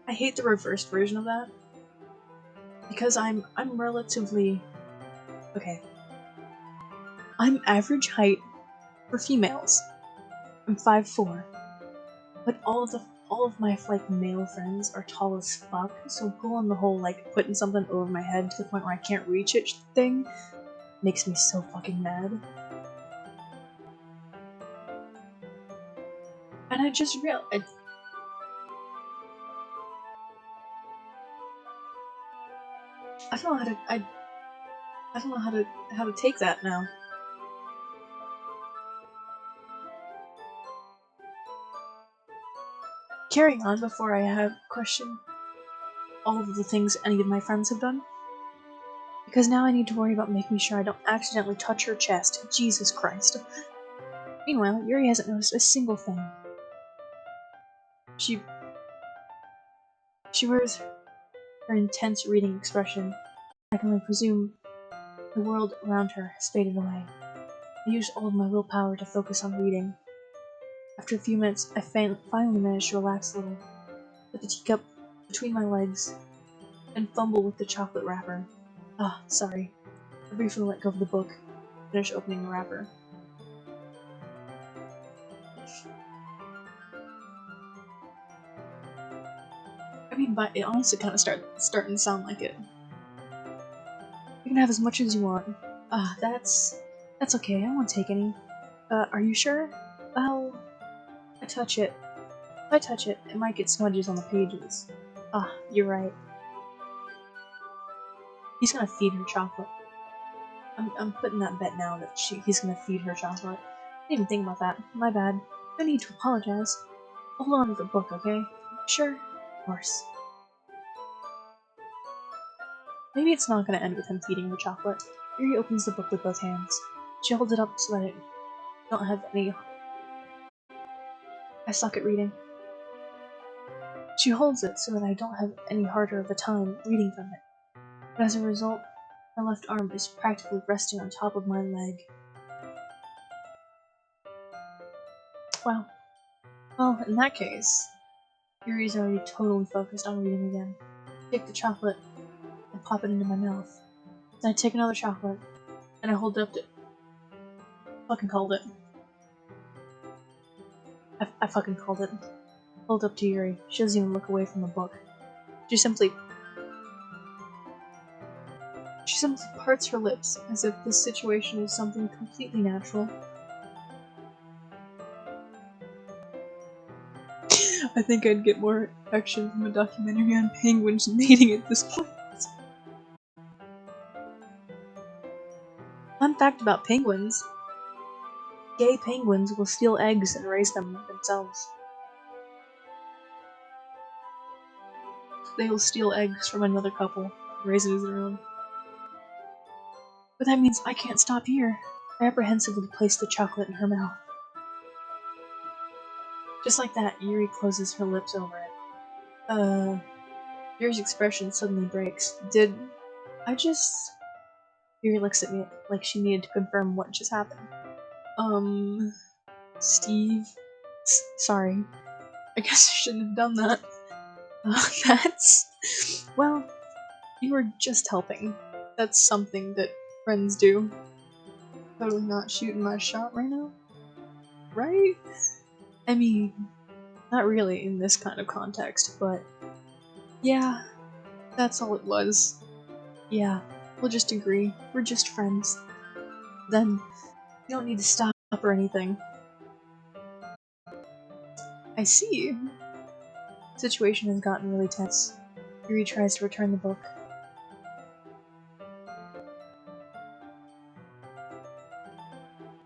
I hate the reversed version of that. Because I'm relatively— okay. I'm average height for females. I'm 5'4". But all of my like male friends are tall as fuck, so pulling the whole like putting something over my head to the point where I can't reach it thing makes me so fucking mad. And I just realized— I don't know how to— I don't know how to take that now. Carrying on before I have question all of the things any of my friends have done. Because now I need to worry about making sure I don't accidentally touch her chest. Jesus Christ. Meanwhile, Yuri hasn't noticed a single thing. She wears her intense reading expression. I can only presume the world around her has faded away. I used all of my willpower to focus on reading. After a few minutes, I finally managed to relax a little, put the teacup between my legs, and fumble with the chocolate wrapper. Sorry. I briefly let go of the book, finish opening the wrapper. I mean, but it honestly kind of starting to sound like it. You can have as much as you want. That's okay. I won't take any. Are you sure? Well, I touch it. If I touch it, it might get smudges on the pages. You're right. He's gonna feed her chocolate. I'm putting that bet now that he's gonna feed her chocolate. I didn't even think about that. My bad. No need to apologize. Hold on to the book, okay? Sure? Of course. Maybe it's not gonna end with him feeding her chocolate. Yuri opens the book with both hands. She holds it up so that I don't have any... I suck at reading. She holds it so that I don't have any harder of a time reading from it. But as a result, my left arm is practically resting on top of my leg. Wow. Well, in that case, Yuri's already totally focused on reading again. I take the chocolate and pop it into my mouth. Then I take another chocolate and I hold it up to... Fucking called it. I fucking called it. Hold up to Yuri. She doesn't even look away from the book. She simply parts her lips as if this situation is something completely natural. I think I'd get more action from a documentary on penguins mating at this point. Fun fact about penguins. Gay penguins will steal eggs and raise them themselves. They will steal eggs from another couple and raise it as their own. But that means I can't stop here. I apprehensively place the chocolate in her mouth. Just like that, Yuri closes her lips over it. Yuri's expression suddenly breaks. Did I just... Yuri looks at me like she needed to confirm what just happened. Steve? Sorry. I guess I shouldn't have done that. Well, you were just helping. That's something that friends do. Totally not shooting my shot right now. Right? I mean, not really in this kind of context, but... Yeah, that's all it was. Yeah, we'll just agree. We're just friends. Then, you don't need to stop or anything. I see. The situation has gotten really tense. Yuri tries to return the book.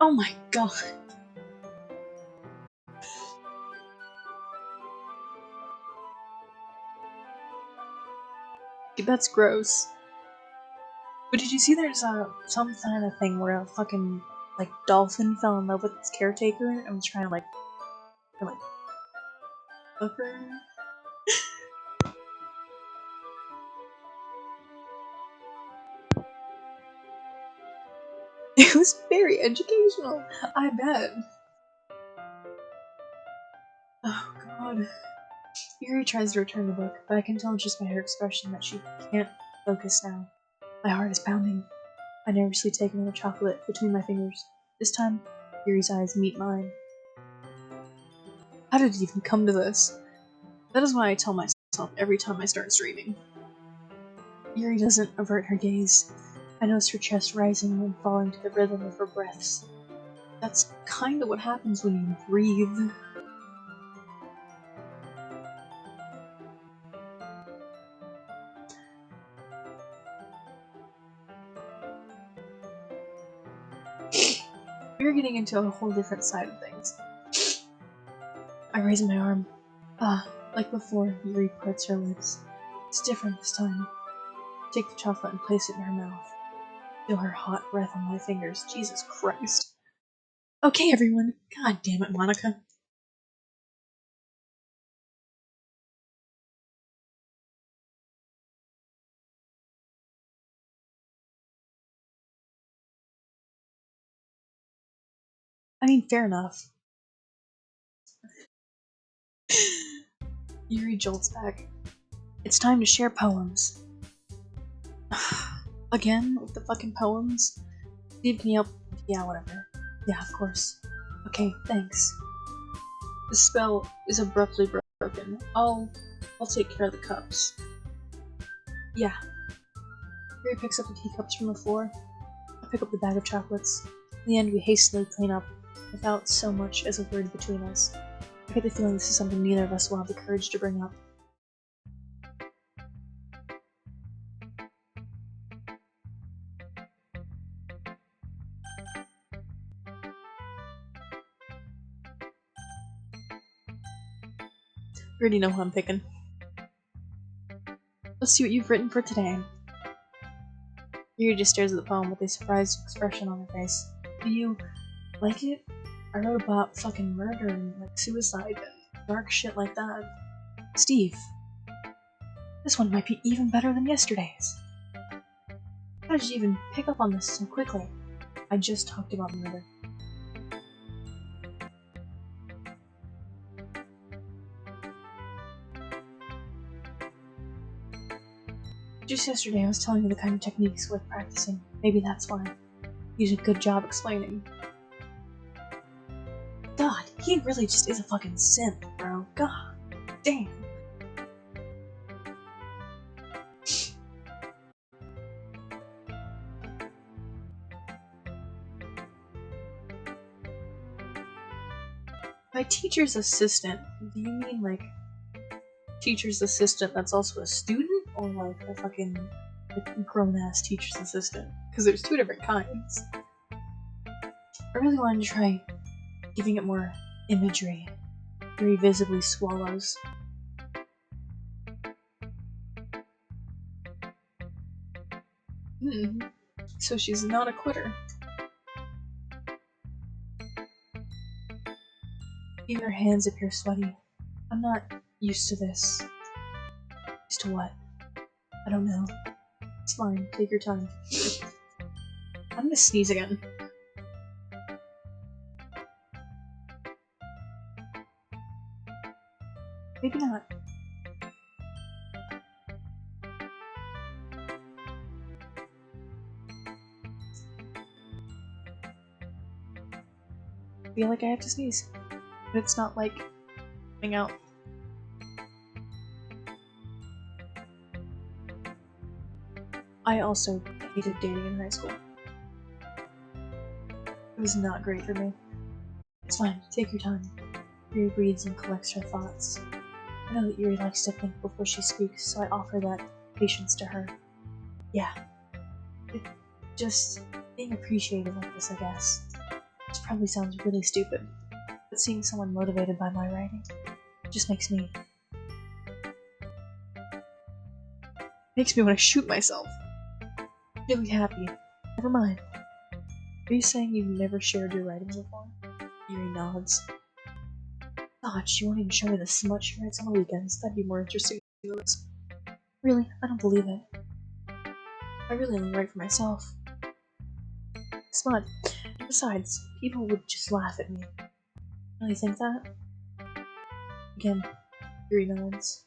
Oh my god. That's gross. But did you see there's some kind of thing where a fucking dolphin fell in love with its caretaker and was trying to fuck her? It was very educational, I bet. Oh god. Yuri tries to return the book, but I can tell just by her expression that she can't focus now. My heart is pounding. I nervously take another chocolate between my fingers. This time, Yuri's eyes meet mine. How did it even come to this? That is why I tell myself every time I start streaming. Yuri doesn't avert her gaze. I notice her chest rising and falling to the rhythm of her breaths. That's kinda what happens when you breathe. We're getting into a whole different side of things. I raise my arm. Like before, Yuri parts her lips. It's different this time. Take the chocolate and place it in her mouth. Feel her hot breath on my fingers. Jesus Christ. Okay, everyone. God damn it, Monica. I mean, fair enough. Yuri jolts back. It's time to share poems. Again? With the fucking poems? Steve, can you help? Yeah, whatever. Yeah, of course. Okay, thanks. The spell is abruptly broken. I'll take care of the cups. Yeah. Harry picks up the teacups from the floor. I pick up the bag of chocolates. In the end, we hastily clean up, without so much as a word between us. I get the feeling this is something neither of us will have the courage to bring up. You already know who I'm picking. Let's see what you've written for today. Yuri just stares at the poem with a surprised expression on her face. Do you like it? I wrote about fucking murder and like suicide and dark shit like that. Steve, this one might be even better than yesterday's. How did you even pick up on this so quickly? I just talked about murder. Just yesterday I was telling you the kind of techniques worth practicing. Maybe that's why. You did a good job explaining. God, he really just is a fucking simp, bro. God damn. By teacher's assistant, do you mean like teacher's assistant that's also a student? Or like a fucking grown-ass teacher's assistant? Because there's two different kinds. I really wanted to try giving it more imagery. Very visibly swallows. So she's not a quitter. Even her hands appear sweaty. I'm not used to this. Used to what? I don't know. It's fine, take your time. I'm gonna sneeze again. Maybe not. I feel like I have to sneeze. But it's not like coming out. I also hated dating in high school. It was not great for me. It's fine, take your time. Yuri breathes and collects her thoughts. I know that Yuri likes to think before she speaks, so I offer that patience to her. Yeah. Just being appreciated like this, I guess. This probably sounds really stupid, but seeing someone motivated by my writing just makes me want to shoot myself. Really happy. Never mind. Are you saying you've never shared your writing before? Yuri nods. God, she won't even show me the smut she writes on the weekends. That'd be more interesting than this. Really? I don't believe it. I really only write for myself. Smut. And besides, people would just laugh at me. Really think that? Again, Yuri nods.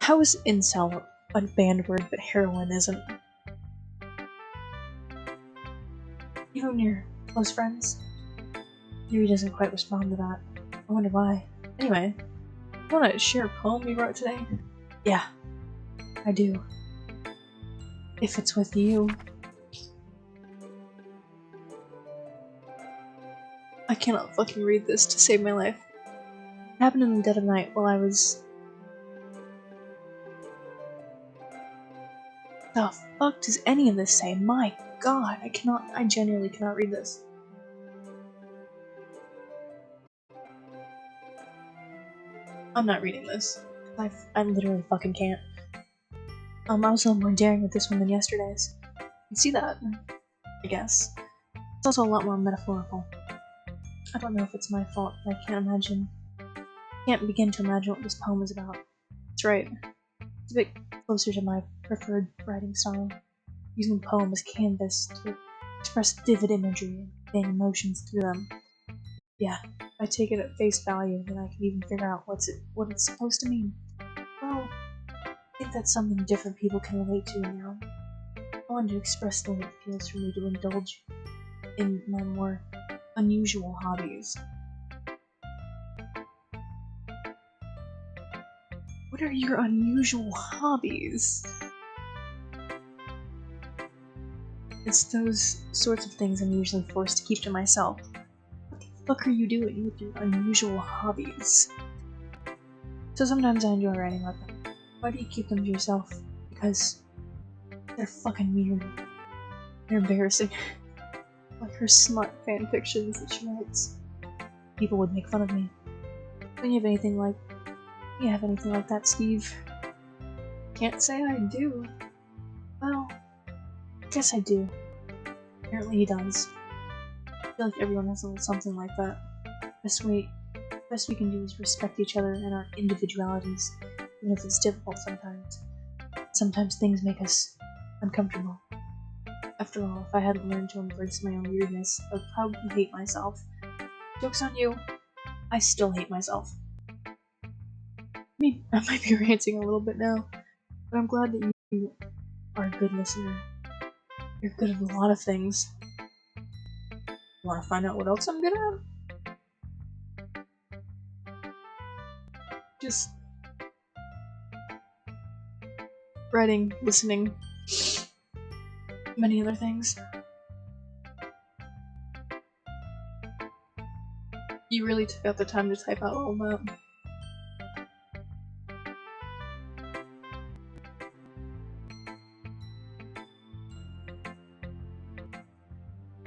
How is incel a banned word but heroin isn't? Even when you're close friends? Yuri doesn't quite respond to that. I wonder why. Anyway, you wanna share a poem you wrote today? Yeah, I do. If it's with you. I cannot fucking read this to save my life. It happened in the dead of night while I was... The fuck does any of this say? My god, I genuinely cannot read this. I'm not reading this. I literally fucking can't. I was a little more daring with this one than yesterday's. You can see that, I guess. It's also a lot more metaphorical. I don't know if it's my fault, but I can't begin to imagine what this poem is about. That's right. It's a bit closer to my preferred writing style, using the poem as canvas to express vivid imagery and conveying emotions through them. Yeah, if I take it at face value, then I can even figure out what it's supposed to mean. Well, I think that's something different people can relate to now. I wanted to express the way it feels for me to indulge in my more unusual hobbies. What are your unusual hobbies? It's those sorts of things I'm usually forced to keep to myself. What the fuck are you doing with your unusual hobbies? So sometimes I enjoy writing about them. Why do you keep them to yourself? Because they're fucking weird. They're embarrassing. Like her smut fanfictions that she writes. People would make fun of me. Don't you have anything like that, Steve? Can't say I do. Well, I guess I do. Apparently he does. I feel like everyone has a little something like that. Best we can do is respect each other and our individualities, even if it's difficult sometimes. Sometimes things make us uncomfortable. After all, if I hadn't learned to embrace my own weirdness, I would probably hate myself. Joke's on you. I still hate myself. I might be ranting a little bit now, but I'm glad that you are a good listener. You're good at a lot of things. Want to find out what else I'm good at? Just writing, listening, many other things. You really took out the time to type out all that.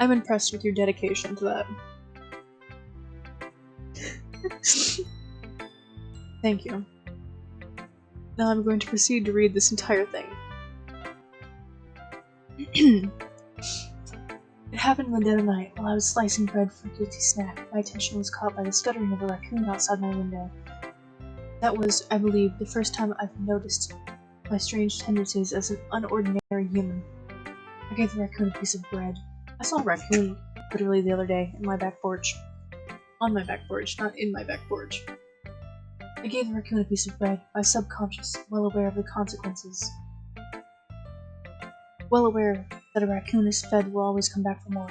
I'm impressed with your dedication to that. Thank you. Now I'm going to proceed to read this entire thing. It happened in the dead of night while I was slicing bread for a guilty snack. My attention was caught by the stuttering of a raccoon outside my window. That was, I believe, the first time I've noticed my strange tendencies as an unordinary human. I gave the raccoon a piece of bread. I saw a raccoon literally the other day in my back porch. On my back porch, not in my back porch. I gave the raccoon a piece of bread, my subconscious, well aware of the consequences. Well aware that a raccoon is fed will always come back for more.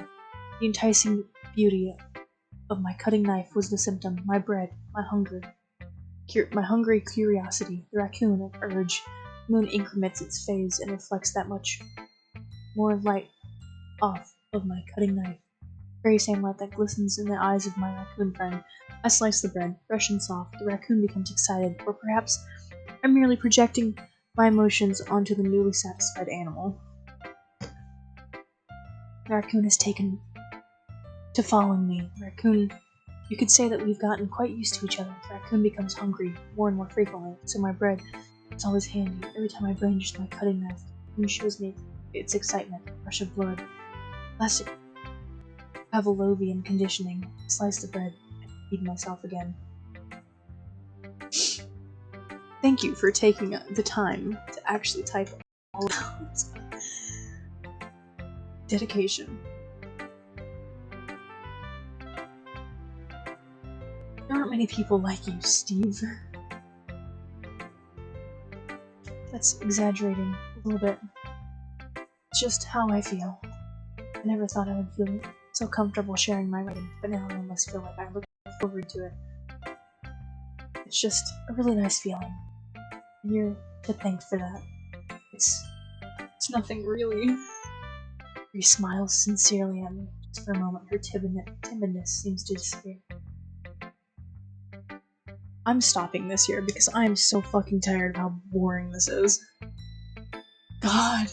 The enticing beauty of my cutting knife was the symptom, my bread, my hunger. My hungry curiosity, the raccoon, an urge. The moon increments its phase and reflects that much more light off of my cutting knife. Very same light that glistens in the eyes of my raccoon friend. I slice the bread, fresh and soft. The raccoon becomes excited, or perhaps I'm merely projecting my emotions onto the newly satisfied animal. The raccoon has taken to following me. The raccoon, you could say that we've gotten quite used to each other. The raccoon becomes hungry more and more frequently, so my bread is always handy. Every time I brandish my cutting knife, it shows me its excitement, rush of blood. Classic Pavlovian conditioning. I slice the bread and feed myself again. Thank you for taking the time to actually type all out. Dedication. There aren't many people like you, Steve. That's exaggerating a little bit. It's just how I feel. I never thought I would feel so comfortable sharing my writing, but now I almost feel like I look forward to it. It's just a really nice feeling. And you're to thank for that. It's nothing really. She smiles sincerely at me. Just for a moment, her timidness seems to disappear. I'm stopping this here because I'm so fucking tired of how boring this is. God.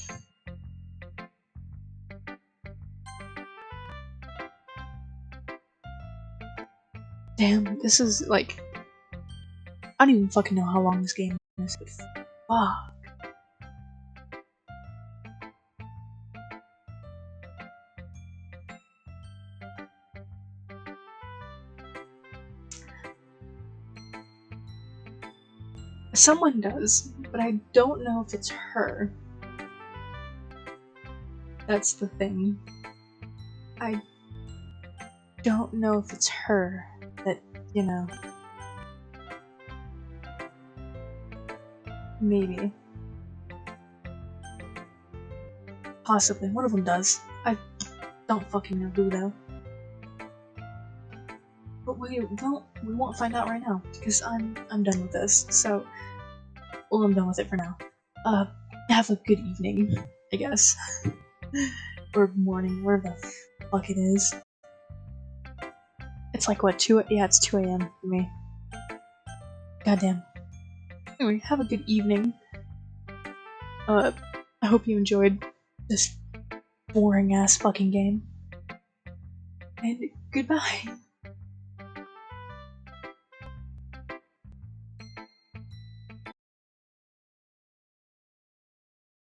Damn, this is like... I don't even fucking know how long this game is, but fuck. Someone does, but I don't know if it's her. That's the thing. don't know if it's her that, you know. Maybe. Possibly. One of them does. I don't fucking know who, though. But we won't find out right now, because I'm done with this, so... Well, I'm done with it for now. Have a good evening, I guess. Or morning, wherever the fuck it is. It's like, what, 2? Yeah, it's 2 a.m. for me. Goddamn. Anyway, have a good evening. I hope you enjoyed this boring-ass fucking game. And goodbye.